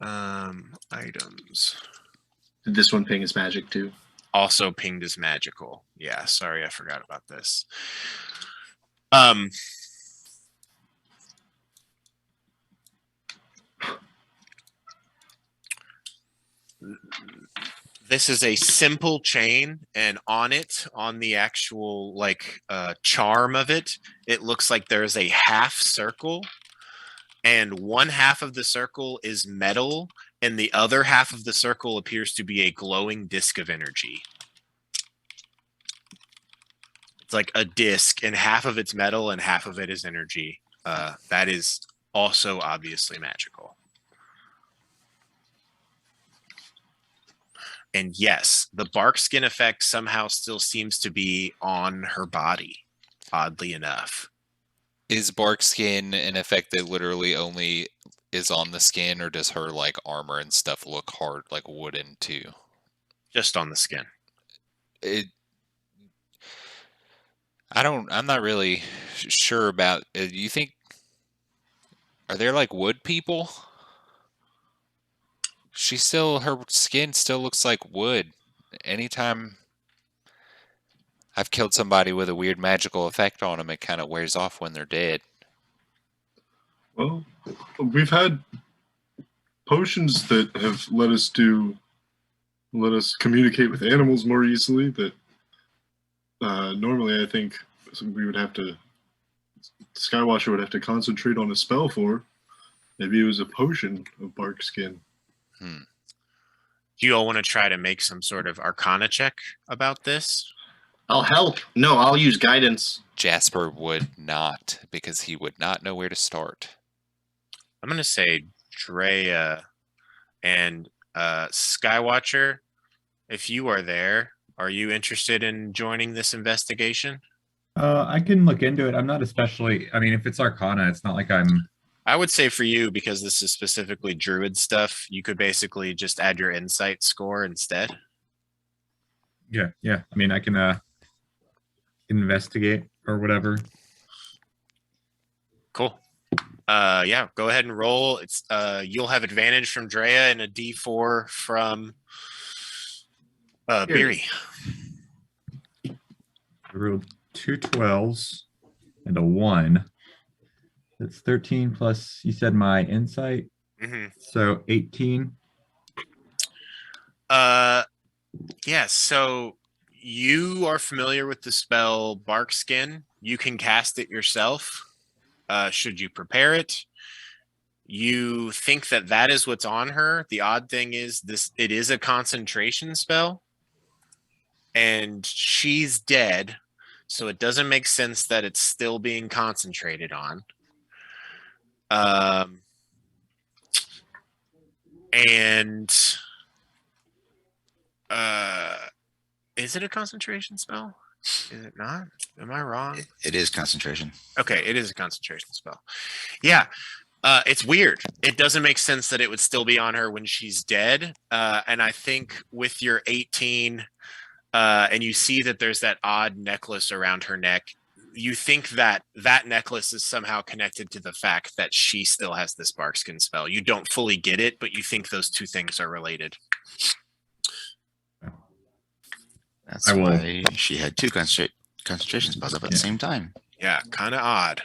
Items. Did this one ping as magic too? Also pinged as magical. Yeah, sorry, I forgot about this. This is a simple chain, and on it, on the actual like charm of it, it looks like there's a half circle, and one half of the circle is metal, and the other half of the circle appears to be a glowing disc of energy. It's like a disc, and half of it's metal and half of it is energy. That is also obviously magical. And yes, the bark skin effect somehow still seems to be on her body, oddly enough. Is bark skin an effect that literally only is on the skin, or does her like armor and stuff look hard, like wooden too? Just on the skin. I'm not really sure about. You think? Are there like wood people? Her skin still looks like wood. Anytime I've killed somebody with a weird magical effect on them, it kind of wears off when they're dead. Well, we've had potions that have let us communicate with animals more easily that normally I think we would have to, Skywatcher would have to concentrate on a spell for. Maybe it was a potion of bark skin. Do you all want to try to make some sort of arcana check about this? I'll help. No, I'll use guidance. Jasper would not, because he would not know where to start. I'm going to say Drea and Skywatcher, if you are there, are you interested in joining this investigation? I can look into it. I'm not especially. I mean, if it's Arcana, it's not like I'm. I would say for you, because this is specifically druid stuff, you could basically just add your insight score instead. Yeah. I mean, I can investigate or whatever. Cool. Yeah, go ahead and roll. It's you'll have advantage from Drea and a D4 from Beery. I rolled 2 12s and a 1. That's 13 plus, you said my insight. Mm-hmm. So 18. Yeah, so you are familiar with the spell Bark Skin. You can cast it yourself. Should you prepare it? You think that that is what's on her. The odd thing is it is a concentration spell, and she's dead, so it doesn't make sense that it's still being concentrated on. And is it a concentration spell? Is it not? Am I wrong? It is concentration. Okay, it is a concentration spell. Yeah. It's weird. It doesn't make sense that it would still be on her when she's dead. And I think with your 18, and you see that there's that odd necklace around her neck, you think that that necklace is somehow connected to the fact that she still has this barkskin spell. You don't fully get it, but you think those two things are related. That's why she had two concentration spells up at the same time. Yeah, kind of odd.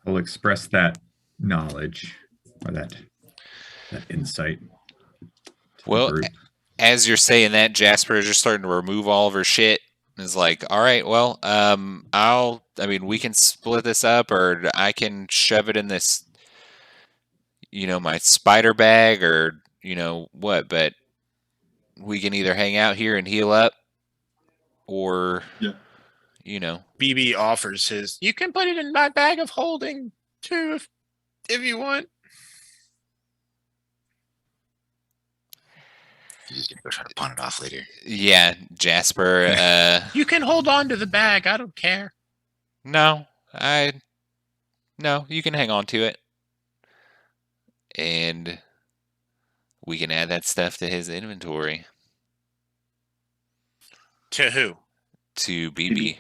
I'll express that knowledge or that insight. Well, as you're saying that, Jasper is just starting to remove all of her shit. Is like, all right, well, we can split this up, or I can shove it in this, my spider bag, or what. But we can either hang out here and heal up, or BB offers his. You can put it in my bag of holding too, if you want. He's just gonna go try to pawn it off later. Yeah, Jasper. You can hold on to the bag. I don't care. No, you can hang on to it, and we can add that stuff to his inventory. To who? To BB.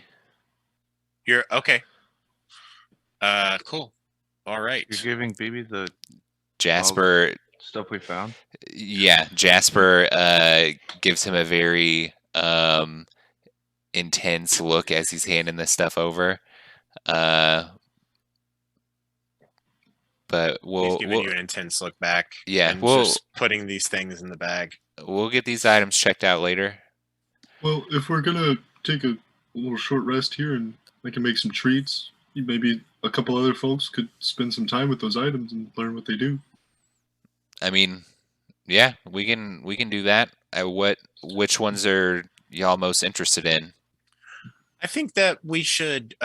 You're okay. Cool. All right. You're giving BB the Jasper stuff we found? Yeah, Jasper gives him a very intense look as he's handing this stuff over. But he's giving you an intense look back. Yeah, and just putting these things in the bag. We'll get these items checked out later. Well, if we're gonna take a little short rest here and I can make some treats, maybe a couple other folks could spend some time with those items and learn what they do. I mean, yeah, we can do that. Which ones are y'all most interested in? I think that we should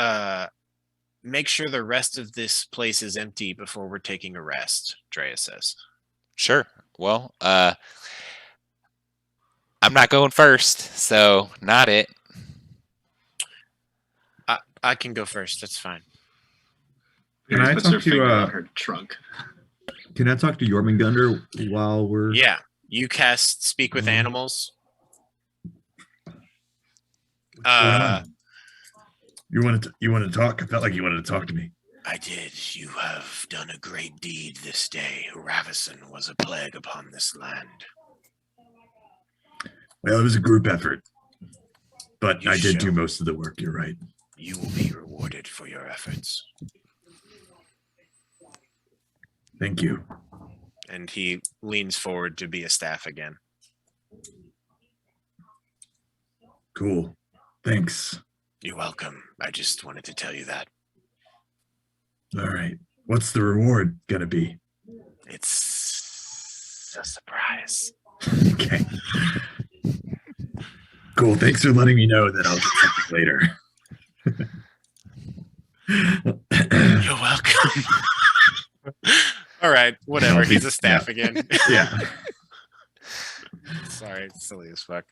make sure the rest of this place is empty before we're taking a rest, Drea says. Sure. Well, I'm not going first, so not it. I can go first. That's fine. Can I puts her talk to finger on her trunk. Can I talk to Jormungandr while we're? Yeah, you cast Speak with Animals. You wanted to talk? I felt like you wanted to talk to me. I did. You have done a great deed this day. Ravison was a plague upon this land. Well, it was a group effort, but You I did shall. do most of the work. You're right. You will be rewarded for your efforts. Thank you. And he leans forward to be a staff again. Cool. Thanks. You're welcome. I just wanted to tell you that. All right. What's the reward gonna be? It's a surprise. Okay. Cool. Thanks for letting me know that I'll get something later. You're welcome. All right, whatever. I'll be- He's a staff again. Yeah. Sorry, it's silly as fuck.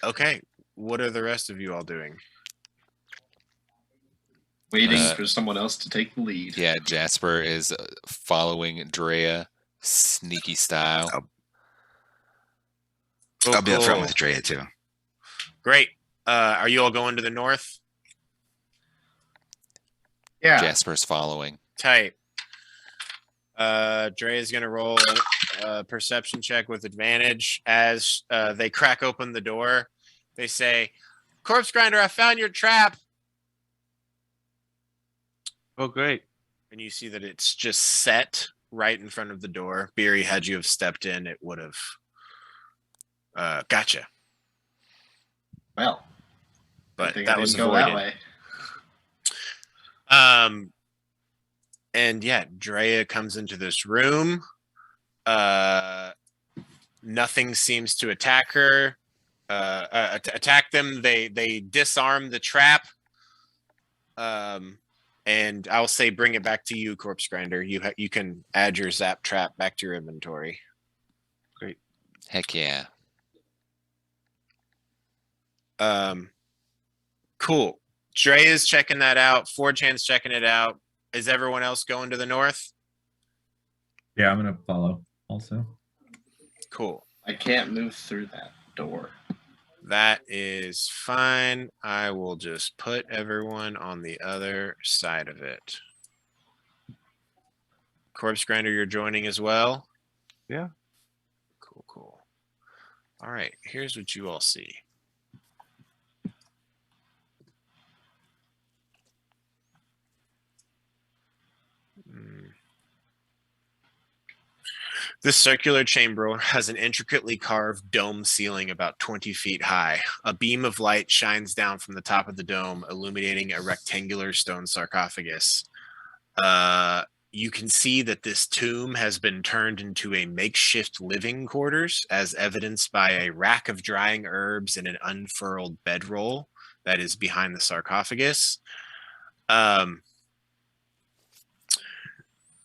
Okay, what are the rest of you all doing? Waiting for someone else to take the lead. Yeah, Jasper is following Drea, sneaky style. I'll be up front Cool. with Drea too. Great. Are you all going to the north? Yeah. Jasper's following. Tight. Dre is going to roll a perception check with advantage as they crack open the door. They say, Corpse Grinder, I found your trap. Oh, great. And you see that it's just set right in front of the door. Beery, had you have stepped in, it would have gotcha. Well, But I think that I was didn't go that avoided. way. And yeah, Drea comes into this room. Nothing seems to attack her. Attack them. They disarm the trap. And I'll say bring it back to you, Corpse Grinder. You can add your zap trap back to your inventory. Heck yeah. Cool. Drea's checking that out. Forge Hand's checking it out. Is everyone else going to the north? Yeah, I'm gonna follow also. Cool. I can't move through that door. That is fine. I will just put everyone on the other side of it. Corpse Grinder, you're joining as well? Yeah. Cool. All right, here's what you all see. This circular chamber has an intricately carved dome ceiling about 20 feet high. A beam of light shines down from the top of the dome, illuminating a rectangular stone sarcophagus. You can see that this tomb has been turned into a makeshift living quarters, as evidenced by a rack of drying herbs and an unfurled bedroll that is behind the sarcophagus.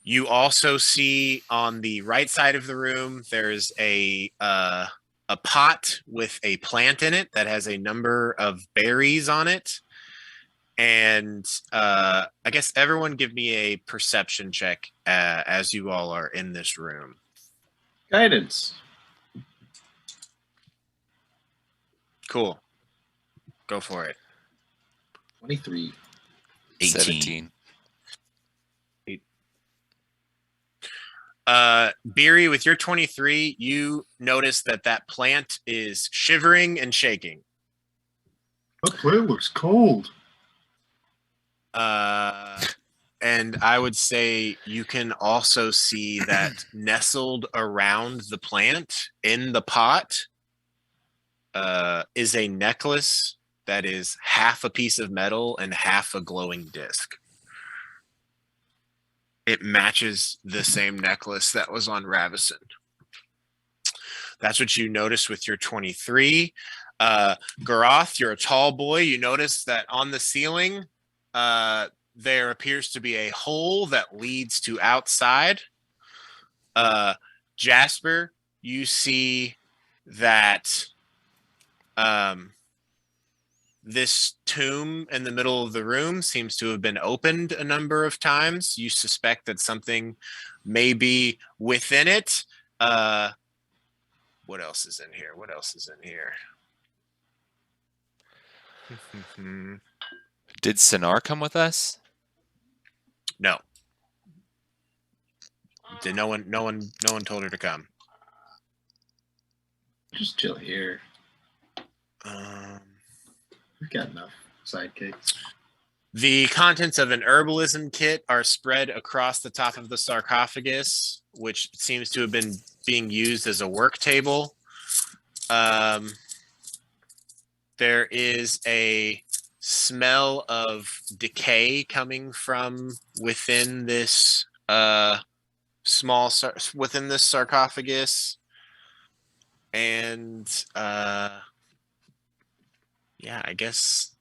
You also see on the right side of the room, there's a pot with a plant in it that has a number of berries on it. And I guess everyone give me a perception check as you all are in this room. Guidance. Cool. Go for it. 23. 18. 17. Beery, with your 23, you notice that plant is shivering and shaking. That plant looks cold. And I would say you can also see that nestled around the plant in the pot is a necklace that is half a piece of metal and half a glowing disc. It matches the same necklace that was on Ravison. That's what you notice with your 23. Garoth, you're a tall boy. You notice that on the ceiling, there appears to be a hole that leads to outside. Jasper, you see that this tomb in the middle of the room seems to have been opened a number of times. You suspect that something may be within it. What else is in here? Did Sinar come with us? No. No one told her to come. Just chill here. We've got enough sidekicks. The contents of an herbalism kit are spread across the top of the sarcophagus, which seems to have been being used as a work table. There is a smell of decay coming from within this within this sarcophagus, and yeah, I guess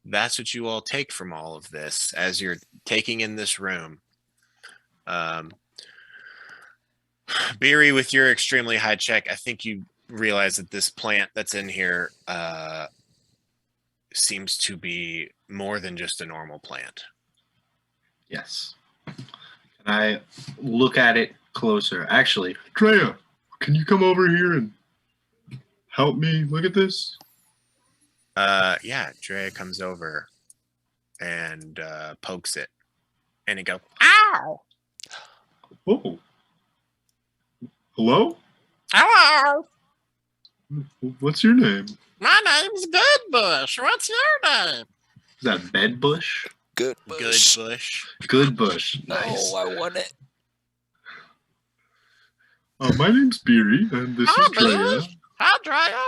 that's what you all take from all of this as you're taking in this room. Beery, with your extremely high check, I think you realize that this plant that's in here seems to be more than just a normal plant. Yes. Can I look at it closer? Actually, Drea, can you come over here and help me look at this? Yeah, Drea comes over and pokes it, and it goes, "Ow! Oh. Hello? Hello! What's your name? My name's Goodbush. What's your name?" is that Bedbush? Good bush. Goodbush. Goodbush. Nice. Oh, I want it. My name's Beery, and this is Drea. Hi, Drea.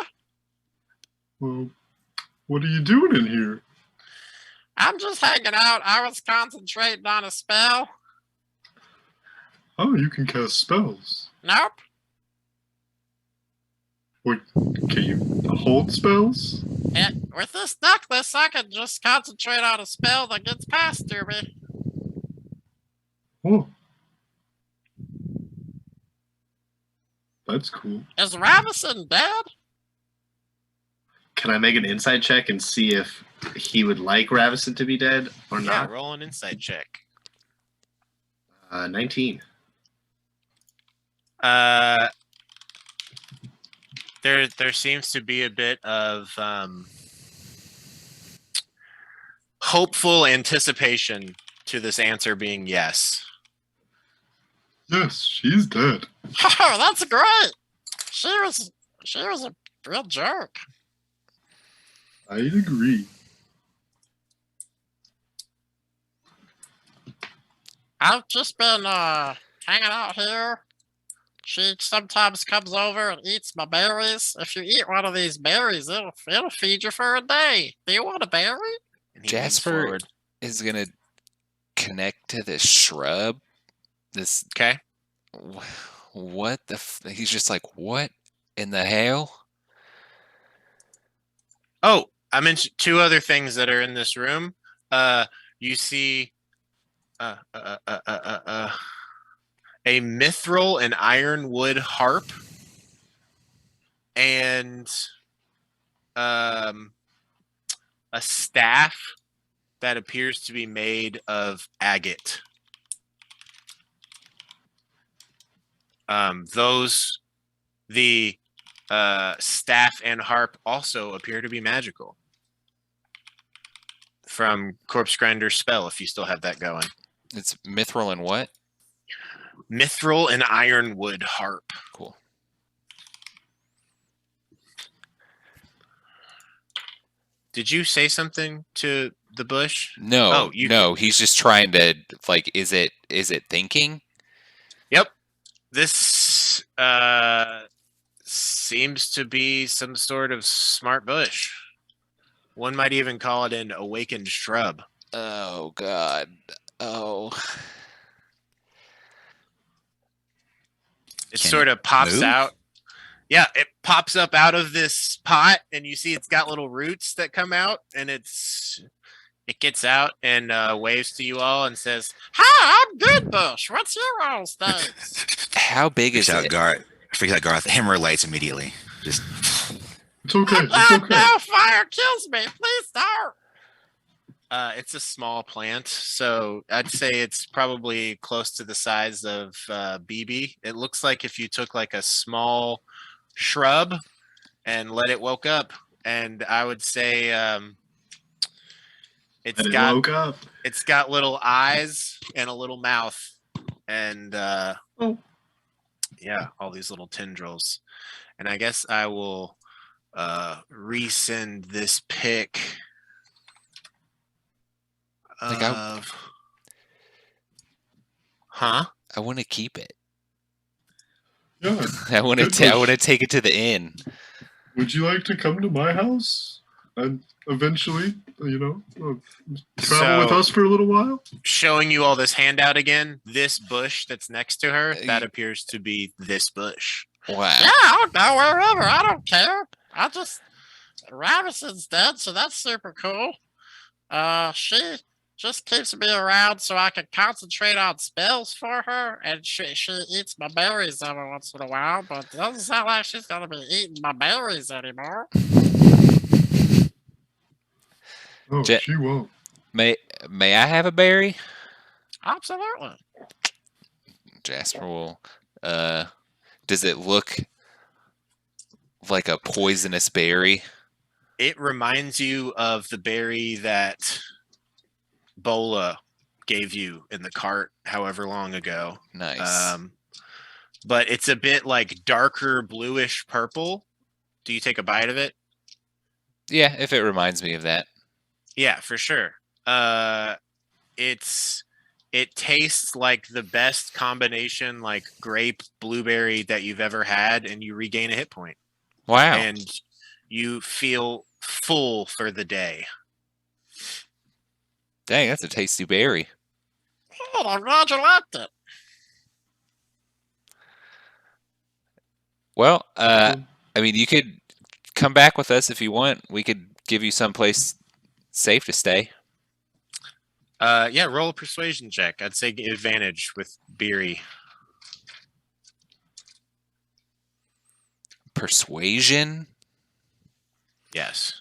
Well, what are you doing in here? I'm just hanging out. I was concentrating on a spell. Oh, you can cast spells. Nope. What? Can you hold spells? With this necklace, I can just concentrate on a spell that gets passed to me. Oh. That's cool. Is Ravison dead? Can I make an insight check and see if he would like Ravison to be dead or Yeah, not? roll an insight check. 19. There seems to be a bit of hopeful anticipation to this answer being yes. Yes, she's dead. Oh, that's great. She was a real jerk. I'd agree. I've just been hanging out here. She sometimes comes over and eats my berries. If you eat one of these berries, it'll feed you for a day. Do you want a berry? And he leans Jasper forward. is gonna connect to this shrub. This Okay. what the? He's just like, what in the hell? Oh, I mentioned two other things that are in this room. You see, a mithril and ironwood harp, and a staff that appears to be made of agate. The staff and harp also appear to be magical. From Corpse Grinder's spell, if you still have that going. It's mithril and what? Mithril and ironwood harp. Cool. Did you say something to the bush? No, Oh, no. He's just trying to like. Is it thinking? Yep. This seems to be some sort of smart bush. One might even call it an awakened shrub. Oh God. Oh. It Can sort of pops move? out. Yeah, it pops up out of this pot, and you see it's got little roots that come out, and it gets out and waves to you all and says, "Hi, I'm Good Bush. What's your all's name?" How big is Freaks out it? Garth. Freaks out Garth. Hammer lights immediately. Just It's okay. It's Oh, okay. no, fire kills me. Please don't. It's a small plant, so I'd say it's probably close to the size of BB. It looks like if you took like a small shrub and let it woke up, and I would say And it woke up. it's got little eyes and a little mouth, and yeah, all these little tendrils. And I guess I will resend this pic Like of huh? I want to keep it. Yeah. I want to. Good I want to bush. take it to the inn. Would you like to come to my house and eventually, travel with So- us for a little while? Showing you all this handout again. This bush that's next to her, that you- appears to be this bush. Wow. Yeah, I'll go wherever. I don't care. Ravison's dead, so that's super cool. She just keeps me around so I can concentrate on spells for her, and she eats my berries every once in a while, but it doesn't sound like she's gonna be eating my berries anymore. Oh, Je- she won't. May I have a berry? Absolutely. Jasper will. Does it look like a poisonous berry? It reminds you of the berry that Bola gave you in the cart however long ago. Nice. But it's a bit like darker bluish purple. Do you take a bite of it? Yeah, if it reminds me of that. Yeah, for sure. It tastes like the best combination like grape blueberry that you've ever had, and you regain a hit point. Wow. And you feel full for the day. Dang, that's a tasty berry. Oh, I'm glad you liked it. Well, I mean, you could come back with us if you want. We could give you someplace safe to stay. Yeah, roll a persuasion check. I'd say advantage with Beery. Persuasion? Yes.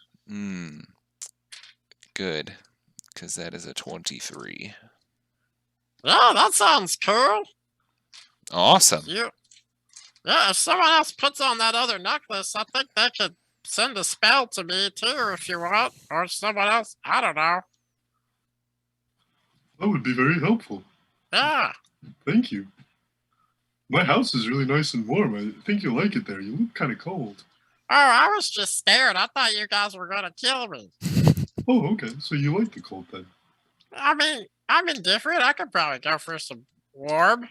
Good. Because that is a 23. Yeah, that sounds cool. Awesome. Yeah, if someone else puts on that other necklace, I think they could send a spell to me too if you want. Or someone else. I don't know. That would be very helpful. Yeah. Thank you. My house is really nice and warm. I think you'll like it there. You look kind of cold. Oh, I was just scared. I thought you guys were going to kill me. Oh, okay. So you like the cold then? I mean, I'm indifferent. I could probably go for some warm.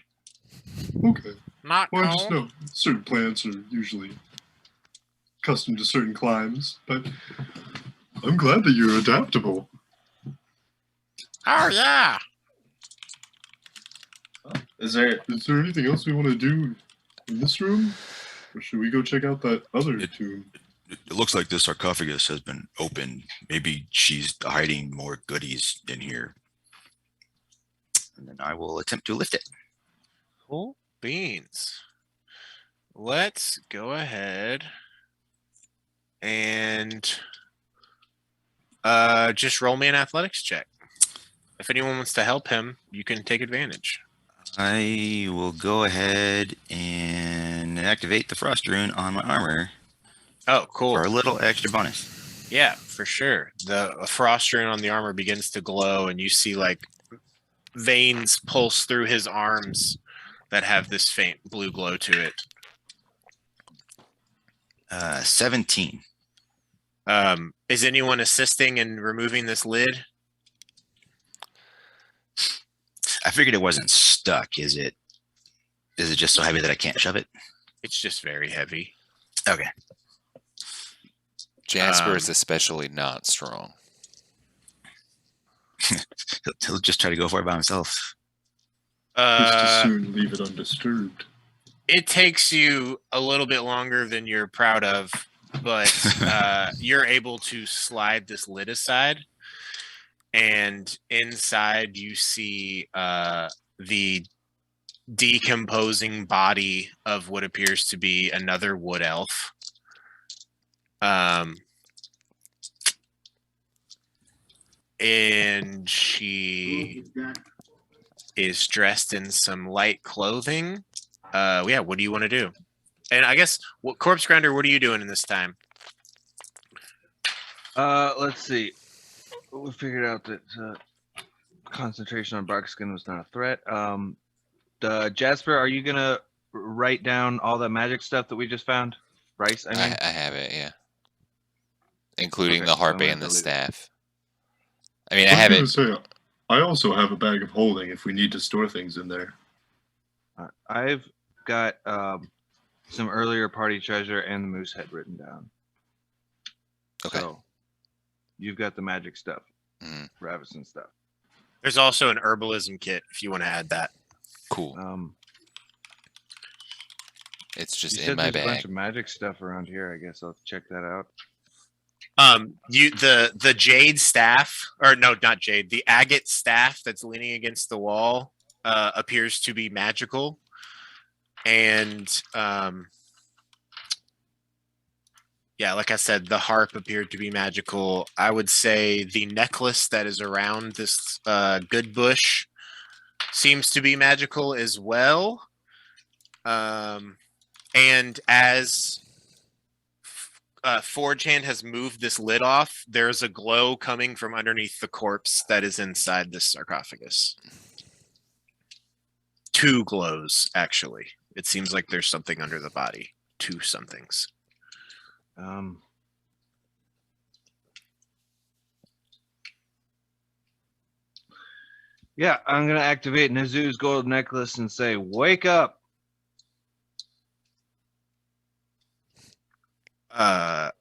Okay. Not Well, I cold. just know certain plants are usually accustomed to certain climes, but I'm glad that you're adaptable. Oh, yeah. Is there anything else we want to do in this room? Or should we go check out that other tomb? It looks like this sarcophagus has been opened. Maybe she's hiding more goodies in here. And then I will attempt to lift it. Cool beans. Let's go ahead and just roll me an athletics check. If anyone wants to help him, you can take advantage. I will go ahead and activate the frost rune on my armor Oh, cool. for a little extra bonus. Yeah, for sure. The frost rune on the armor begins to glow, and you see like veins pulse through his arms that have this faint blue glow to it. 17. Is anyone assisting in removing this lid? I figured it wasn't stuck. Is it just so heavy that I can't shove it? It's just very heavy. Okay. Jasper is especially not strong. He'll just try to go for it by himself. Just as soon leave it undisturbed. It takes you a little bit longer than you're proud of, but you're able to slide this lid aside, and inside you see the decomposing body of what appears to be another wood elf. And she is dressed in some light clothing. Yeah, what do you want to do? And I guess, Corpse Grinder, what are you doing in this time? Let's see. We figured out that concentration on bark skin was not a threat. Jasper, are you gonna write down all the magic stuff that we just found? Bryce, I mean. I have it, yeah. Including Okay, the so I'm harp gonna and the delete it. staff. I mean, I have it. Say, I also have a bag of holding if we need to store things in there. I've got some earlier party treasure and the moose head written down. Okay. So you've got the magic stuff, Mhm. Ravison stuff. There's also an herbalism kit if you want to add that. Cool. It's You just said in my there's a bunch bag. of magic stuff around here. I guess I'll check that out. The jade staff, or no, not jade, the agate staff that's leaning against the wall appears to be magical. And yeah, like I said, the harp appeared to be magical. I would say the necklace that is around this good bush seems to be magical as well. And as Forge Hand has moved this lid off, there's a glow coming from underneath the corpse that is inside this sarcophagus. Two glows, actually. It seems like there's something under the body. Two somethings. Yeah, I'm gonna activate Nazu's gold necklace and say, "Wake up!" To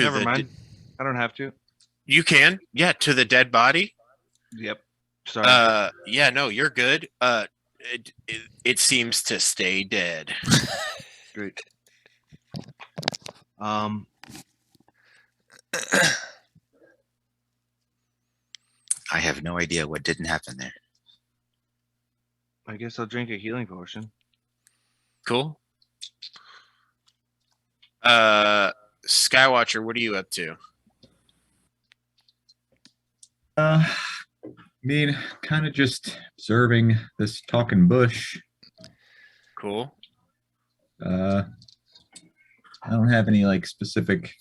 Never the mind. I don't have to. you can, yeah, to the dead body. Yep. Sorry. Yeah, no, you're good. It seems to stay dead. Great. I have no idea what didn't happen there. I guess I'll drink a healing potion. Cool. Skywatcher, what are you up to? I mean, kind of just observing this talking bush. Cool. I don't have any like specific,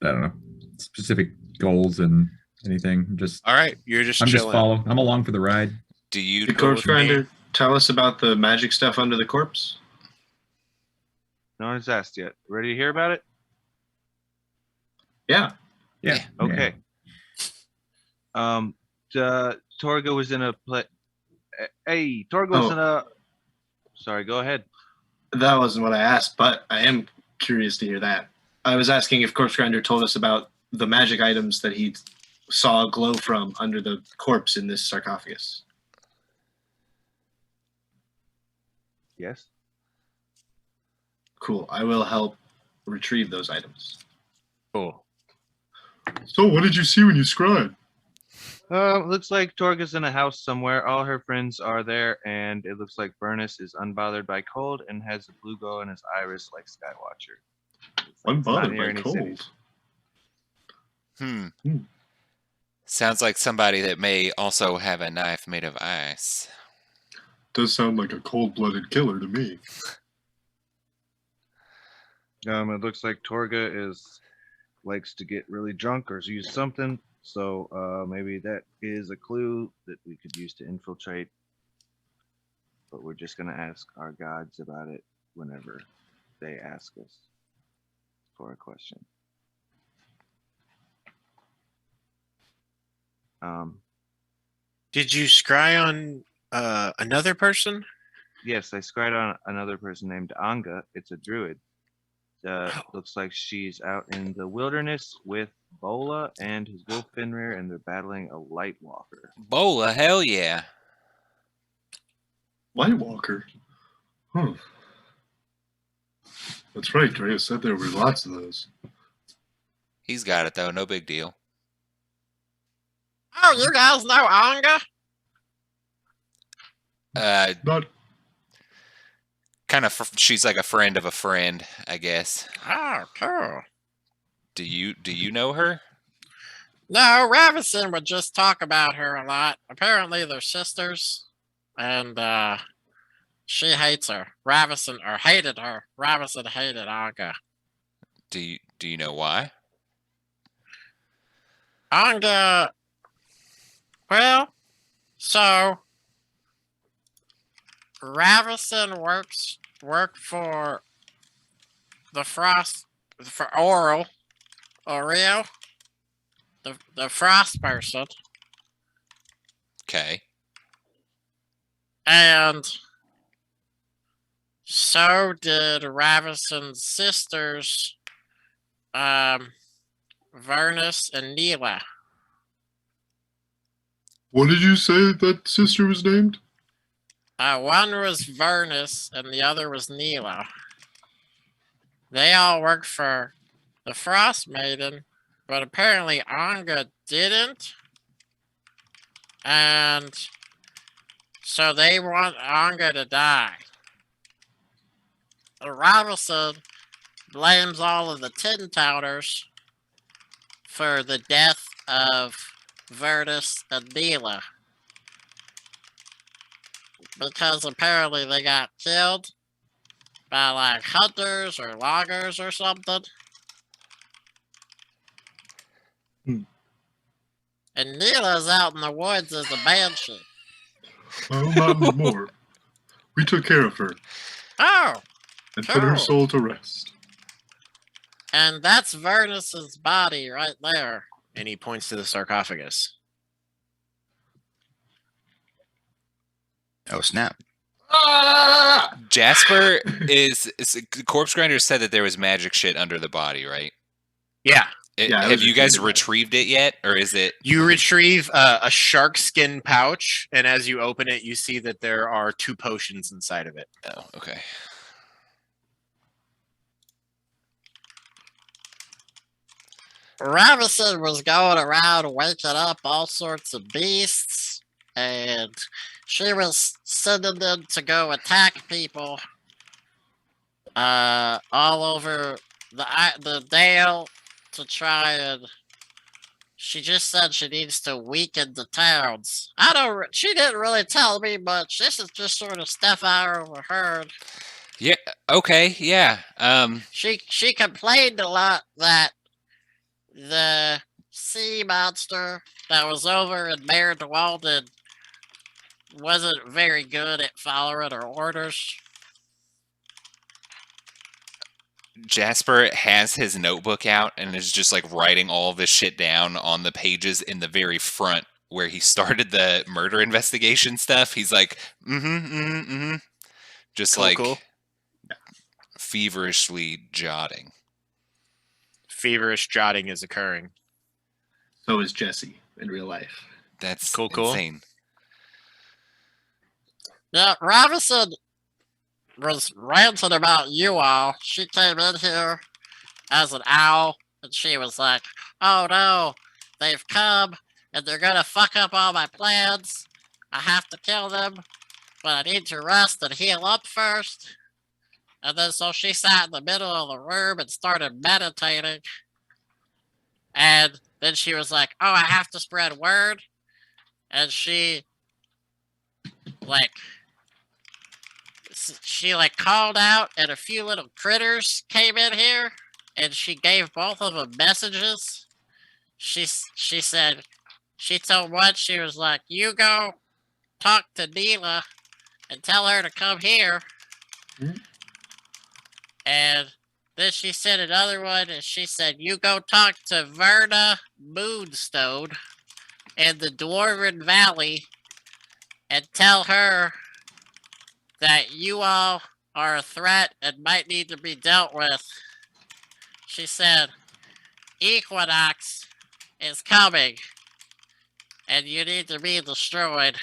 I don't know, specific goals and anything. All right, you're just I'm chilling. just following. I'm along for the ride. Do you The corpse grinder, tell us about the magic stuff under the corpse. No one's asked yet. Ready to hear about it? Yeah. Yeah. Okay. Torga was in a play. Hey, Torga was in a. Sorry, go ahead. That wasn't what I asked, but I am curious to hear that. I was asking if Corpse Grinder told us about the magic items that he saw glow from under the corpse in this sarcophagus. Yes. Cool. I will help retrieve those items. Cool. So, what did you see when you scried? Looks like Torga's in a house somewhere. All her friends are there, and it looks like Burnus is unbothered by cold and has a blue glow in his iris like Skywatcher. It's like it's not Unbothered near by any cold. cities. Sounds like somebody that may also have a knife made of ice. Does sound like a cold-blooded killer to me. It looks like Torga likes to get really drunk or use something. So maybe that is a clue that we could use to infiltrate. But we're just gonna ask our gods about it whenever they ask us for a question. Did you scry on another person? Yes, I scried on another person named Anga. It's a druid. Looks like she's out in the wilderness with Bola and his wolf Fenrir, and they're battling a light walker. Bola, hell yeah. Lightwalker? Huh. That's right, Drea said there were lots of those. He's got it though, no big deal. Oh, you guys know Anga? Not Kind of. She's like a friend of a friend, I guess. Oh, cool. Do you know her? No, Ravison would just talk about her a lot. Apparently they're sisters, and she hates her. Ravison, or hated her. Ravison hated Anga. Do you know why? Anga, well, so Ravison worked for the Oreo, the Frost person, Okay. and so did Ravison's sisters, Vernus and Neela. What did you say that sister was named? One was Vernus and the other was Neela. They all worked for the Frostmaiden, but apparently Anga didn't. And so they want Anga to die. Ravison blames all of the Tin Towners for the death of Vernus and Neela. Because apparently they got killed by like hunters or loggers or something. And Neela's out in the woods as a banshee. Well, not anymore. We took care of her Oh, and put her Cool. soul to rest. and that's Vernus's body right there. And he points to the sarcophagus. Oh snap! Jasper is Corpse Grinder said that there was magic shit under the body, right? Yeah. Yeah, it have was you guys retrieved. retrieved it yet, or is it? You retrieve a shark skin pouch, and as you open it, you see that there are 2 potions inside of it. Oh, okay. Ravison was going around waking up all sorts of beasts, and she was sending them to go attack people all over the dale to try and. She just said she needs to weaken the towns. She didn't really tell me much. This is just sort of stuff I overheard. Yeah. Okay. Yeah. She complained a lot that the sea monster that was over in Mayor Walden wasn't very good at following her orders. Jasper has his notebook out and is just like writing all this shit down on the pages in the very front where he started the murder investigation stuff. He's like, just Cool, like cool. feverishly jotting. Feverish jotting is occurring. So is Jesse in real life. That's Cool. insane. Yeah, Ravison was ranting about you all. She came in here as an owl, and she was like, "Oh no, they've come, and they're gonna fuck up all my plans. I have to kill them, but I need to rest and heal up first." And then so she sat in the middle of the room and started meditating. And then she was like, "Oh, I have to spread word." And she called out, and a few little critters came in here, and she gave both of them messages. She said, she told one, she was like, "You go talk to Neela and tell her to come here." Mhm. And then she said another one, and she said, "You go talk to Verna Moonstone in the Dwarven Valley and tell her that you all are a threat and might need to be dealt with." She said, "Equinox is coming, and you need to be destroyed."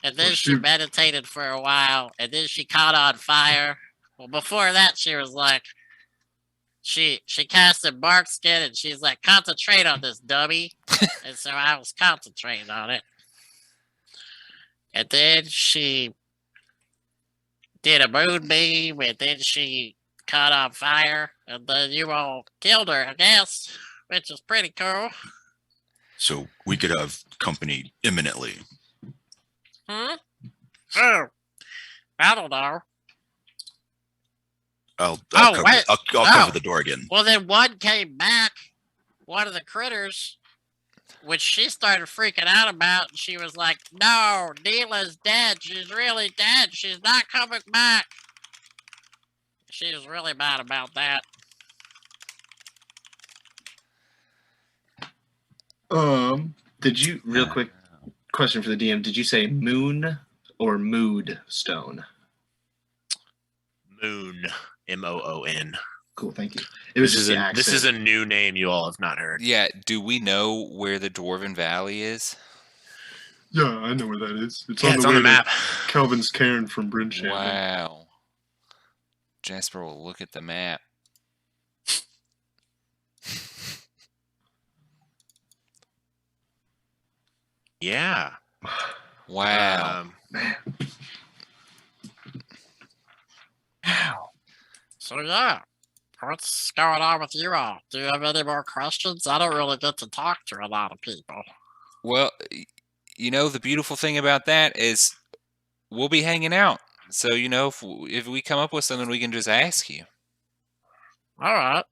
And then Well, she shoot. meditated for a while, and then she caught on fire. Well, before that, she was like, she casted bark skin, and she's like, "Concentrate on this, dummy." And so I was concentrating on it. And then she did a moonbeam, and then she caught on fire, and then you all killed her, I guess, which is pretty cool. So we could have company imminently. Oh, I don't know. I'll Oh, cover, wait. I'll Oh. cover the door again. Well, then one came back, one of the critters, which she started freaking out about. And she was like, "No, Neela's dead. She's really dead. She's not coming back." She was really mad about that. Did you real quick question for the DM? Did you say moon or mood stone? Moon. Moon. Cool, thank you. It was just the accent. This is a new name you all have not heard. Yeah. Do we know where the Dwarven Valley is? Yeah, I know where that is. It's Yeah, on it's the on way the map. to Calvin's Cairn from Bryn Shaman. Wow. Jasper will look at the map. Yeah. Wow. So yeah, what's going on with you all? Do you have any more questions? I don't really get to talk to a lot of people. Well, you know, the beautiful thing about that is we'll be hanging out. So, you know, if we come up with something, we can just ask you. All right,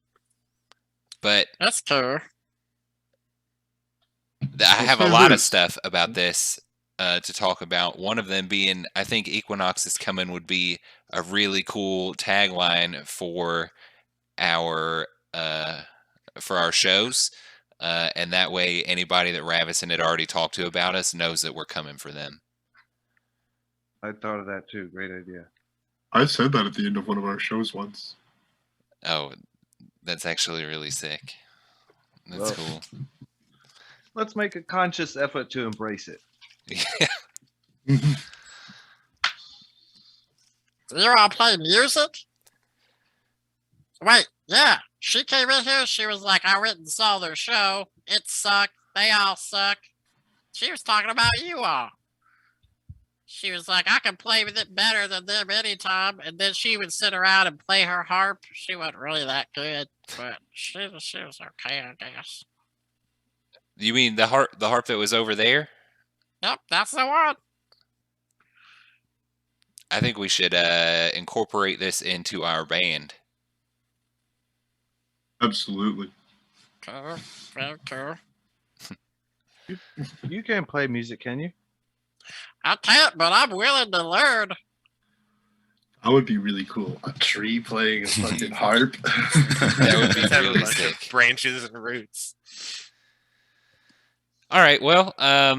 But that's cool. I have a say lot of this. stuff about this to talk about. One of them being, I think Equinox is coming would be a really cool tagline for our shows, and that way anybody that Ravison had already talked to about us knows that we're coming for them. I thought of that too. Great idea. I said that at the end of one of our shows once. Oh, that's actually really sick. That's Well- cool. Let's make a conscious effort to embrace it. Yeah. You all play music? Wait, yeah. She came in here. She was like, I went and saw their show. It sucked. They all suck. She was talking about you all. She was like, I can play with it better than them anytime. And then she would sit around and play her harp. She wasn't really that good, but she was okay, I guess. You mean the harp that was over there? Yep, that's the one. I think we should incorporate this into our band. Absolutely. Cool. Very cool. You can't play music, can you? I can't, but I'm willing to learn. That would be really cool. A tree playing a fucking harp. That would be Just have a really bunch of sick. branches and roots. All right. Well, I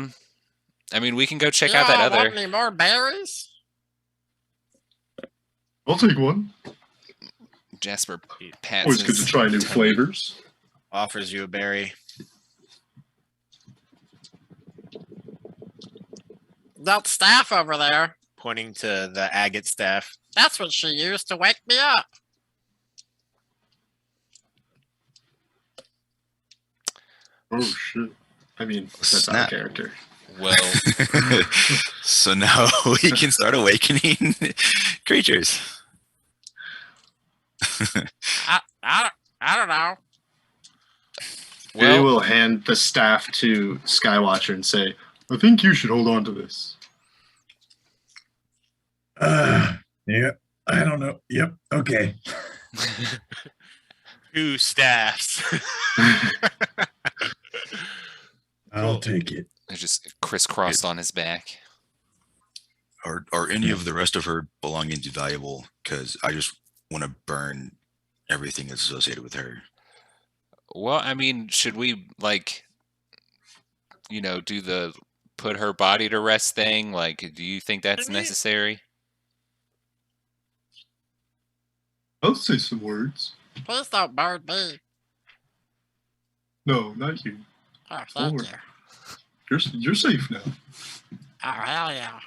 mean, we can go check out that Y'all want other. any more berries? I'll take one. Jasper pats Always good his to try new tummy. flavors. Offers you a berry. That staff over there, Pointing to the agate staff. that's what she used to wake me up. Oh shit. I mean, that's out of Snap. character. Well, So now we can start awakening creatures. I don't know. They well, will hand the staff to Skywatcher and say, I think you should hold on to this. Yep. I don't know. Yep. Okay. 2 staffs. I'll take it. they're just crisscrossed on his back. Are any of the rest of her belongings valuable? Because I just want to burn everything that's associated with her. Well, I mean, should we do the put her body to rest thing? Like, do you think that's necessary? I'll say some words. Please don't burn me. No, not you. Oh, thank Lord. you. You're safe now. Oh, hell yeah.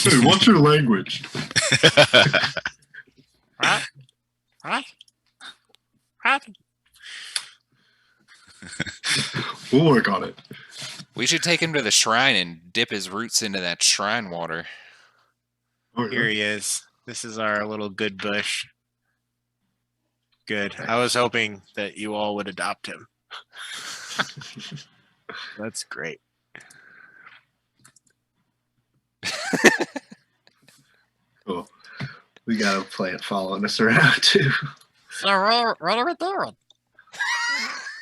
Hey, what's your language? What? What? What? We'll work on it. We should take him to the shrine and dip his roots into that shrine water. Oh, Here yeah. he is. This is our little good bush. Good. I was hoping that you all would adopt him. That's great. Cool. We got a plant following us around too. So what are we doing?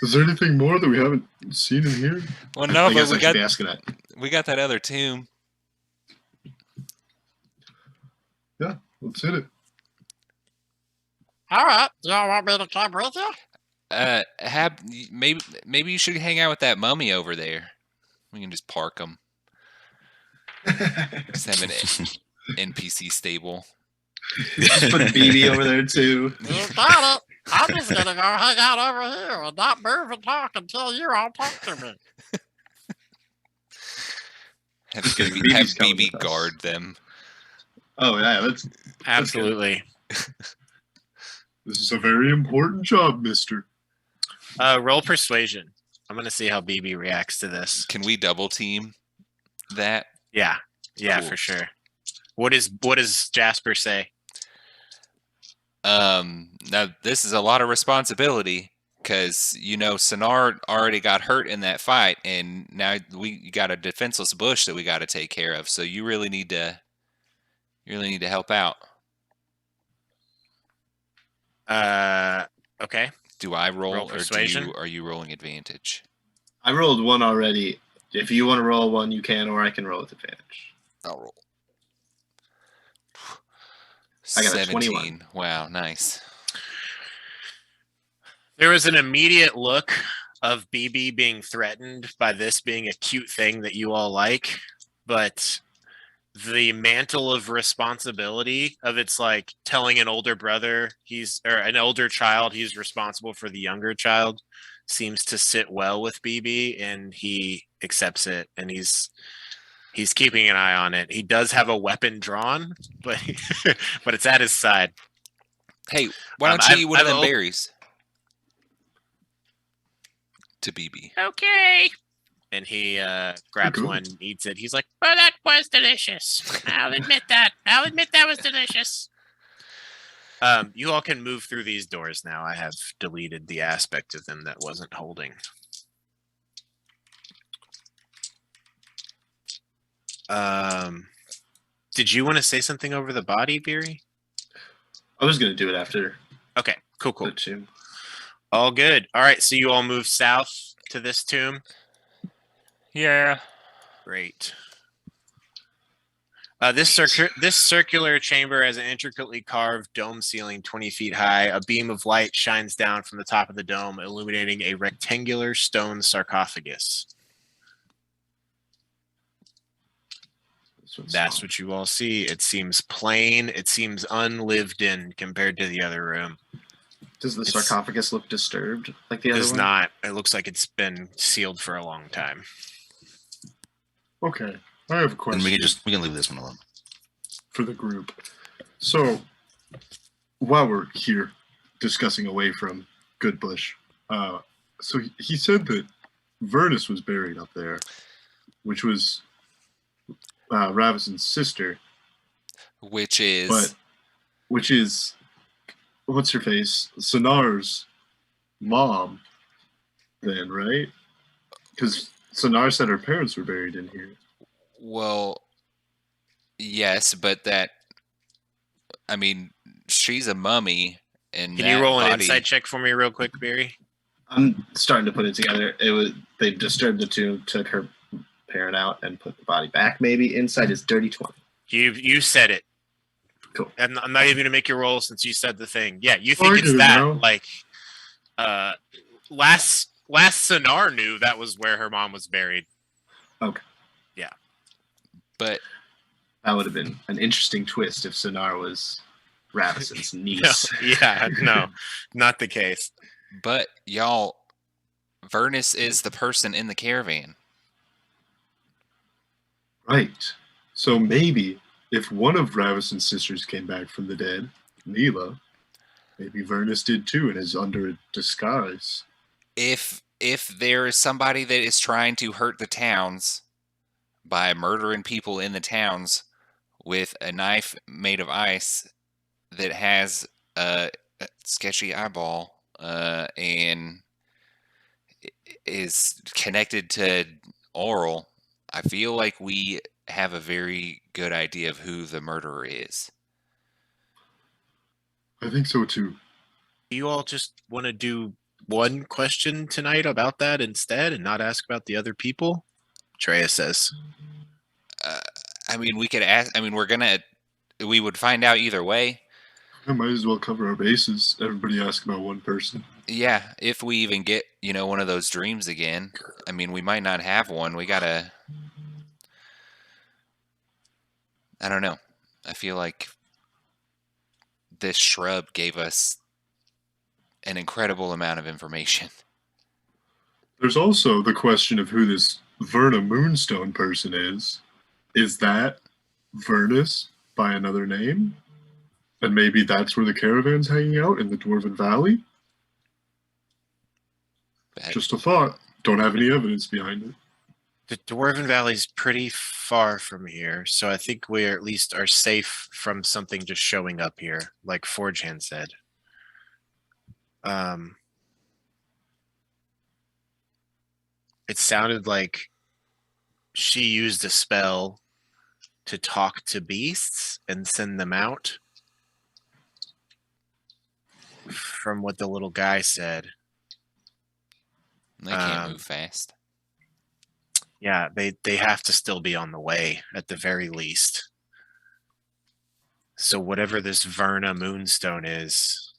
Is there anything more that we haven't seen in here? Well, no, I but guess I we should got be asking that. that other tomb. Yeah, let's hit it. All right. Y'all want me to come with you? Maybe you should hang out with that mummy over there. We can just park him. Just have an NPC stable. Just put BB over there too. You got it. I'm just gonna go hang out over here and not move and talk until you all talk to me. Have BB's coming BB with us. guard them. Oh yeah, that's Absolutely. this is a very important job, Mister. Roll persuasion. I'm gonna see how BB reacts to this. Can we double team that? Yeah, Cool. for sure. What does Jasper say? Now this is a lot of responsibility because Sonar already got hurt in that fight, and now we got a defenseless bush that we got to take care of. So you really need to help out. Okay. Do I roll, Roll or persuasion? are you rolling advantage? I rolled one already. If you want to roll one, you can, or I can roll with advantage. I'll roll. I got a 17. 21. Wow, nice. There was an immediate look of BB being threatened by this being a cute thing that you all like, but the mantle of responsibility of it's like telling an older brother or an older child he's responsible for the younger child seems to sit well with BB, and he accepts it, and he's keeping an eye on it. He does have a weapon drawn, but but it's at his side. Hey, why don't you eat one of them berries? To BB. Okay. And he grabs one, eats it. He's like, "Well, that was delicious. I'll admit that. I'll admit that was delicious." You all can move through these doors now. I have deleted the aspect of them that wasn't holding. Did you want to say something over the body, Beery? I was going to do it after. Okay, cool. The tomb. All good. All right, so you all move south to this tomb? Yeah. Great. This circular chamber has an intricately carved dome ceiling 20 feet high. A beam of light shines down from the top of the dome, illuminating a rectangular stone sarcophagus. That's what you all see. It seems plain. It seems unlived in compared to the other room. Does the sarcophagus look disturbed like the other one? It does not. It looks like it's been sealed for a long time. Okay, I have a question. And we can leave this one alone. For the group. So, while we're here discussing away from Goodbush, so he said that Vernus was buried up there, which was Ravison's sister. Which is what's her face? Sonar's mom, then, right? Because Sonar said her parents were buried in here. Well, yes, but she's a mummy. And can you roll an insight check for me real quick, Barry? I'm starting to put it together. They disturbed the tomb, took her parent out, and put the body back. Maybe insight is dirty 20. You said it. Cool. And I'm not even gonna make you roll since you said the thing. Yeah, you think it's that? Know. Like, last Sonar knew that was where her mom was buried. Okay. Yeah. But that would have been an interesting twist if Sonar was Ravison's niece. No, not the case. But y'all, Vernus is the person in the caravan. Right. So maybe if one of Ravison's sisters came back from the dead, Neela, maybe Vernus did too and is under a disguise. If there is somebody that is trying to hurt the towns by murdering people in the towns with a knife made of ice that has a sketchy eyeball and is connected to Oral, I feel like we have a very good idea of who the murderer is. I think so too. You all just want to do one question tonight about that instead and not ask about the other people? Treya says. We could ask. We would find out either way. I might as well cover our bases. Everybody ask about one person. Yeah, if we even get, one of those dreams again. We might not have one. We gotta... I don't know. I feel like this shrub gave us an incredible amount of information. There's also the question of who this Verna Moonstone person is. Is that Vernus by another name? And maybe that's where the caravan's hanging out, in the Dwarven Valley? Just a thought. Don't have any evidence behind it. The Dwarven Valley's pretty far from here, so I think we at least are safe from something just showing up here, like Forgehand said. It sounded like she used a spell to talk to beasts and send them out. From what the little guy said. They can't move fast. Yeah, they have to still be on the way at the very least. So whatever this Verna Moonstone is,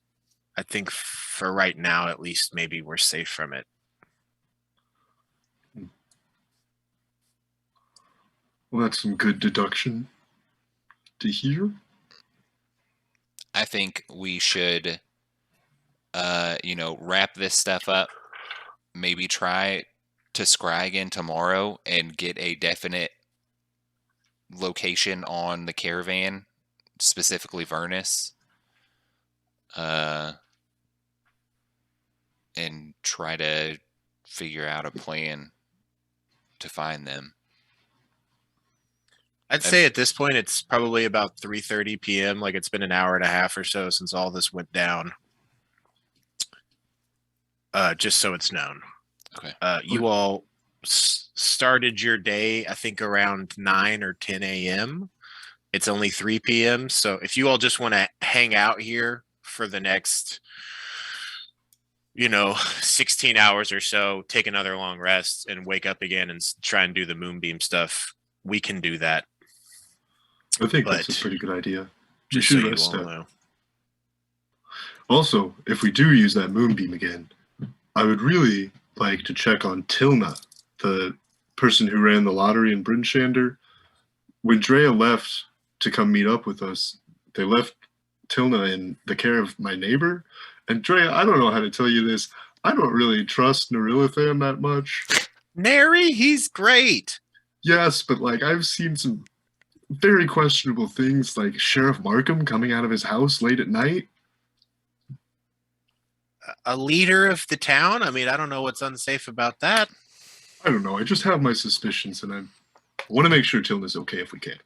I think for right now at least maybe we're safe from it. Well, that's some good deduction. to hear. I think we should, wrap this stuff up. Maybe try to scry again tomorrow and get a definite location on the caravan, specifically Vernus. And try to figure out a plan to find them. I'd say at this point it's probably about 3:30 p.m. Like it's been an hour and a half or so since all this went down. Just so it's known. Okay. You all started your day, I think, around 9 or 10 a.m. It's only 3 p.m. So if you all just want to hang out here for the next 16 hours or so, take another long rest and wake up again and try and do the moonbeam stuff, we can do that. I think that's But a pretty good idea. We Just so should you rest all up. know. Also, if we do use that moonbeam again, I would really like to check on Tilna, the person who ran the lottery in Bryn Shander. When Drea left to come meet up with us, they left Tilna in the care of my neighbor. And Drea, I don't know how to tell you this. I don't really trust Narilithan that much. Nary, he's great. Yes, but like I've seen some very questionable things, like Sheriff Markham coming out of his house late at night. A leader of the town? I mean, I don't know what's unsafe about that. I don't know. I just have my suspicions, and I want to make sure Tilna's okay if we can.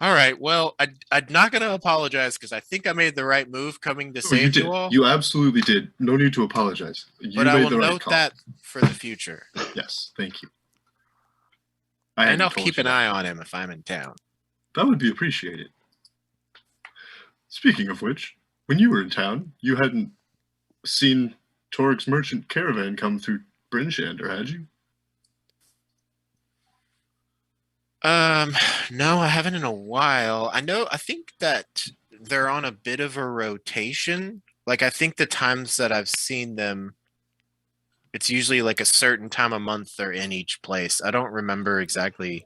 All right. Well, I'm not going to apologize because I think I made the right move coming to No, save you did. you all. You absolutely did. No need to apologize. You But I made will the right note call. that for the future. Yes, thank you. And hadn't I'll told keep you an that. eye on him if I'm in town. That would be appreciated. Speaking of which, when you were in town, you hadn't seen Torg's merchant caravan come through Bryn Shander, had you? No, I haven't in a while. I think that they're on a bit of a rotation. Like, I think the times that I've seen them, it's usually like a certain time a month they're in each place. I don't remember exactly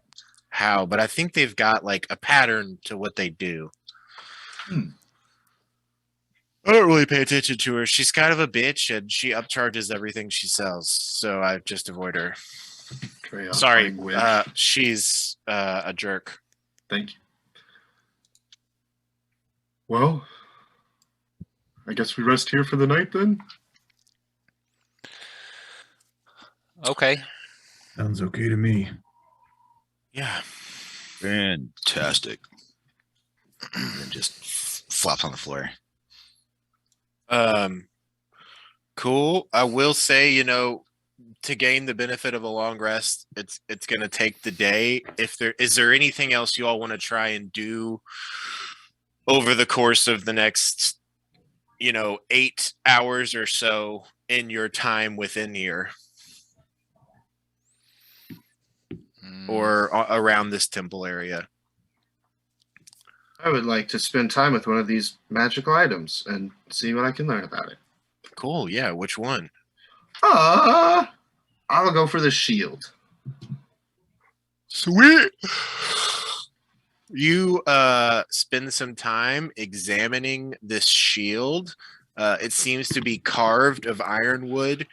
how, but I think they've got like a pattern to what they do. I don't really pay attention to her. She's kind of a bitch and she upcharges everything she sells. So I just avoid her. Drea, Sorry, playing witch. she's a jerk. Thank you. Well, I guess we rest here for the night then? Okay. Sounds okay to me. Yeah. Fantastic. And then just flops on the floor. Cool. I will say, to gain the benefit of a long rest, it's going to take the day. Is there anything else you all want to try and do over the course of the next 8 hours or so in your time within here or around this temple area? I would like to spend time with one of these magical items and see what I can learn about it. Cool. Yeah. Which one? I'll go for the shield. Sweet. You spend some time examining this shield. It seems to be carved of ironwood.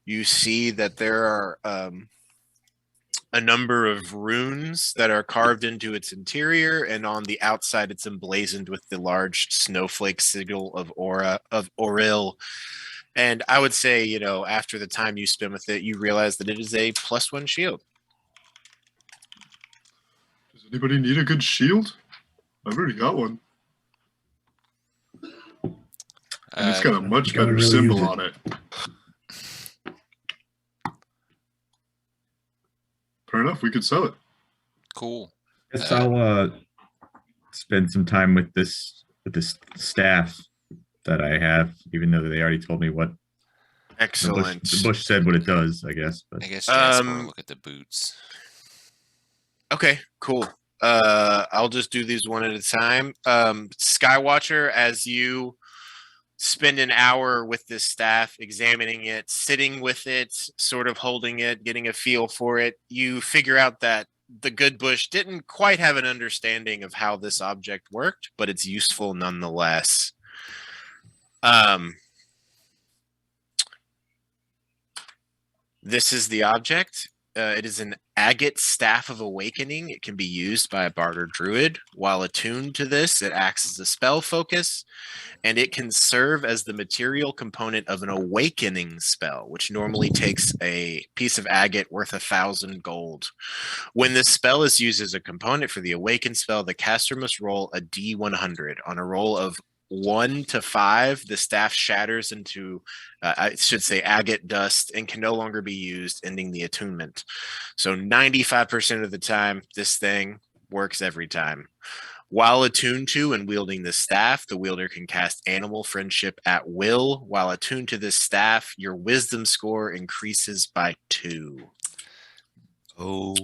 You see that there are a number of runes that are carved into its interior, and on the outside it's emblazoned with the large snowflake sigil of Oril. And I would say, after the time you spend with it, you realize that it is a +1 shield. Does anybody need a good shield? I've already got one. And it's got a much gotta better really symbol use it. on it. Fair enough, we could sell it. Cool. Guess I'll spend some time with this staff that I have, even though they already told me what Excellent. the bush said what it does, I guess. But I guess Jasper will Um, look at the boots. Okay, cool. I'll just do these one at a time. Skywatcher, as you spend an hour with this staff, examining it, sitting with it, sort of holding it, getting a feel for it, you figure out that the good bush didn't quite have an understanding of how this object worked, but it's useful nonetheless. This is the object. It is an agate staff of awakening. It can be used by a bard or druid. While attuned to this, it acts as a spell focus, and it can serve as the material component of an awakening spell, which normally takes a piece of agate worth 1,000 gold. When this spell is used as a component for the awaken spell, the caster must roll a d100. On a roll of 1 to 5, the staff shatters into, I should say, agate dust and can no longer be used, ending the attunement. So 95% of the time, this thing works every time. While attuned to and wielding the staff, the wielder can cast Animal Friendship at will. While attuned to this staff, your wisdom score increases by 2. Oh,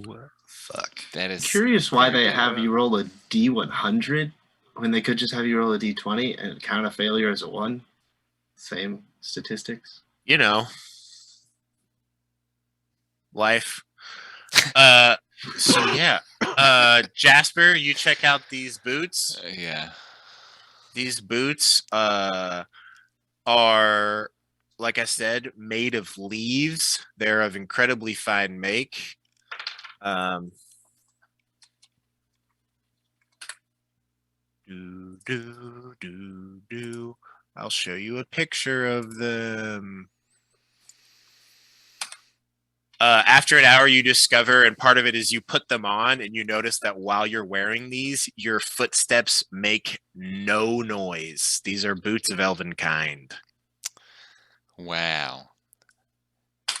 fuck. That is Curious why they Yeah. have you roll a D100 when they could just have you roll a D20 and count a failure as a 1. Same statistics. You know, life. So yeah, Jasper, you check out these boots. yeah. These boots are, like I said, made of leaves. They're of incredibly fine make. I'll show you a picture of them. After an hour, you discover, and part of it is you put them on, and you notice that while you're wearing these, your footsteps make no noise. These are boots of elven kind. Wow.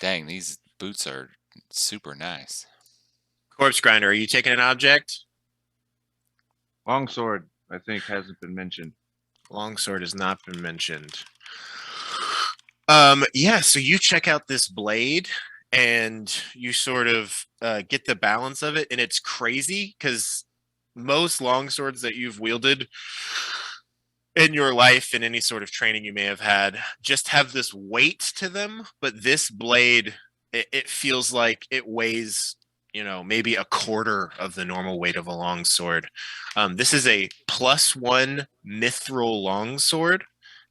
Dang, these boots are super nice. Corpse Grinder, are you taking an object? Longsword, I think, hasn't been mentioned. Longsword has not been mentioned. Yeah, so you check out this blade and you sort of get the balance of it, and it's crazy because most longswords that you've wielded in your life in any sort of training you may have had just have this weight to them, but this blade, it feels like it weighs, you know, maybe a quarter of the normal weight of a longsword. This is a +1 mithril longsword.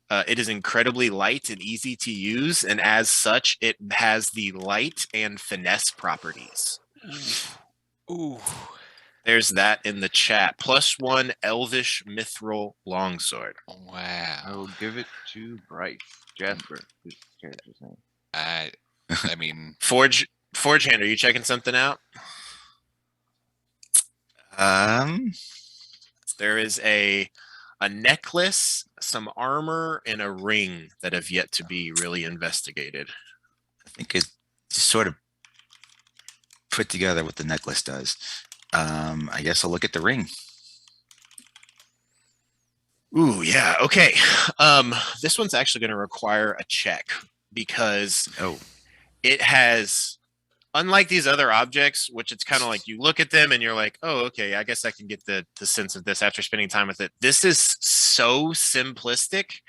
It is incredibly light and easy to use, and as such, it has the light and finesse properties. Ooh. There's that in the chat. +1 elvish mithril longsword. I Wow. will give it to Bryce. Jasper, his character's name. I mean, Forge Hand, are you checking something out? There is a necklace, some armor, and a ring that have yet to be really investigated. I think it just sort of put together what the necklace does. I guess I'll look at the ring. Ooh, yeah. Okay. This one's actually going to require a check because it has, unlike these other objects, which it's kind of like you look at them and you're like, oh, okay, I guess I can get the sense of this after spending time with it. This is so simplistic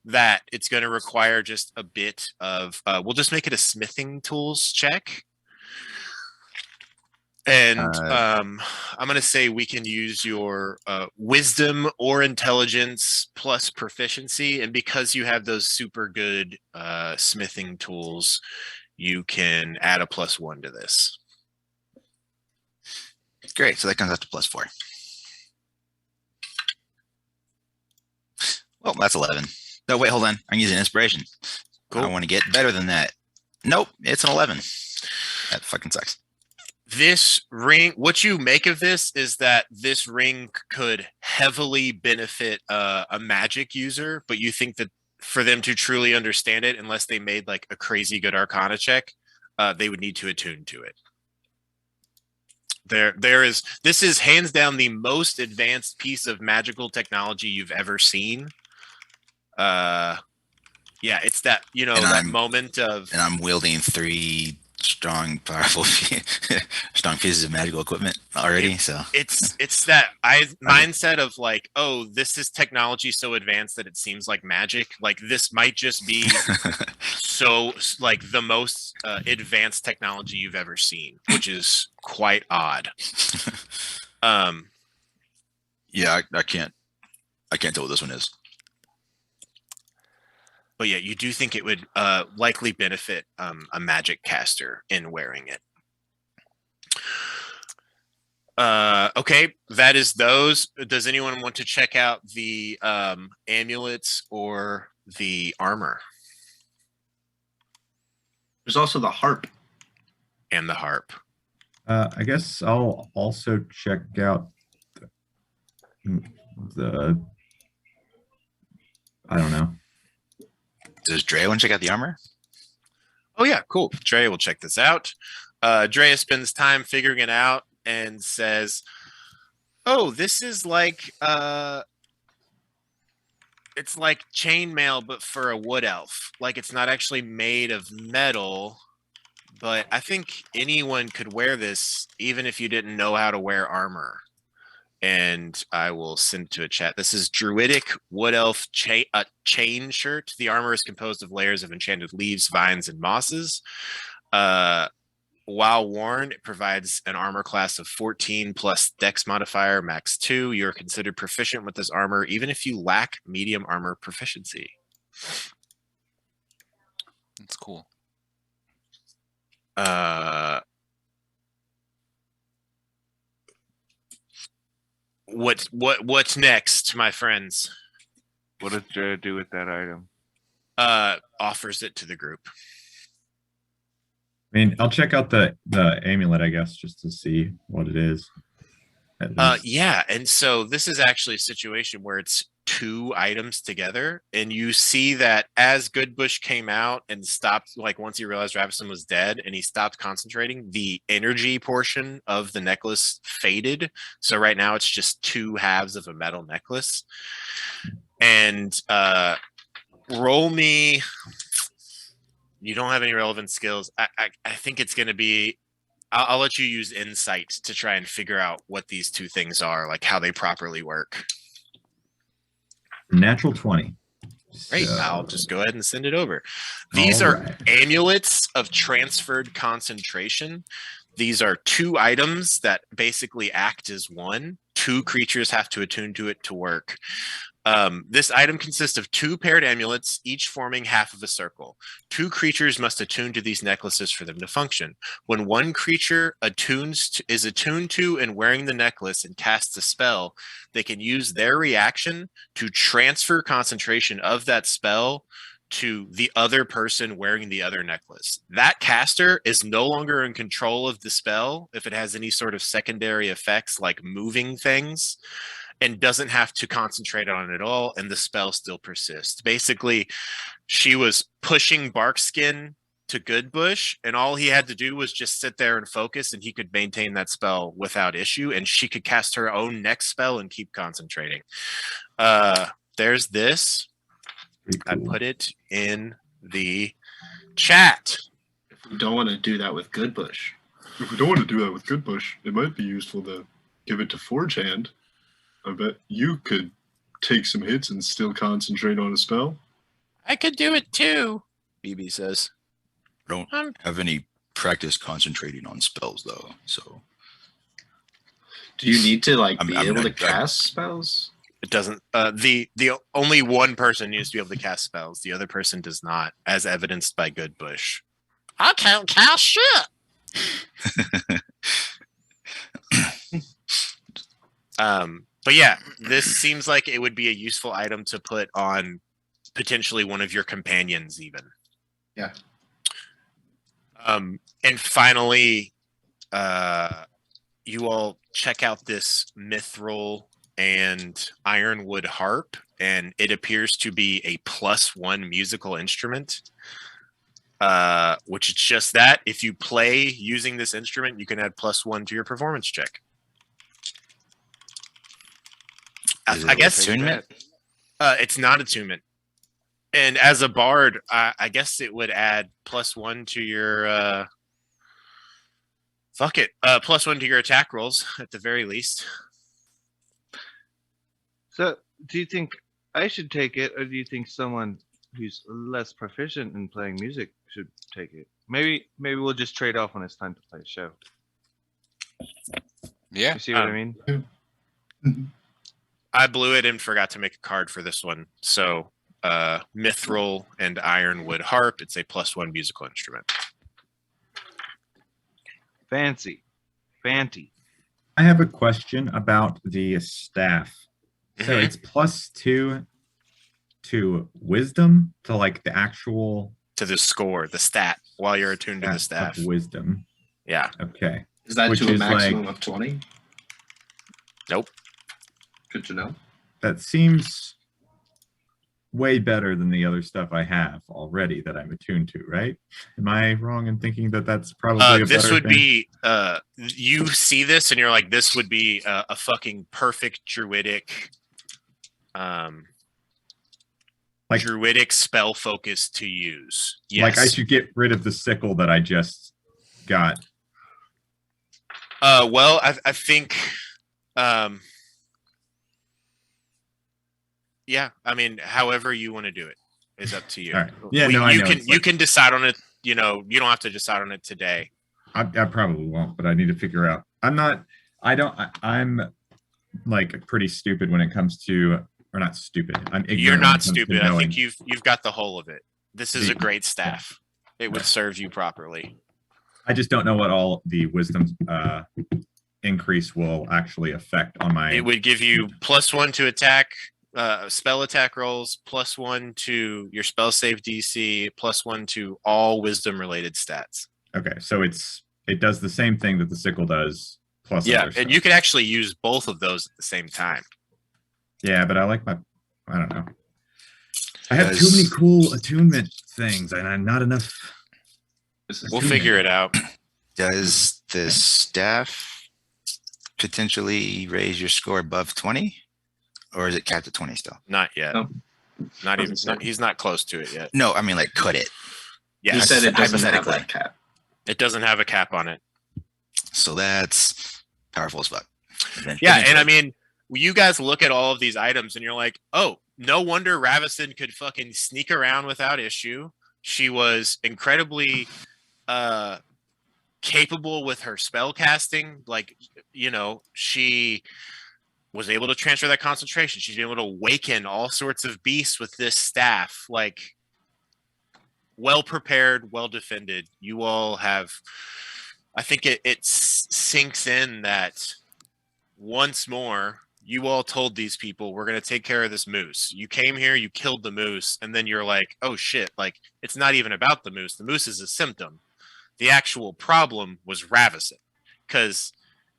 that it's going to require just a bit of, we'll just make it a smithing tools check. And I'm going to say we can use your wisdom or intelligence plus proficiency. And because you have those super good smithing tools, you can add a +1 to this. Great. So that comes up to +4. Well, that's 11. No, wait, hold on. I'm using inspiration. Cool. I want to get better than that. Nope, it's an 11. That fucking sucks. This ring, what you make of this is that this ring could heavily benefit a magic user, but you think that for them to truly understand it, unless they made like a crazy good Arcana check, they would need to attune to it. This is hands down the most advanced piece of magical technology you've ever seen. Yeah, it's that, you know, And that moment of. And I'm wielding 3 strong, powerful, strong pieces of magical equipment already. So It's that mindset of like, oh, this is technology so advanced that it seems like magic. Like this might just be so like the most advanced technology you've ever seen, which is quite odd. yeah, I can't tell what this one is. But yeah, you do think it would likely benefit a magic caster in wearing it. Okay, that is those. Does anyone want to check out the amulets or the armor There's also the harp. and the harp? I guess I'll also check out the I don't know. Does Dre want to check out the armor? Oh yeah, cool. Drea will check this out. Drea spends time figuring it out and says, "Oh, this is like it's like chainmail, but for a wood elf. Like it's not actually made of metal, but I think anyone could wear this, even if you didn't know how to wear armor." And I will send to a chat. This is Druidic Wood Elf chain shirt. The armor is composed of layers of enchanted leaves, vines, and mosses. While worn, it provides an armor class of 14 plus Dex modifier, max 2. You're considered proficient with this armor, even if you lack medium armor proficiency. That's cool. What's next, my friends? What does Dre do with that item? Offers it to the group. I mean, I'll check out the amulet, I guess, just to see what it is. at least. Yeah, and so this is actually a situation where it's two items together, and you see that as Goodbush came out and stopped, like once he realized Ravison was dead and he stopped concentrating, the energy portion of the necklace faded. So right now it's just two halves of a metal necklace. And roll me. You don't have any relevant skills. I think it's going to be. I'll let you use insight to try and figure out what these two things are, like how they properly work. Natural 20. Great. So- I'll just go ahead and send it over. These are Alright. amulets of transferred concentration. These are two items that basically act as one. Two creatures have to attune to it to work. This item consists of two paired amulets, each forming half of a circle. Two creatures must attune to these necklaces for them to function. When one creature is attuned to and wearing the necklace and casts a spell, they can use their reaction to transfer concentration of that spell to the other person wearing the other necklace. That caster is no longer in control of the spell if it has any sort of secondary effects like moving things, and doesn't have to concentrate on it at all, and the spell still persists. Basically, she was pushing Barkskin to Goodbush, and all he had to do was just sit there and focus, and he could maintain that spell without issue, and she could cast her own next spell and keep concentrating. There's this. Pretty I cool. put it in the chat. If we don't want to do that with Goodbush, If we don't want to do that with Goodbush, it might be useful to give it to Forge Hand. I bet you could take some hits and still concentrate on a spell. I could do it too. BB says. I don't have any practice concentrating on spells though, so do you need to I'm be able not- to cast spells? It doesn't. The only one person needs to be able to cast spells. The other person does not, as evidenced by Goodbush. I can't cast shit. But yeah, this seems like it would be a useful item to put on potentially one of your companions, even. Yeah. And finally, you all check out this mithril and ironwood harp, and it appears to be a +1 musical instrument. Which is just that. If you play using this instrument, you can add +1 to your performance check. Is it I guess attunement? it's not attunement. And as a bard, I guess it would add +1 to your Fuck it. +1 to your attack rolls at the very least. So, do you think I should take it, or do you think someone who's less proficient in playing music should take it? Maybe we'll just trade off when it's time to play a show. Yeah. You see what I mean? I blew it and forgot to make a card for this one. So, mithril and ironwood harp. It's a +1 musical instrument. Fancy. I have a question about the staff. So Mhm. it's +2 to wisdom, to like the actual To the score, the stat, while you're attuned to the stat staff. of wisdom. Yeah. Okay. Is that Which to a is maximum like- of 20? Nope. Good to know. That seems way better than the other stuff I have already that I'm attuned to, right? Am I wrong in thinking that that's probably a This better would thing? be you see this and you're like, this would be a fucking perfect druidic Like- druidic spell focus to use. Yes. Like I should get rid of the sickle that I just got. Well, I think yeah, I mean, however you want to do it is up to you. All right. Yeah, no, I you know. can It's you like- can decide on it, you know, you don't have to decide on it today. I probably won't, but I need to figure out. I'm like pretty stupid when it comes to, or not stupid. I'm ignorant. You're when it not comes to stupid. I knowing. think you've got the whole of it. This is a The- great staff. It would serve you properly. I just don't know what all the wisdom increase will actually affect on my. It would give you +1 to attack, spell attack rolls, +1 to your spell save DC, +1 to all wisdom related stats. Okay, so it does the same thing that the sickle does, plus Yeah, other and stuff. you could actually use both of those at the same time. Yeah, but I like I don't know. I have too Does- many cool attunement things, and I'm not enough. This is We'll Attunement. figure it out. Does the staff potentially raise your score above 20? Or is it capped at 20 still? Not yet. No. Not even. Doesn't say. He's not close to it yet. No, I mean, like, could it? Yeah, He said it doesn't have hypothetically. that cap. it doesn't have a cap on it. So that's powerful as fuck. Yeah, and I Eventually. mean, you guys look at all of these items and you're like, oh, no wonder Ravison could fucking sneak around without issue. She was incredibly capable with her spell casting. Like, you know, she was able to transfer that concentration. She's able to awaken all sorts of beasts with this staff. Like, well prepared, well defended. You all have, I think it sinks in that once more, you all told these people, we're going to take care of this moose. You came here, you killed the moose, and then you're like, oh shit, like, it's not even about the moose. The moose is a symptom. The actual problem was Ravison. Because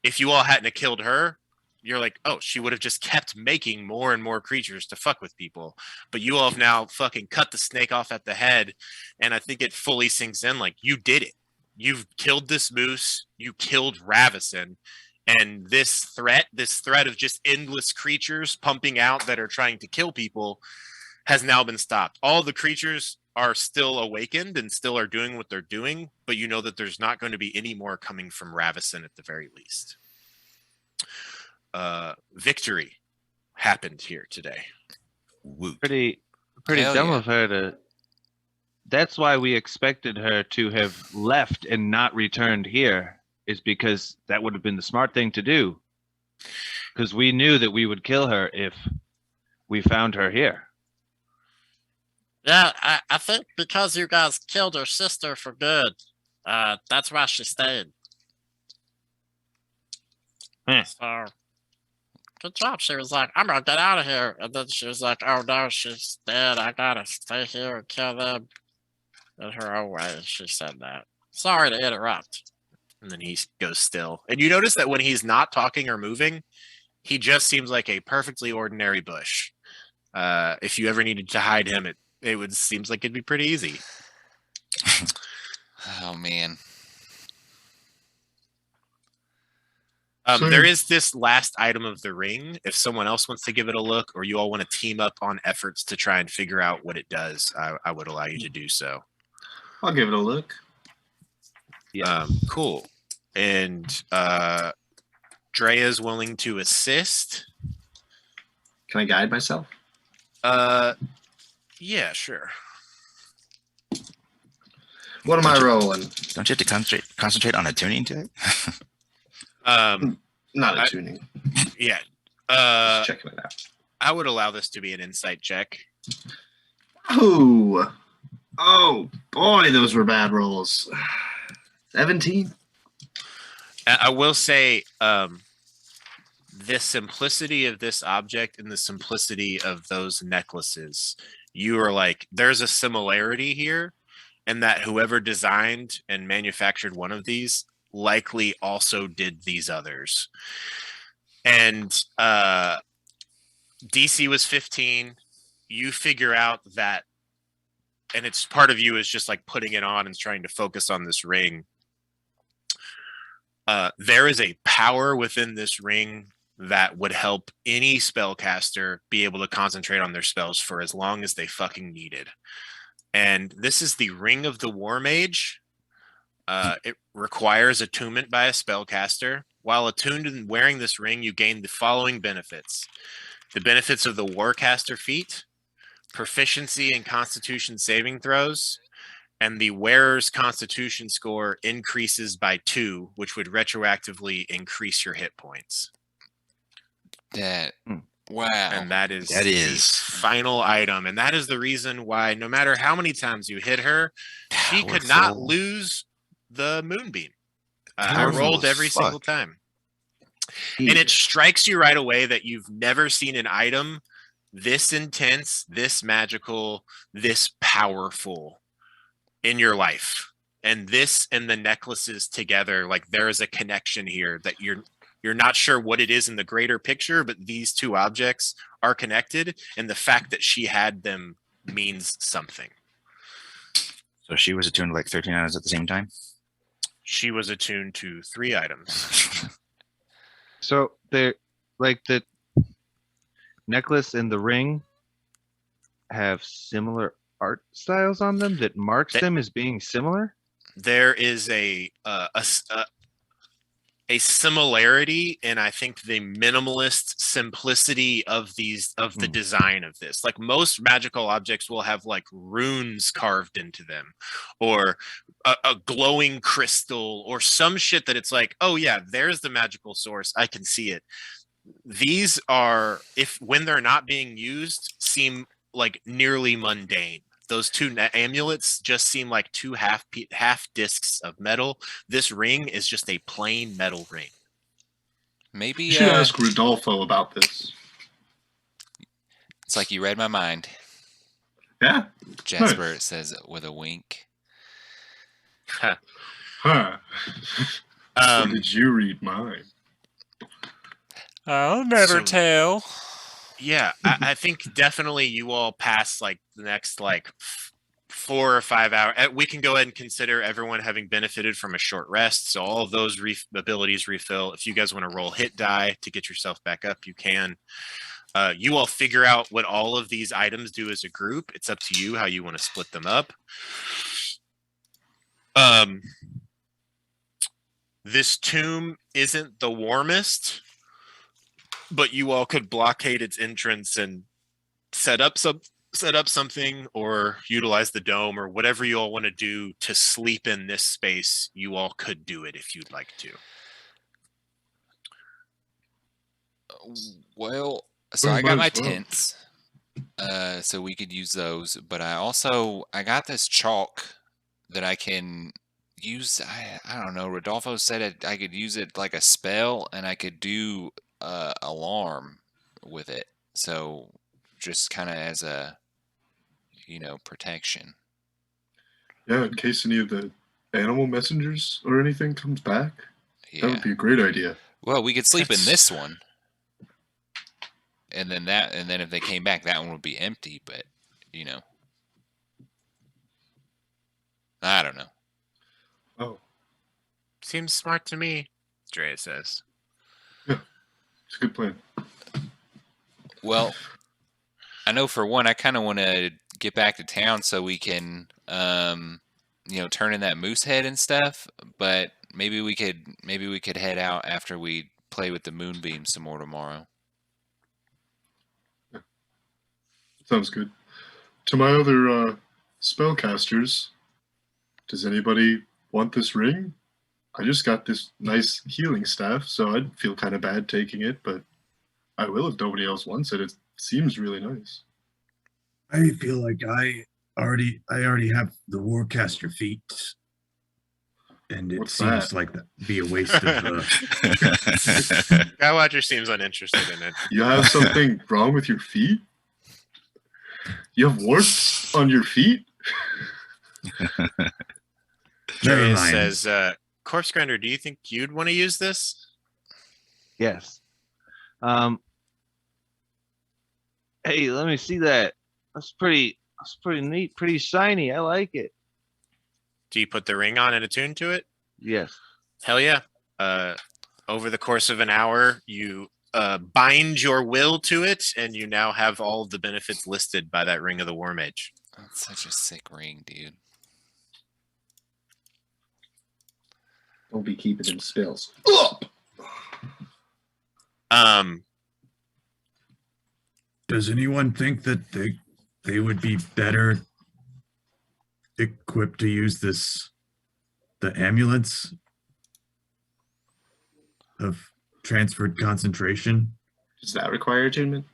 if you all hadn't have killed her, you're like, oh, she would have just kept making more and more creatures to fuck with people. But you all have now fucking cut the snake off at the head, and I think it fully sinks in, like, you did it. You've killed this moose, you killed Ravison, and this threat of just endless creatures pumping out that are trying to kill people has now been stopped. All the creatures are still awakened and still are doing what they're doing, but you know that there's not going to be any more coming from Ravison at the very least. Victory happened here today. Woot. Pretty Hell dumb yeah. of her to. That's why we expected her to have left and not returned here, is because that would have been the smart thing to do. Because we knew that we would kill her if we found her here. Yeah, I think because you guys killed her sister for good, that's why she stayed. So, good job. She was like, I'm gonna get out of here. And then she was like, oh no, she's dead. I gotta stay here and kill them. In her own way, she said that. Sorry to interrupt. And then he goes still. And you notice that when he's not talking or moving, he just seems like a perfectly ordinary bush. If you ever needed to hide him, it would seems like it'd be pretty easy. Oh man. There is this last item of the ring. If someone else wants to give it a look, or you all want to team up on efforts to try and figure out what it does, I would allow you to do so. I'll give it a look. Yeah. Cool. and Drea's willing to assist. Can I guide myself? Yeah, sure. What am I rolling? Don't you have to concentrate on attuning to it? Not I- attuning. Yeah. Just checking it out. I would allow this to be an insight check. Oh boy, those were bad rolls. 17. I will say, the simplicity of this object and the simplicity of those necklaces, you are like, there's a similarity here, and that whoever designed and manufactured one of these likely also did these others. And DC was 15. You figure out that, and it's part of you is just like putting it on and trying to focus on this ring. There is a power within this ring that would help any spellcaster be able to concentrate on their spells for as long as they fucking needed. And this is the Ring of the War Mage. It requires attunement by a spellcaster. While attuned and wearing this ring, you gain the following benefits. The benefits of the Warcaster feat, proficiency in Constitution saving throws, and the wearer's Constitution score increases by 2, which would retroactively increase your hit points. Wow. And that is That the is- final item. And that is the reason why no matter how many times you hit her, she could not Powerful. lose the moonbeam. I Powerful rolled as every single fuck. time. And it strikes you right away that you've never seen an item this intense, this magical, this powerful in your life. And this and the necklaces together, like there is a connection here that you're not sure what it is in the greater picture, but these two objects are connected, and the fact that she had them means something. So she was attuned to like 13 items at the same time? She was attuned to 3 items. So they're like the necklace and the ring have similar art styles on them that marks That- them as being similar. There is a similarity, and I think the minimalist simplicity of the design of this. Like most magical objects will have like runes carved into them, or a glowing crystal, or some shit that it's like, oh yeah, there's the magical source. I can see it. These are, when they're not being used, seem like nearly mundane. Those two amulets just seem like two half discs of metal. This ring is just a plain metal ring. Maybe You should ask Rodolfo about this. it's like you read my mind. Yeah? Jasper, Nice. it says with a wink. Huh. Or did you read mine? I'll never tell. Yeah, I think definitely you all pass like the next like 4 or 5 hours. We can go ahead and consider everyone having benefited from a short rest. So all of those abilities refill. If you guys want to roll hit die to get yourself back up, you can. You all figure out what all of these items do as a group. It's up to you how you want to split them up. This tomb isn't the warmest, but you all could blockade its entrance and set up something, or utilize the dome, or whatever you all want to do to sleep in this space. You all could do it if you'd like to. Well, so We I got my might as well. tents, so we could use those. But I got this chalk that I can use. I don't know. Rodolfo said I could use it like a spell, and I could do alarm with it. So just kind of as a protection. Yeah, in case any of the animal messengers or anything comes back. That Yeah. would be a great idea. Well, we could sleep in That's- this one. And then if they came back, that one would be empty, but I don't know. Oh, Seems smart to me, Drea says. it's a good plan. Well, I know for one, I kind of want to get back to town so we can, turn in that moose head and stuff. But maybe we could head out after we play with the moonbeam some more tomorrow. Sounds good. To my other spellcasters, does anybody want this ring? I just got this nice healing staff, so I'd feel kind of bad taking it, but I will if nobody else wants it. It seems really nice. I feel like I already have the Warcaster feat, and it What's seems that? like that be a waste of. Skywatcher seems uninterested in it. You have something wrong with your feet? You have warts on your feet? Never Dre mind. says, Corpse Grinder, do you think you'd want to use this? Yes. Hey, let me see that. That's pretty neat, pretty shiny. I like it. Do you put the ring on and attune to it? Yes. Hell yeah. Over the course of an hour, you bind your will to it, and you now have all of the benefits listed by that Ring of the War Mage. That's such a sick ring, dude. Don't be keeping them spills. Does anyone think that they would be better equipped to use the amulets of transferred concentration? Does that require attunement?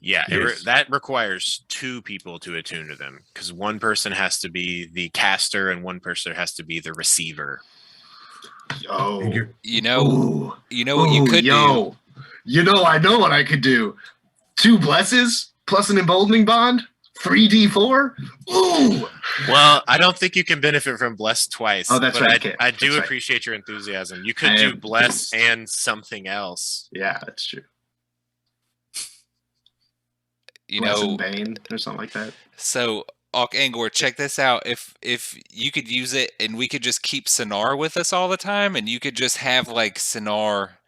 Yeah, Yes. that requires 2 people to attune to them, because one person has to be the caster and one person has to be the receiver. Yo. Figure- You know, Ooh. you know what you Ooh, could do. yo. You know, I know what I could do. 2 blesses plus an emboldening bond. 3d4. Ooh. Well, I don't think you can benefit from bless twice. Oh, that's but right, okay. I do That's right. appreciate your enthusiasm. You could I do am bless pissed. and something else. Yeah, that's true. You Bless know, and Bane or something like that. so Angor, check this out. If you could use it and we could just keep Sonar with us all the time, and you could just have like Sonar,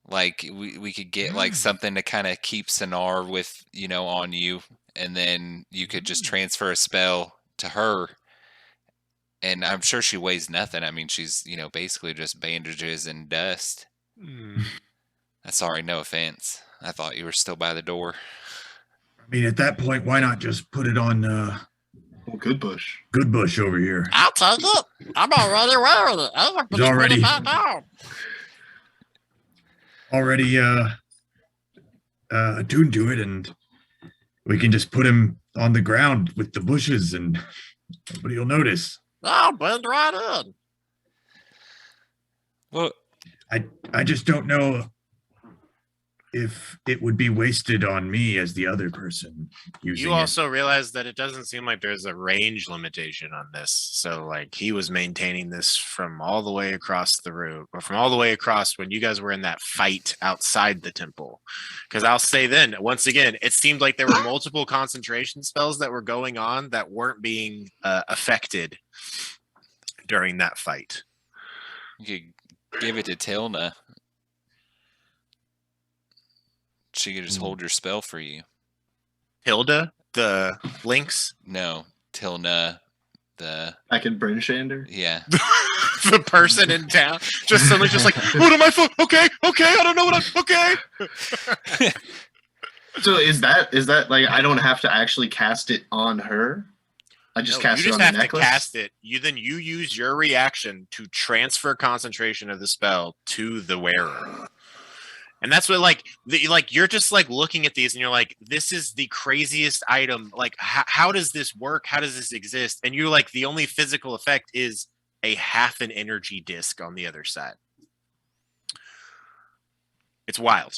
like we could get like something to kind of keep Sonar with, on you, and then you could just transfer a spell to her. And I'm sure she weighs nothing. I mean, she's, basically just bandages and dust. Sorry, no offense. I thought you were still by the door. I mean, at that point, why not just put it on Oh, good bush. Good Bush over here? I'll take it. I'm already wearing it. I'm gonna put It's already- $25. Already attuned to it, and we can just put him on the ground with the bushes, and nobody will notice. I'll bend right in. Well, I just don't know if it would be wasted on me as the other person using You it. also realize that it doesn't seem like there's a range limitation on this. So, like, he was maintaining this from all the way across the room, or from all the way across when you guys were in that fight outside the temple. Because I'll say then, once again, it seemed like there were multiple concentration spells that were going on that weren't being affected during that fight. you could give it to Tilna. She could just hold your spell for you. Hilda, the Lynx, No, Tilna, the I can burn Shander. yeah. the person in town, just suddenly just like, what am I for? Okay, I don't know what I'm, okay. So is that like I don't have to actually cast it on her? I just No, cast you it just on have the necklace. to cast it. You use your reaction to transfer concentration of the spell to the wearer. And that's what you're just like looking at these and you're like, this is the craziest item. Like, how does this work? How does this exist? And you're like, the only physical effect is a half an energy disc on the other side. It's wild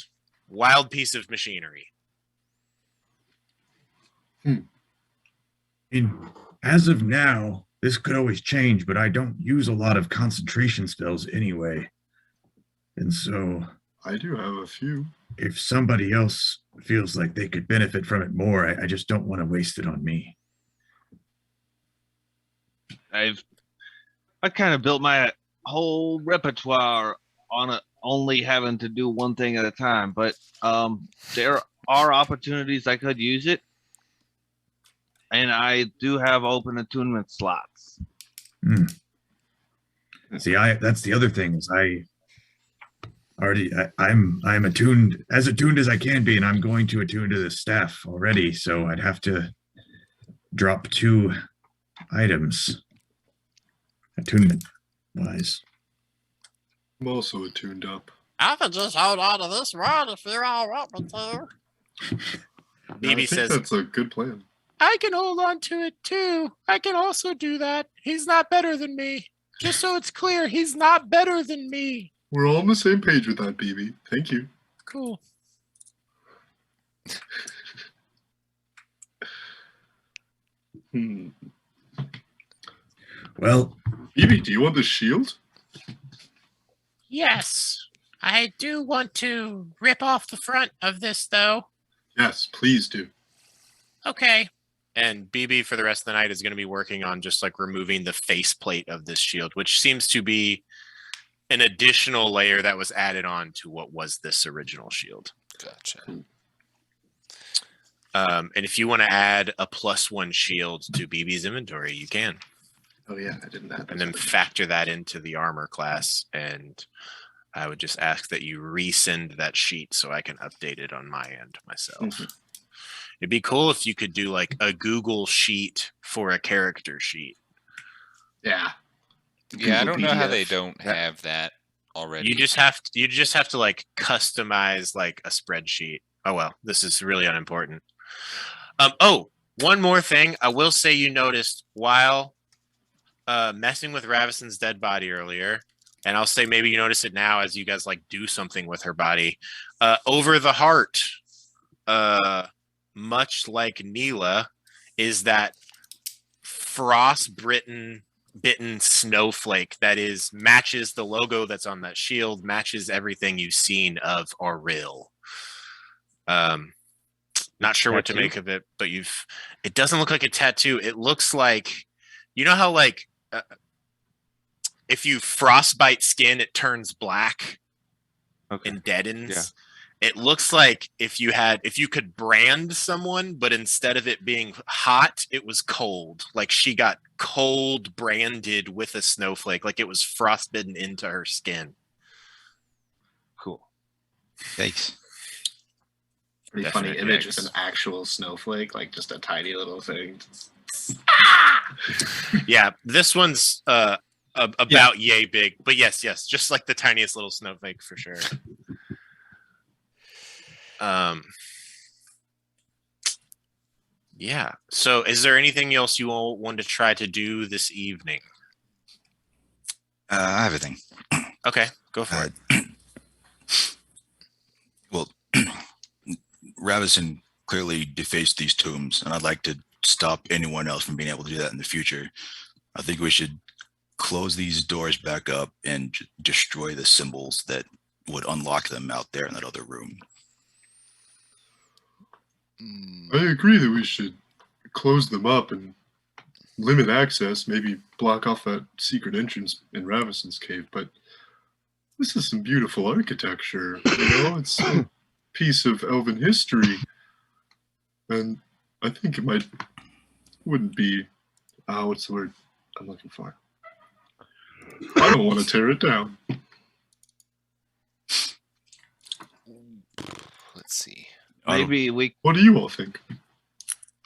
piece of machinery. As of now, this could always change, but I don't use a lot of concentration spells anyway. And so I do have a few. if somebody else feels like they could benefit from it more, I just don't want to waste it on me. I kind of built my whole repertoire on it, only having to do one thing at a time. But there are opportunities I could use it, and I do have open attunement slots. See, that's the other thing is I'm attuned as I can be, and I'm going to attune to the staff already. So I'd have to drop 2 items attunement wise. I'm also attuned up. I can just hold on to this one if you're all want me to. I BB think says, that's a good plan. I can hold on to it too. I can also do that. He's not better than me. Just so it's clear, he's not better than me. We're all on the same page with that, BB. Thank you. Cool. Well, BB, do you want the shield? Yes, I do want to rip off the front of this, though. Yes, please do. Okay. And BB for the rest of the night is going to be working on just like removing the faceplate of this shield, which seems to be an additional layer that was added on to what was this original shield. Gotcha. And if you want to add a +1 shield to BB's inventory, you can. Oh yeah, I didn't add And then factor that into the armor class. And I would just ask that you resend that sheet so I can update it on my end myself. Mhm. It'd be cool if you could do like a Google sheet for a character sheet. Yeah. Yeah, I Google don't know how PDF. they don't have that already. You just have to like customize like a spreadsheet. Oh well, this is really unimportant. Oh, one more thing. I will say you noticed while messing with Ravison's dead body earlier, and I'll say maybe you notice it now as you guys like do something with her body. Over the heart, much like Neela, is that frost-bitten snowflake that is matches the logo that's on that shield, matches everything you've seen of Auril. Not sure what to Tattoo? make of it, but it doesn't look like a tattoo. It looks like, you know how like if you frostbite skin, it turns black Okay. and deadens. Yeah. It looks like if you could brand someone, but instead of it being hot, it was cold. Like she got cold branded with a snowflake, like it was frostbitten into her skin. Cool. Yikes. Pretty Definite funny image yikes. with an actual snowflake, like just a tiny little thing. Yeah, this one's about yay big, but yes, just like the tiniest little snowflake for sure. Yeah. So, is there anything else you all want to try to do this evening? I have a thing. Okay, go for it. Well, Ravison clearly defaced these tombs, and I'd like to stop anyone else from being able to do that in the future. I think we should close these doors back up and destroy the symbols that would unlock them out there in that other room. I agree that we should close them up and limit access, maybe block off that secret entrance in Ravison's cave, but this is some beautiful architecture, it's a piece of elven history, and I think it wouldn't be, what's the word I'm looking for? I don't want to tear it down. Let's see. Maybe we. What do you all think?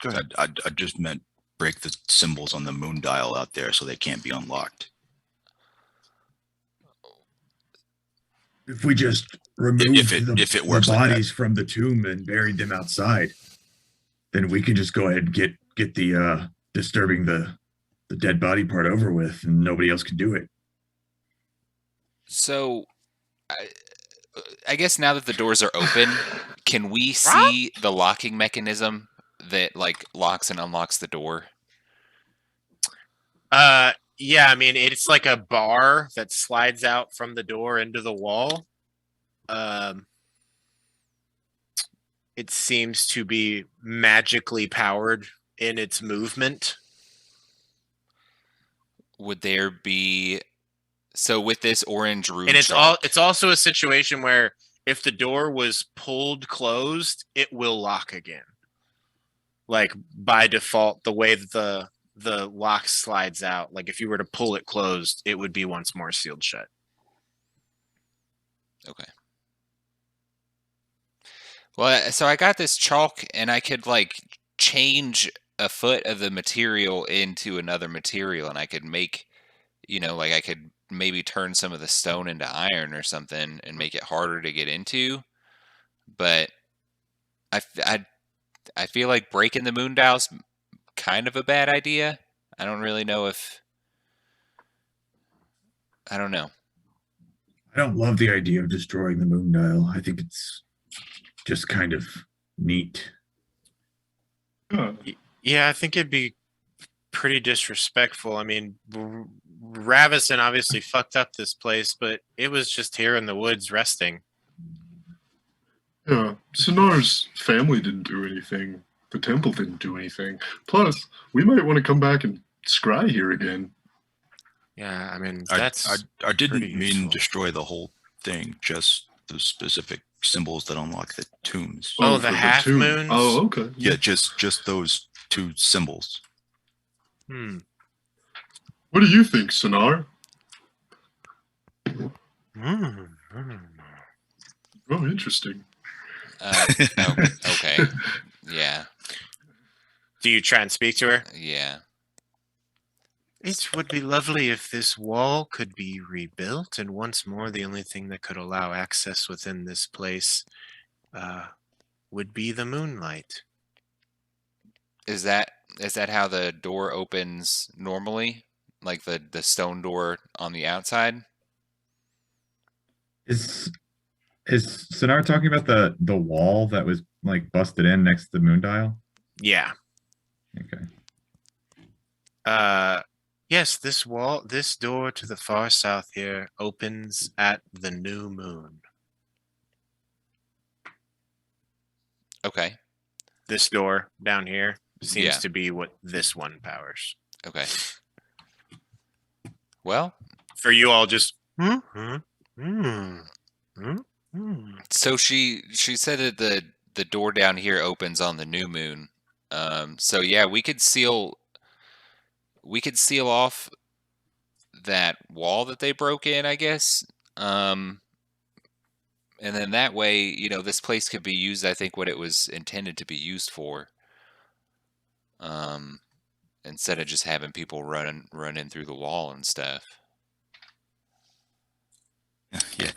Go ahead. I just meant break the symbols on the moon dial out there so they can't be unlocked. If we just remove If it works the like that. bodies from the tomb and buried them outside, then we can just go ahead and get the disturbing the dead body part over with, and nobody else can do it. So, I guess now that the doors are open, can we see the locking mechanism that like locks and unlocks the door? Yeah, I mean, it's like a bar that slides out from the door into the wall. It seems to be magically powered in its movement. Would there be so with this orange rune And chalk, it's also a situation where if the door was pulled closed, it will lock again. Like by default, the way that the lock slides out. Like if you were to pull it closed, it would be once more sealed shut. Okay. Well, so I got this chalk, and I could like change a foot of the material into another material, and I could make, like I could maybe turn some of the stone into iron or something and make it harder to get into. But I feel like breaking the moon dial's kind of a bad idea. I don't really know if I don't know. I don't love the idea of destroying the moon dial. I think it's just kind of neat. Yeah. Yeah, I think it'd be pretty disrespectful. I mean, Ravison obviously fucked up this place, but it was just here in the woods resting. Yeah, Sonar's family didn't do anything. The temple didn't do anything. Plus, we might want to come back and scry here again. Yeah, I mean, I that's didn't pretty mean useful. destroy the whole thing, just the specific symbols that unlock the tombs. Oh, for the half tomb. moons? Oh, okay. Yeah, just those 2 symbols. What do you think, Sonar? Oh, interesting. Oh, okay. Yeah. Do you try and speak to her? Yeah. It would be lovely if this wall could be rebuilt, and once more, the only thing that could allow access within this place would be the moonlight. Is that how the door opens normally? Like the stone door on the outside? Is Sonar talking about the wall that was like busted in next to the moon dial? Yeah. Okay. Yes, this door to the far south here opens at the new moon. Okay. This door down here seems Yeah. to be what this one powers. Okay. Well, For you all, just so she said that the door down here opens on the new moon. So yeah, we could seal off that wall that they broke in, I guess. And then that way, this place could be used, I think, what it was intended to be used for. Instead of just having people run in through the wall and stuff. Yeah.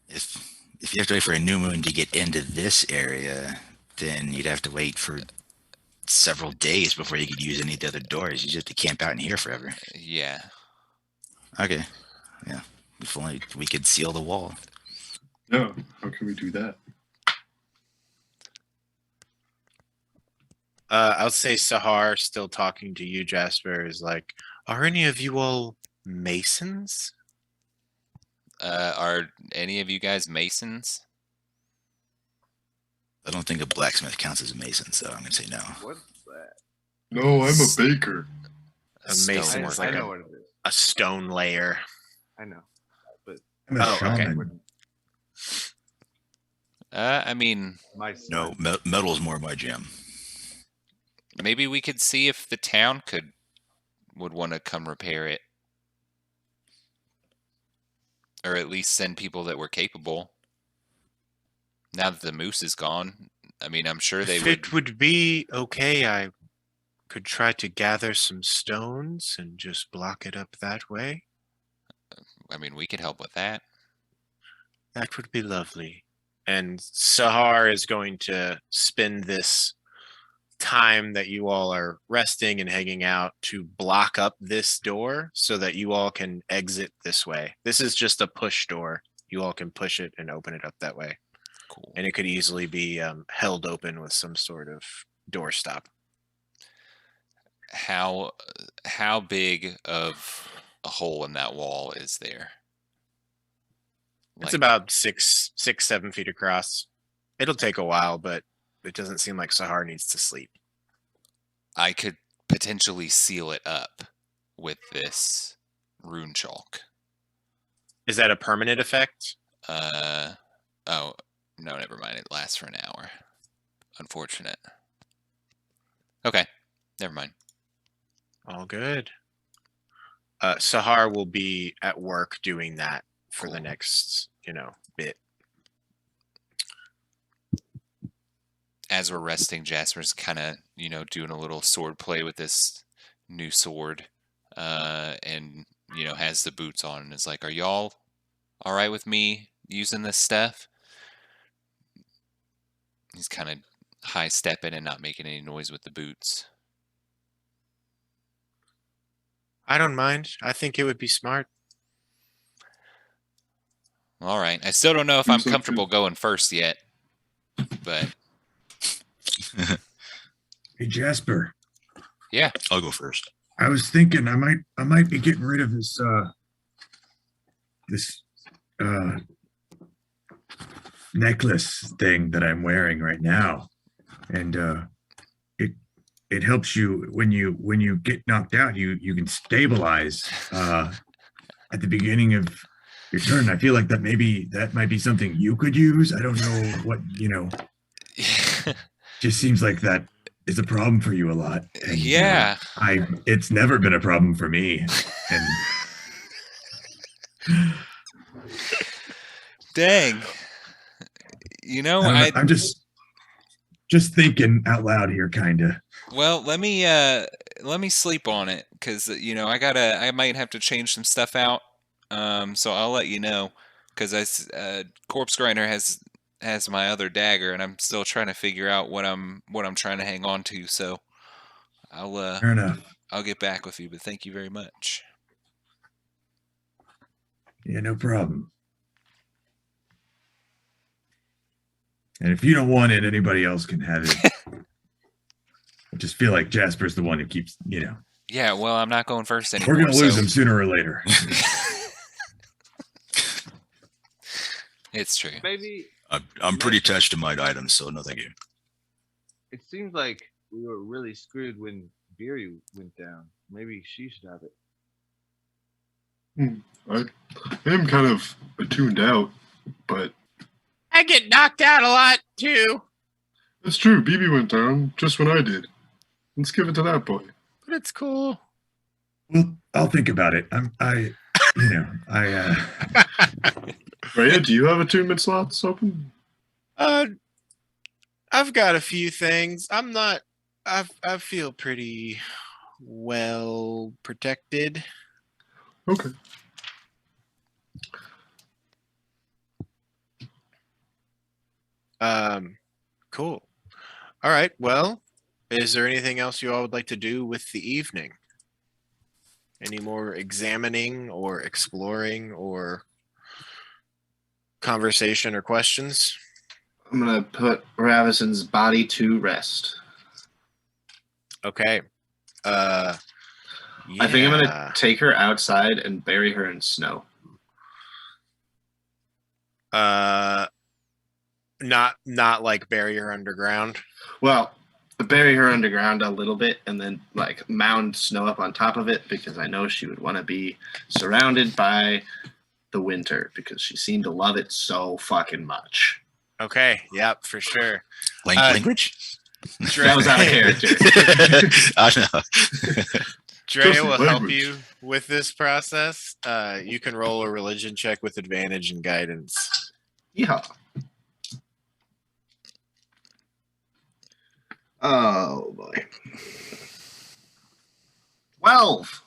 If you have to wait for a new moon to get into this area, then you'd have to wait for several days before you could use any of the other doors. You just have to camp out in here forever. Yeah. Okay. Yeah. If only we could seal the wall. Yeah, how can we do that? I'll say Sahar, still talking to you, Jasper, is like, are any of you all masons? Are any of you guys masons? I don't think a blacksmith counts as a mason, so I'm going to say no. What's that? No, I'm a baker. A mason Stoneworker. is like I know what it is. a stone layer. I know. I'm a Oh, okay. shaman. I mean, My No, metal's more my jam. maybe we could see if the town would want to come repair it. Or at least send people that were capable. Now that the moose is gone, I mean, I'm sure they If would. it would be okay, I could try to gather some stones and just block it up that way. I mean, we could help with that. That would be lovely. And Sahar is going to spend this time that you all are resting and hanging out to block up this door so that you all can exit this way. This is just a push door. You all can push it and open it up that way. Cool. And it could easily be held open with some sort of doorstop. How big of a hole in that wall is there? It's Like, about 7 feet across. It'll take a while, but it doesn't seem like Sahar needs to sleep. I could potentially seal it up with this rune chalk. Is that a permanent effect? Oh, no, never mind. It lasts for an hour. Unfortunate. Okay, never mind. All good. Sahar will be at work doing that for the next, bit. As we're resting, Jasper's kind of, doing a little sword play with this new sword, and has the boots on, and is like, "Are y'all all right with me using this stuff?" He's kind of high stepping and not making any noise with the boots. I don't mind. I think it would be smart. All right. I still don't know if I'm Seems like comfortable going first yet, but Hey Jasper, I'll go first. I was thinking I might be getting rid of this necklace thing that I'm wearing right now, and it helps you when you get knocked out. You can stabilize at the beginning of your turn. I feel like that might be something you could use. I don't know what Just seems like that is a problem for you a lot. And, yeah. It's never been a problem for me. And Dang. I'm just thinking out loud here, kind of. Well, let me sleep on it, because I might have to change some stuff out. So I'll let you know, because Corpse Grinder has my other dagger, and I'm still trying to figure out what I'm trying to hang on to. So Fair enough. I'll get back with you. But thank you very much. Yeah, no problem. And if you don't want it, anybody else can have it. I just feel like Jasper's the one who keeps, Yeah, well, I'm not going first anymore. We're gonna lose him sooner or later. It's true. Maybe I'm pretty attached to my items, so no thank you. it seems like we were really screwed when Beery went down. Maybe she should have it. I am kind of tuned out, but I get knocked out a lot too. it's true. BB went down just when I did. Let's give it to that boy. But it's cool. Well, I'll think about it. Rhea, do you have attunement slots open? I've got a few things. I feel pretty well protected. Okay. Cool. All right. Well, is there anything else you all would like to do with the evening? Any more examining or exploring or conversation or questions? I'm gonna put Ravison's body to rest. Okay. I think I'm gonna take her outside and bury her in snow. Not like bury her underground. Well, bury her underground a little bit and then like mound snow up on top of it, because I know she would want to be surrounded by the winter, because she seemed to love it so fucking much. Okay. Yep, for sure. Language? That was out of character. I know. Dre will help language. you with this process. You can roll a religion check with advantage and guidance. Yeah. Oh boy. 12.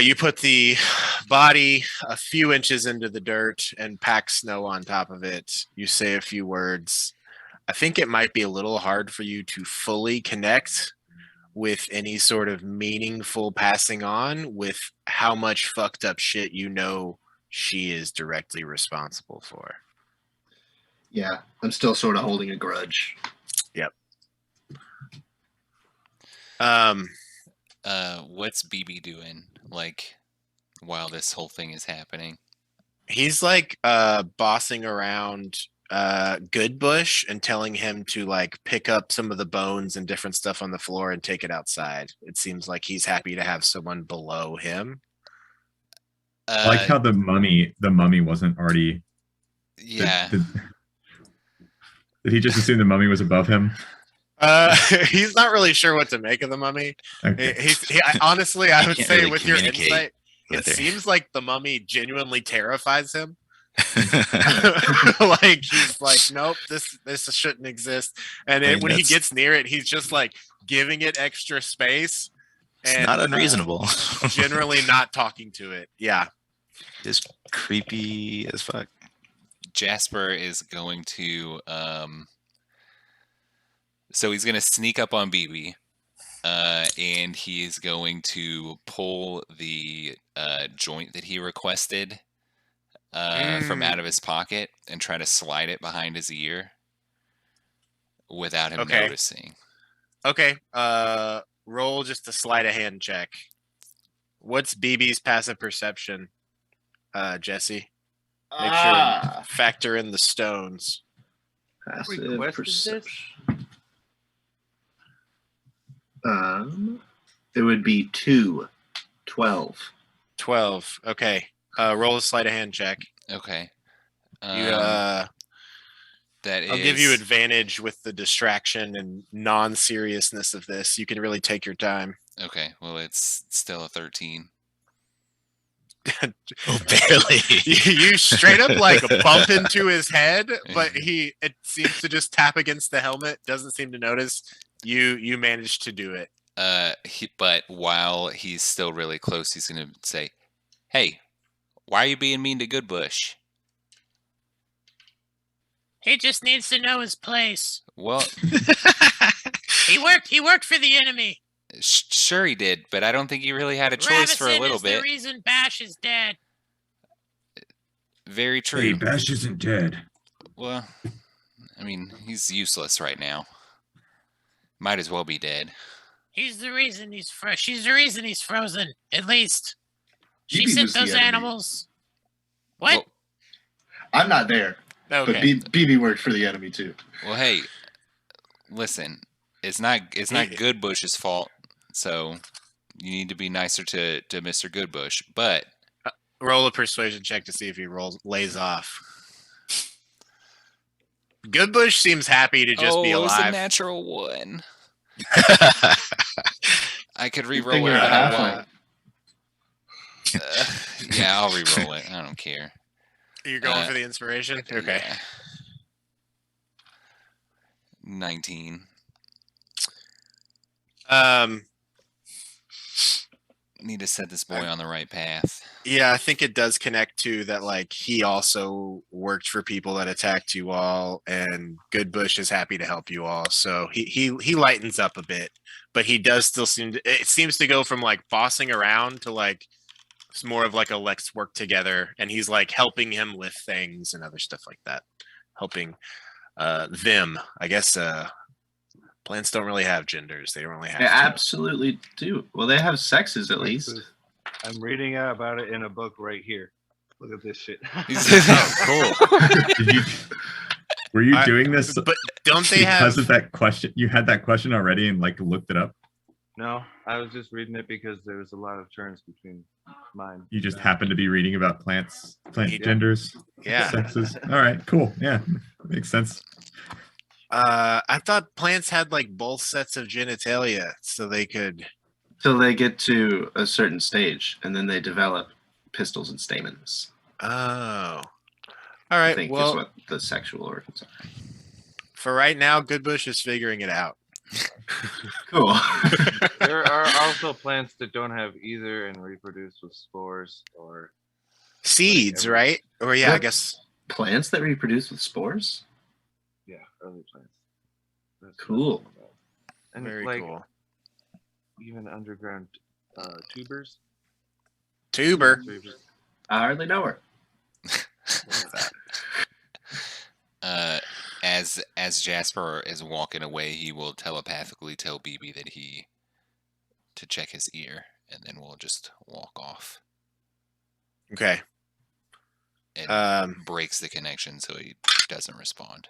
You put the body a few inches into the dirt and pack snow on top of it. You say a few words. I think it might be a little hard for you to fully connect with any sort of meaningful passing on with how much fucked up shit she is directly responsible for. Yeah, I'm still sort of holding a grudge. Yep. What's BB doing, like, while this whole thing is happening? He's like bossing around Goodbush and telling him to like pick up some of the bones and different stuff on the floor and take it outside. It seems like he's happy to have someone below him. I like how the mummy wasn't already. Yeah. Did he just assume the mummy was above him? He's not really sure what to make of the mummy. Okay. Honestly, I would can't say really with your communicate insight, with it her. seems like the mummy genuinely terrifies him. Like he's like, nope, this shouldn't exist. And I mean, when he that's- gets near it, he's just like giving it extra space. It's And not unreasonable. generally not talking to it. Yeah. Just creepy as fuck. Jasper is going to so he's going to sneak up on BB, and he's going to pull the joint that he requested from out of his pocket and try to slide it behind his ear without him Okay. noticing. Okay. Roll just a sleight of hand check. What's BB's passive perception, Jesse? Make sure factor in the stones. Passive Requested this? perception. It would be 2. 12. 12. Okay. Roll a sleight of hand check. Okay. You That I'll give you is- advantage with the distraction and non-seriousness of this. You can really take your time. Okay, well, it's still a 13. Oh, barely. You straight up like bump into his head, but it seems to just tap against the helmet. Doesn't seem to notice. You managed to do it. But while he's still really close, he's gonna say, "Hey, why are you being mean to Goodbush?" He just needs to know his place. Well, He worked for the enemy. sure he did, but I don't think he really had a choice for a Ravison little is bit. the reason Bash is dead. Very Hey, true. Bash isn't dead. Well, I mean, he's useless right now. Might as well be dead. He's the reason he's She's the reason he's frozen. At least she BB sent was the those enemy. animals. What? Well, I'm not there, but Okay. BB worked for the enemy too. well, hey, listen, it's not Goodbush's fault, so you need to be nicer to Mr. Goodbush. But Roll a persuasion check to see if he lays off. Goodbush seems happy to just be it was a alive. natural one. I could Good re-roll thing it, you're a but I halfling. won't. Yeah, I'll re-roll it. I don't care. You're going for the inspiration? Okay. Yeah. 19. Need to set this boy on the right path. Yeah, I think it does connect to that. Like he also worked for people that attacked you all, and Goodbush is happy to help you all. So he lightens up a bit, but he does still seem to. It seems to go from like bossing around to like it's more of like a let's work together, and he's like helping him lift things and other stuff like that, helping them. I guess plants don't really have genders; they don't really have. They to. absolutely do. Well, they have sexes at least. I'm reading about it in a book right here. Look at this shit. Oh, cool. Were you I- doing this But don't they because have? of that question? You had that question already and like looked it up. No, I was just reading it because there was a lot of turns between mine. You just happened to be reading about plant Yeah. genders, Yeah. sexes. All right, cool. Yeah, makes sense. I thought plants had like both sets of genitalia, so they could. Till they get to a certain stage, and then they develop pistils and stamens. Oh, all I right. think is Well, what the sexual organs are. for right now, Goodbush is figuring it out. Cool. There are also plants that don't have either and reproduce with spores or Seeds, every- right? Or yeah, I Yep. guess. Plants that reproduce with spores? early plants. That's what I'm Cool. talking about. And Very like cool. even underground tubers. Tuber. I hardly know her. As Jasper is walking away, he will telepathically tell BB that to check his ear, and then we'll just walk off. Okay. And breaks the connection so he doesn't respond.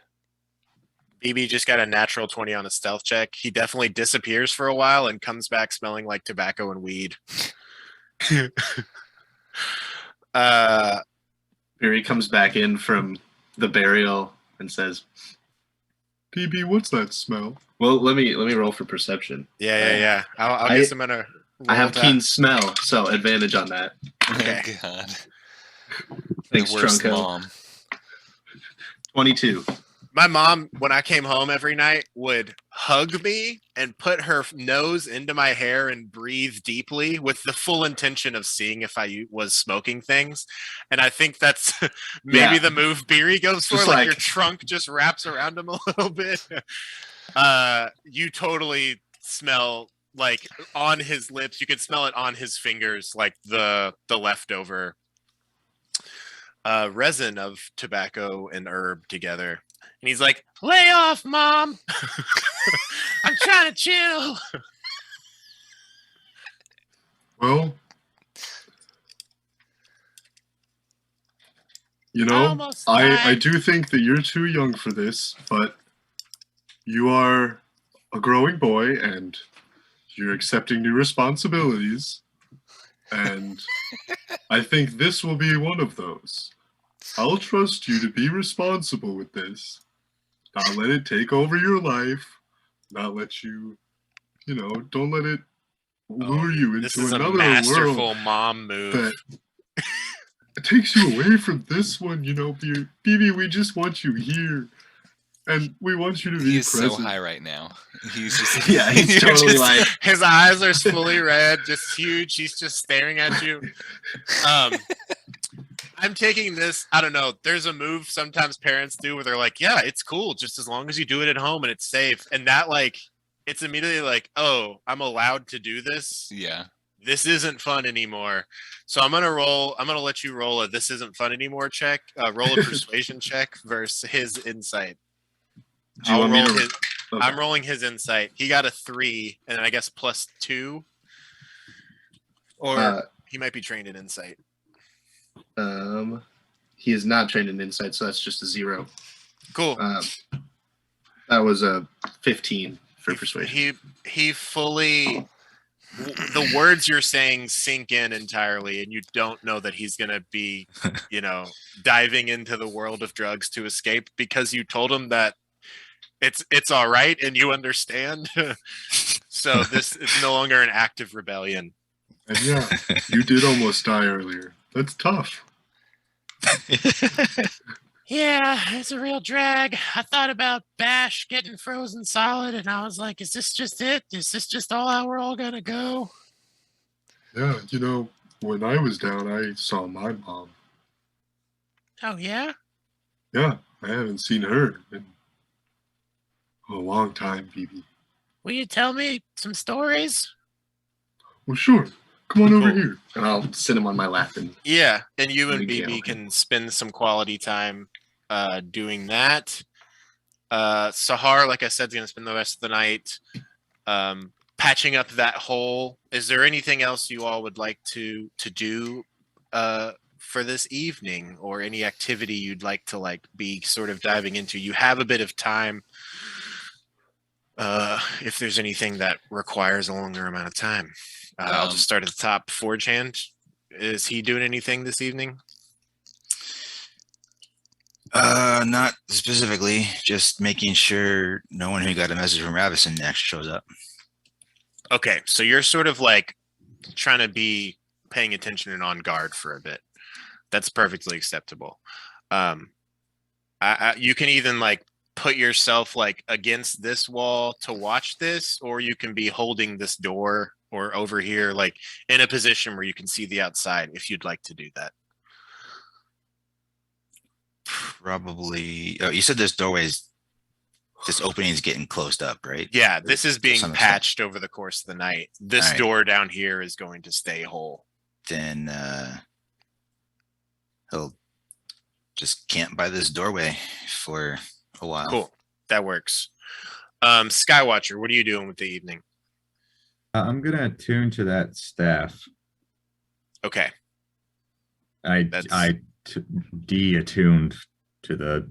BB just got a natural 20 on a stealth check. He definitely disappears for a while and comes back smelling like tobacco and weed. Barry comes back in from the burial and says, DB, what's that smell? Well, let me roll for perception. Yeah. I'll I- guess I'm gonna. I roll have that. keen smell, so advantage on that. Okay. Oh God. Thanks, the worst Trunko. mom. 22. My mom, when I came home every night, would hug me and put her nose into my hair and breathe deeply with the full intention of seeing if I was smoking things. And I think that's maybe Yeah. the move Beery goes for. Just Like like- your trunk just wraps around him a little bit. You totally smell like on his lips. You could smell it on his fingers, like the leftover resin of tobacco and herb together. And he's like, Lay off, Mom. I'm trying to chill. Well, you I know, almost I died. do think that you're too young for this, but you are a growing boy and you're accepting new responsibilities. And I think this will be one of those. I'll trust you to be responsible with this. Not let it take over your life. Not let you, don't let it lure you this into is a another masterful world mom move. that it takes you away from this one, BB, we just want you here. And we want you to be He is present. so high right now. He's just Yeah, he's You're totally just- like, his eyes are fully red, just huge. He's just staring at you. I'm taking this. I don't know. There's a move sometimes parents do where they're like, "Yeah, it's cool, just as long as you do it at home and it's safe." And that it's immediately like, "Oh, I'm allowed to do this. yeah. This isn't fun anymore." So I'm gonna roll. I'm gonna let you roll a "this isn't fun anymore" check. Roll a persuasion check versus his insight. do you want me to? his. Okay. I'm rolling his insight. He got a 3, and I guess +2. Or he might be trained in insight. He is not trained in insight, so that's just a 0. Cool. That was a 15 for persuasion. He fully. The words you're saying sink in entirely, and you don't know that he's gonna be, diving into the world of drugs to escape because you told him that it's all right and you understand. So this is no longer an active rebellion. And yeah, you did almost die earlier. That's tough. Yeah, it's a real drag. I thought about Bash getting frozen solid, and I was like, is this just it? Is this just all how we're all gonna go? Yeah, when I was down, I saw my mom. Oh, yeah? Yeah, I haven't seen her in a long time, BB. Will you tell me some stories? Well, sure. Come on over Cool. here. And I'll sit him on my lap and Yeah, and you and Maybe BB I'll- can spend some quality time doing that. Sahar, like I said, is going to spend the rest of the night patching up that hole. Is there anything else you all would like to do for this evening, or any activity you'd like to be sort of diving into? You have a bit of time. If there's anything that requires a longer amount of time, I'll just start at the top. Forge Hand, is he doing anything this evening? Not specifically, just making sure no one who got a message from Ravison next shows up. Okay, so you're sort of trying to be paying attention and on guard for a bit. That's perfectly acceptable. You can even put yourself against this wall to watch this, or you can be holding this door or over here, in a position where you can see the outside if you'd like to do that. Probably. Oh, you said this opening is getting closed up, right? Yeah, this is being some extent. patched over the course of the night. This Alright. door down here is going to stay whole. Then he'll just camp by this doorway for a while. Cool, that works. Skywatcher, what are you doing with the evening? I'm gonna attune to that staff. Okay. I de-attuned to the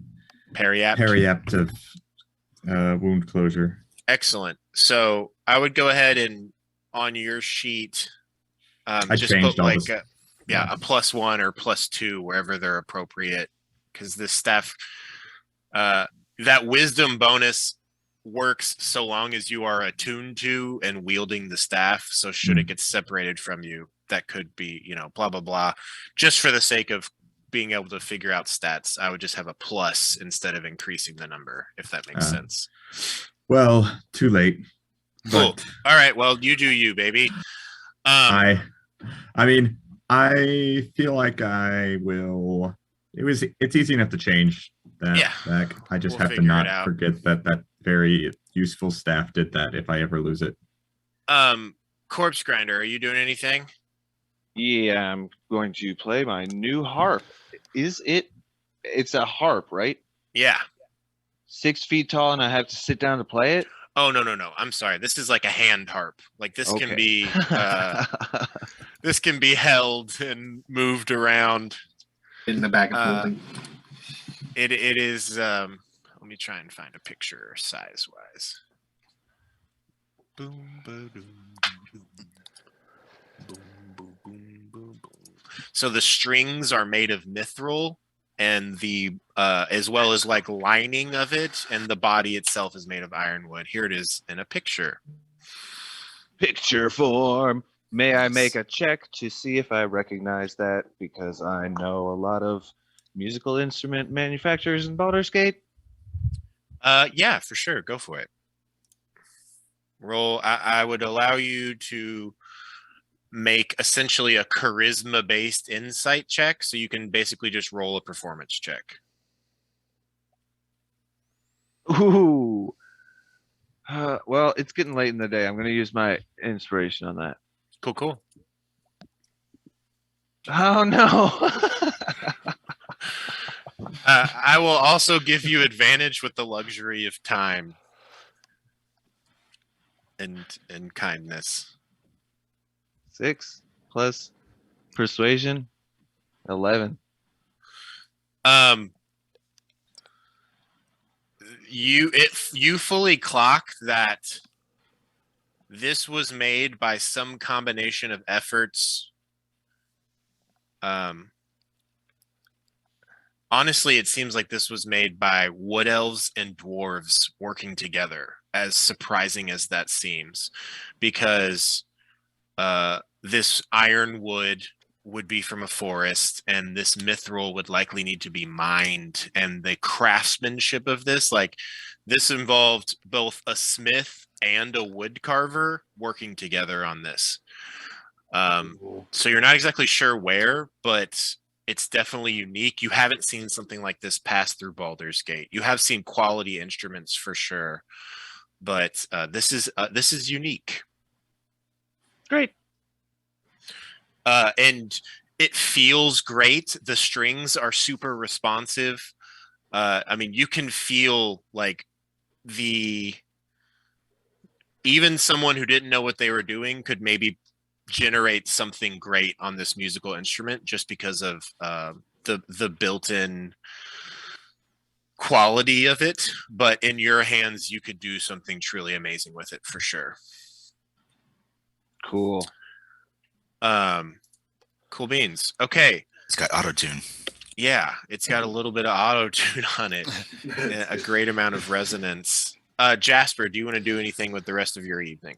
Periapt. periaptive wound closure. Excellent. So I would go ahead and on your sheet, I just changed put all a +1 or +2 wherever they're appropriate, because this staff That wisdom bonus works so long as you are attuned to and wielding the staff. So should it get separated from you, that could be, blah, blah, blah. Just for the sake of being able to figure out stats, I would just have a plus instead of increasing the number, if that makes sense. Well, too late. Cool. But All right. Well, you do you, baby. I mean, I feel like I will. It's easy enough to change that back. I just We'll have to figure it not out. forget that very useful staff did that if I ever lose it. Corpse Grinder, are you doing anything? Yeah, I'm going to play my new harp. It's a harp, right? Yeah. 6 feet tall, and I have to sit down to play it? Oh, no. I'm sorry. This is like a hand harp. Like this can be this can be held and moved around in the back of holding. It is let me try and find a picture size wise. Boom, boom, boom, boom. Boom, boom, boom, boom, boom. So the strings are made of mithril, and the as well as like lining of it, and the body itself is made of ironwood. Here it is in a picture. Picture form. May I make a check to see if I recognize that? Because I know a lot of musical instrument manufacturers in Baldur's Gate. Yeah, for sure. Go for it. Roll. I would allow you to make essentially a charisma-based insight check, so you can basically just roll a performance check. Ooh. Well, it's getting late in the day. I'm going to use my inspiration on that. Cool. Oh, no. I will also give you advantage with the luxury of time and kindness. 6 plus persuasion, 11. You fully clock that this was made by some combination of efforts. Honestly, it seems like this was made by wood elves and dwarves working together, as surprising as that seems, because this ironwood would be from a forest, and this mithril would likely need to be mined, and the craftsmanship of this, like this involved both a smith and a wood carver working together on this. So you're not exactly sure where, but it's definitely unique. You haven't seen something like this pass through Baldur's Gate. You have seen quality instruments for sure, but this is unique. Great. And it feels great. The strings are super responsive. I mean, you can feel like even someone who didn't know what they were doing could maybe generate something great on this musical instrument just because of the built-in quality of it. But in your hands, you could do something truly amazing with it for sure. Cool. Cool beans. Okay. It's got auto-tune. Yeah, it's got a little bit of auto-tune on it. A great amount of resonance. Jasper, do you want to do anything with the rest of your evening?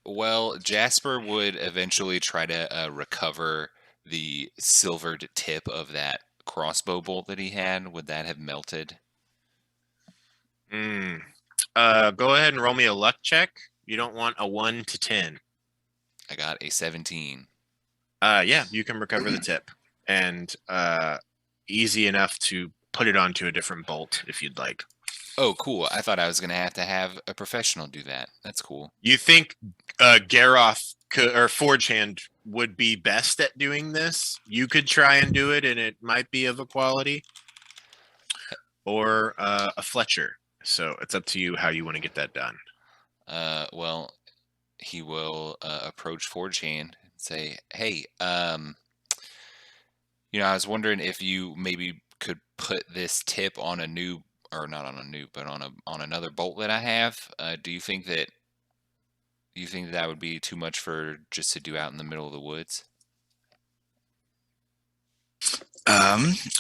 Well, Jasper would eventually try to recover the silvered tip of that crossbow bolt that he had. Would that have melted? Go ahead and roll me a luck check. You don't want a 1 to 10. I got a 17. Yeah, you can recover the tip, and easy enough to put it onto a different bolt if you'd like. Oh, cool. I thought I was going to have a professional do that. That's cool. You think Garoth or Forge Hand would be best at doing this? You could try and do it, and it might be of a quality. Or a Fletcher. So it's up to you how you want to get that done. Well, he will approach Forge Hand and say, "Hey, I was wondering if you maybe could put this tip on a new, or not on a new, but on another bolt that I have. Do you think that would be too much for just to do out in the middle of the woods?"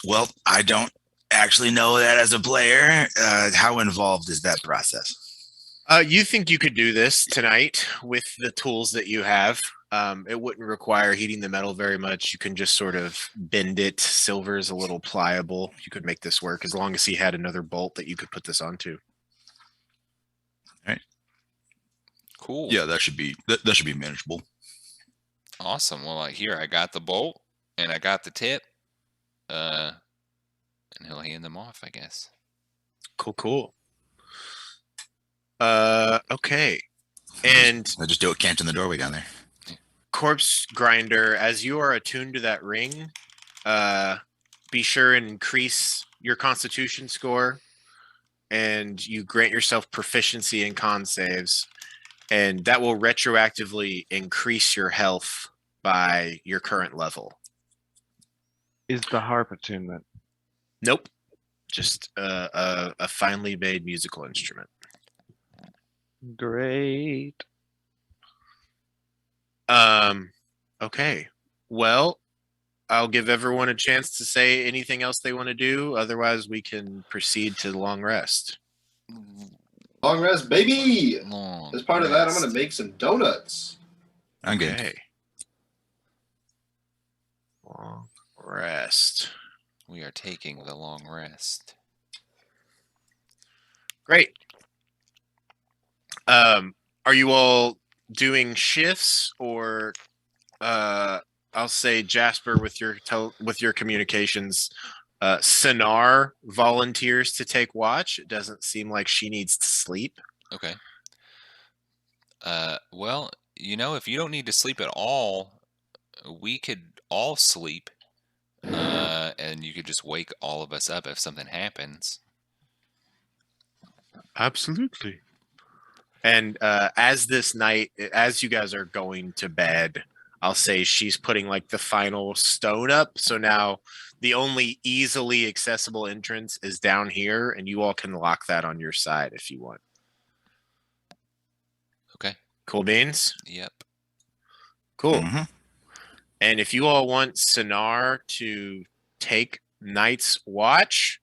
Well, I don't actually know that as a player. How involved is that process? You think you could do this tonight with the tools that you have? It wouldn't require heating the metal very much. You can just sort of bend it. Silver is a little pliable. You could make this work as long as he had another bolt that you could put this onto. Cool. Yeah, that should be manageable. Awesome. Well, here I got the bolt and I got the tip. And he'll hand them off, I guess. Cool. Okay. And I'll just do a cant in the doorway down there. Corpse Grinder, as you are attuned to that ring, be sure and increase your Constitution score, and you grant yourself proficiency in con saves, and that will retroactively increase your health by your current level. Is the harp attunement? Nope, just a finely made musical instrument. Great. Okay. Well, I'll give everyone a chance to say anything else they want to do. Otherwise, we can proceed to the long rest. Long rest, baby. Long As part of that, I'm rest. gonna make some donuts. I'm good. Okay. Long rest. We are taking the long rest. Great. Are you all doing shifts, or I'll say Jasper with your communications, Sinar volunteers to take watch. It doesn't seem like she needs to sleep. Okay. Well, if you don't need to sleep at all, we could all sleep. And you could just wake all of us up if something happens. Absolutely. And as you guys are going to bed, I'll say she's putting like the final stone up. So now the only easily accessible entrance is down here, and you all can lock that on your side if you want. Okay. Cool beans? Yep. Cool. Mhm. And if you all want Sinar to take night's watch,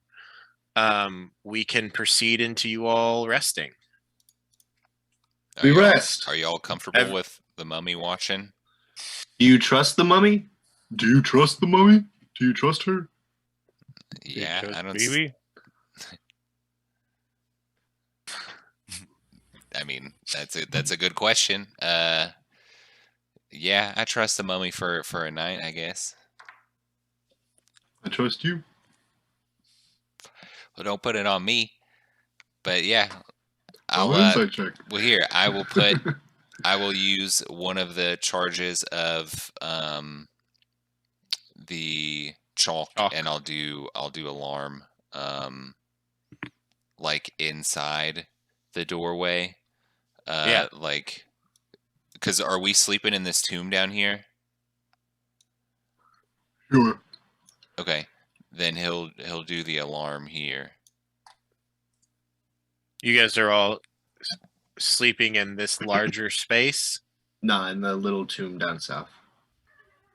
we can proceed into you all resting. We rest. Are you all comfortable with the mummy watching? Do you trust the mummy? Do you trust the mummy? Do you trust her? Yeah, I don't. I mean, that's a good question. Yeah, I trust the mummy for a night, I guess. I trust you. Well, don't put it on me. But yeah, I'll I'll. insight check. Well, here I will use one of the charges of the chalk, and I'll do alarm like inside the doorway. Yeah. Like, because are we sleeping in this tomb down here? Sure. Okay, then he'll do the alarm here. You guys are all sleeping in this larger space? Nah, in the little tomb down south.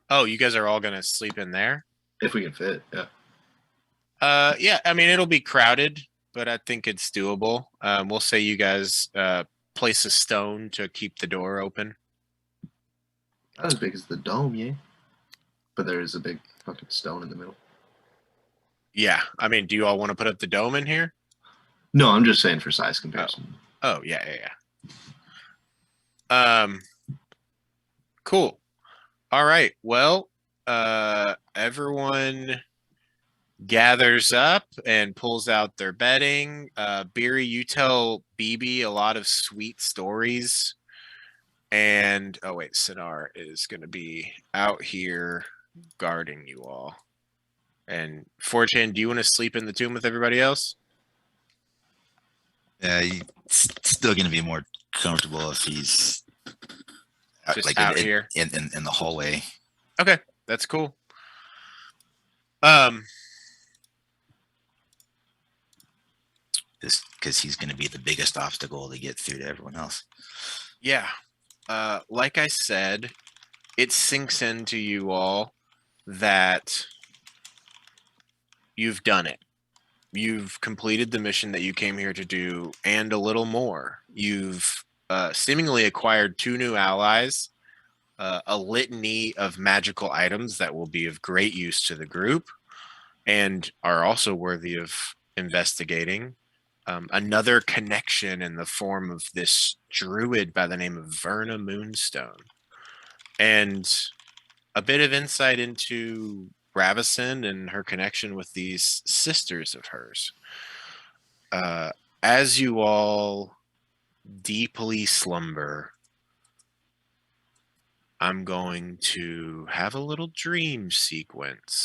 Oh, you guys are all going to sleep in there? If we can fit, yeah. Yeah, I mean, it'll be crowded, but I think it's doable. We'll say you guys place a stone to keep the door open. Not as big as the dome, yeah. But there is a big fucking stone in the middle. Yeah, I mean, do you all want to put up the dome in here? No, I'm just saying for size comparison. Oh, yeah. Cool. All right. Well, everyone gathers up and pulls out their bedding. Beery, you tell BB a lot of sweet stories. And oh wait, Sinar is going to be out here guarding you all. And 4chan, do you want to sleep in the tomb with everybody else? Yeah, he's still going to be more comfortable if he's Just out here in the hallway. Okay, that's cool. Just because he's going to be the biggest obstacle to get through to everyone else. Yeah. Like I said, it sinks into you all that you've done it. you've completed the mission that you came here to do and a little more. You've seemingly acquired 2 new allies, a litany of magical items that will be of great use to the group and are also worthy of investigating. Another connection in the form of this druid by the name of Verna Moonstone, and a bit of insight into Ravison and her connection with these sisters of hers. As you all deeply slumber, I'm going to have a little dream sequence.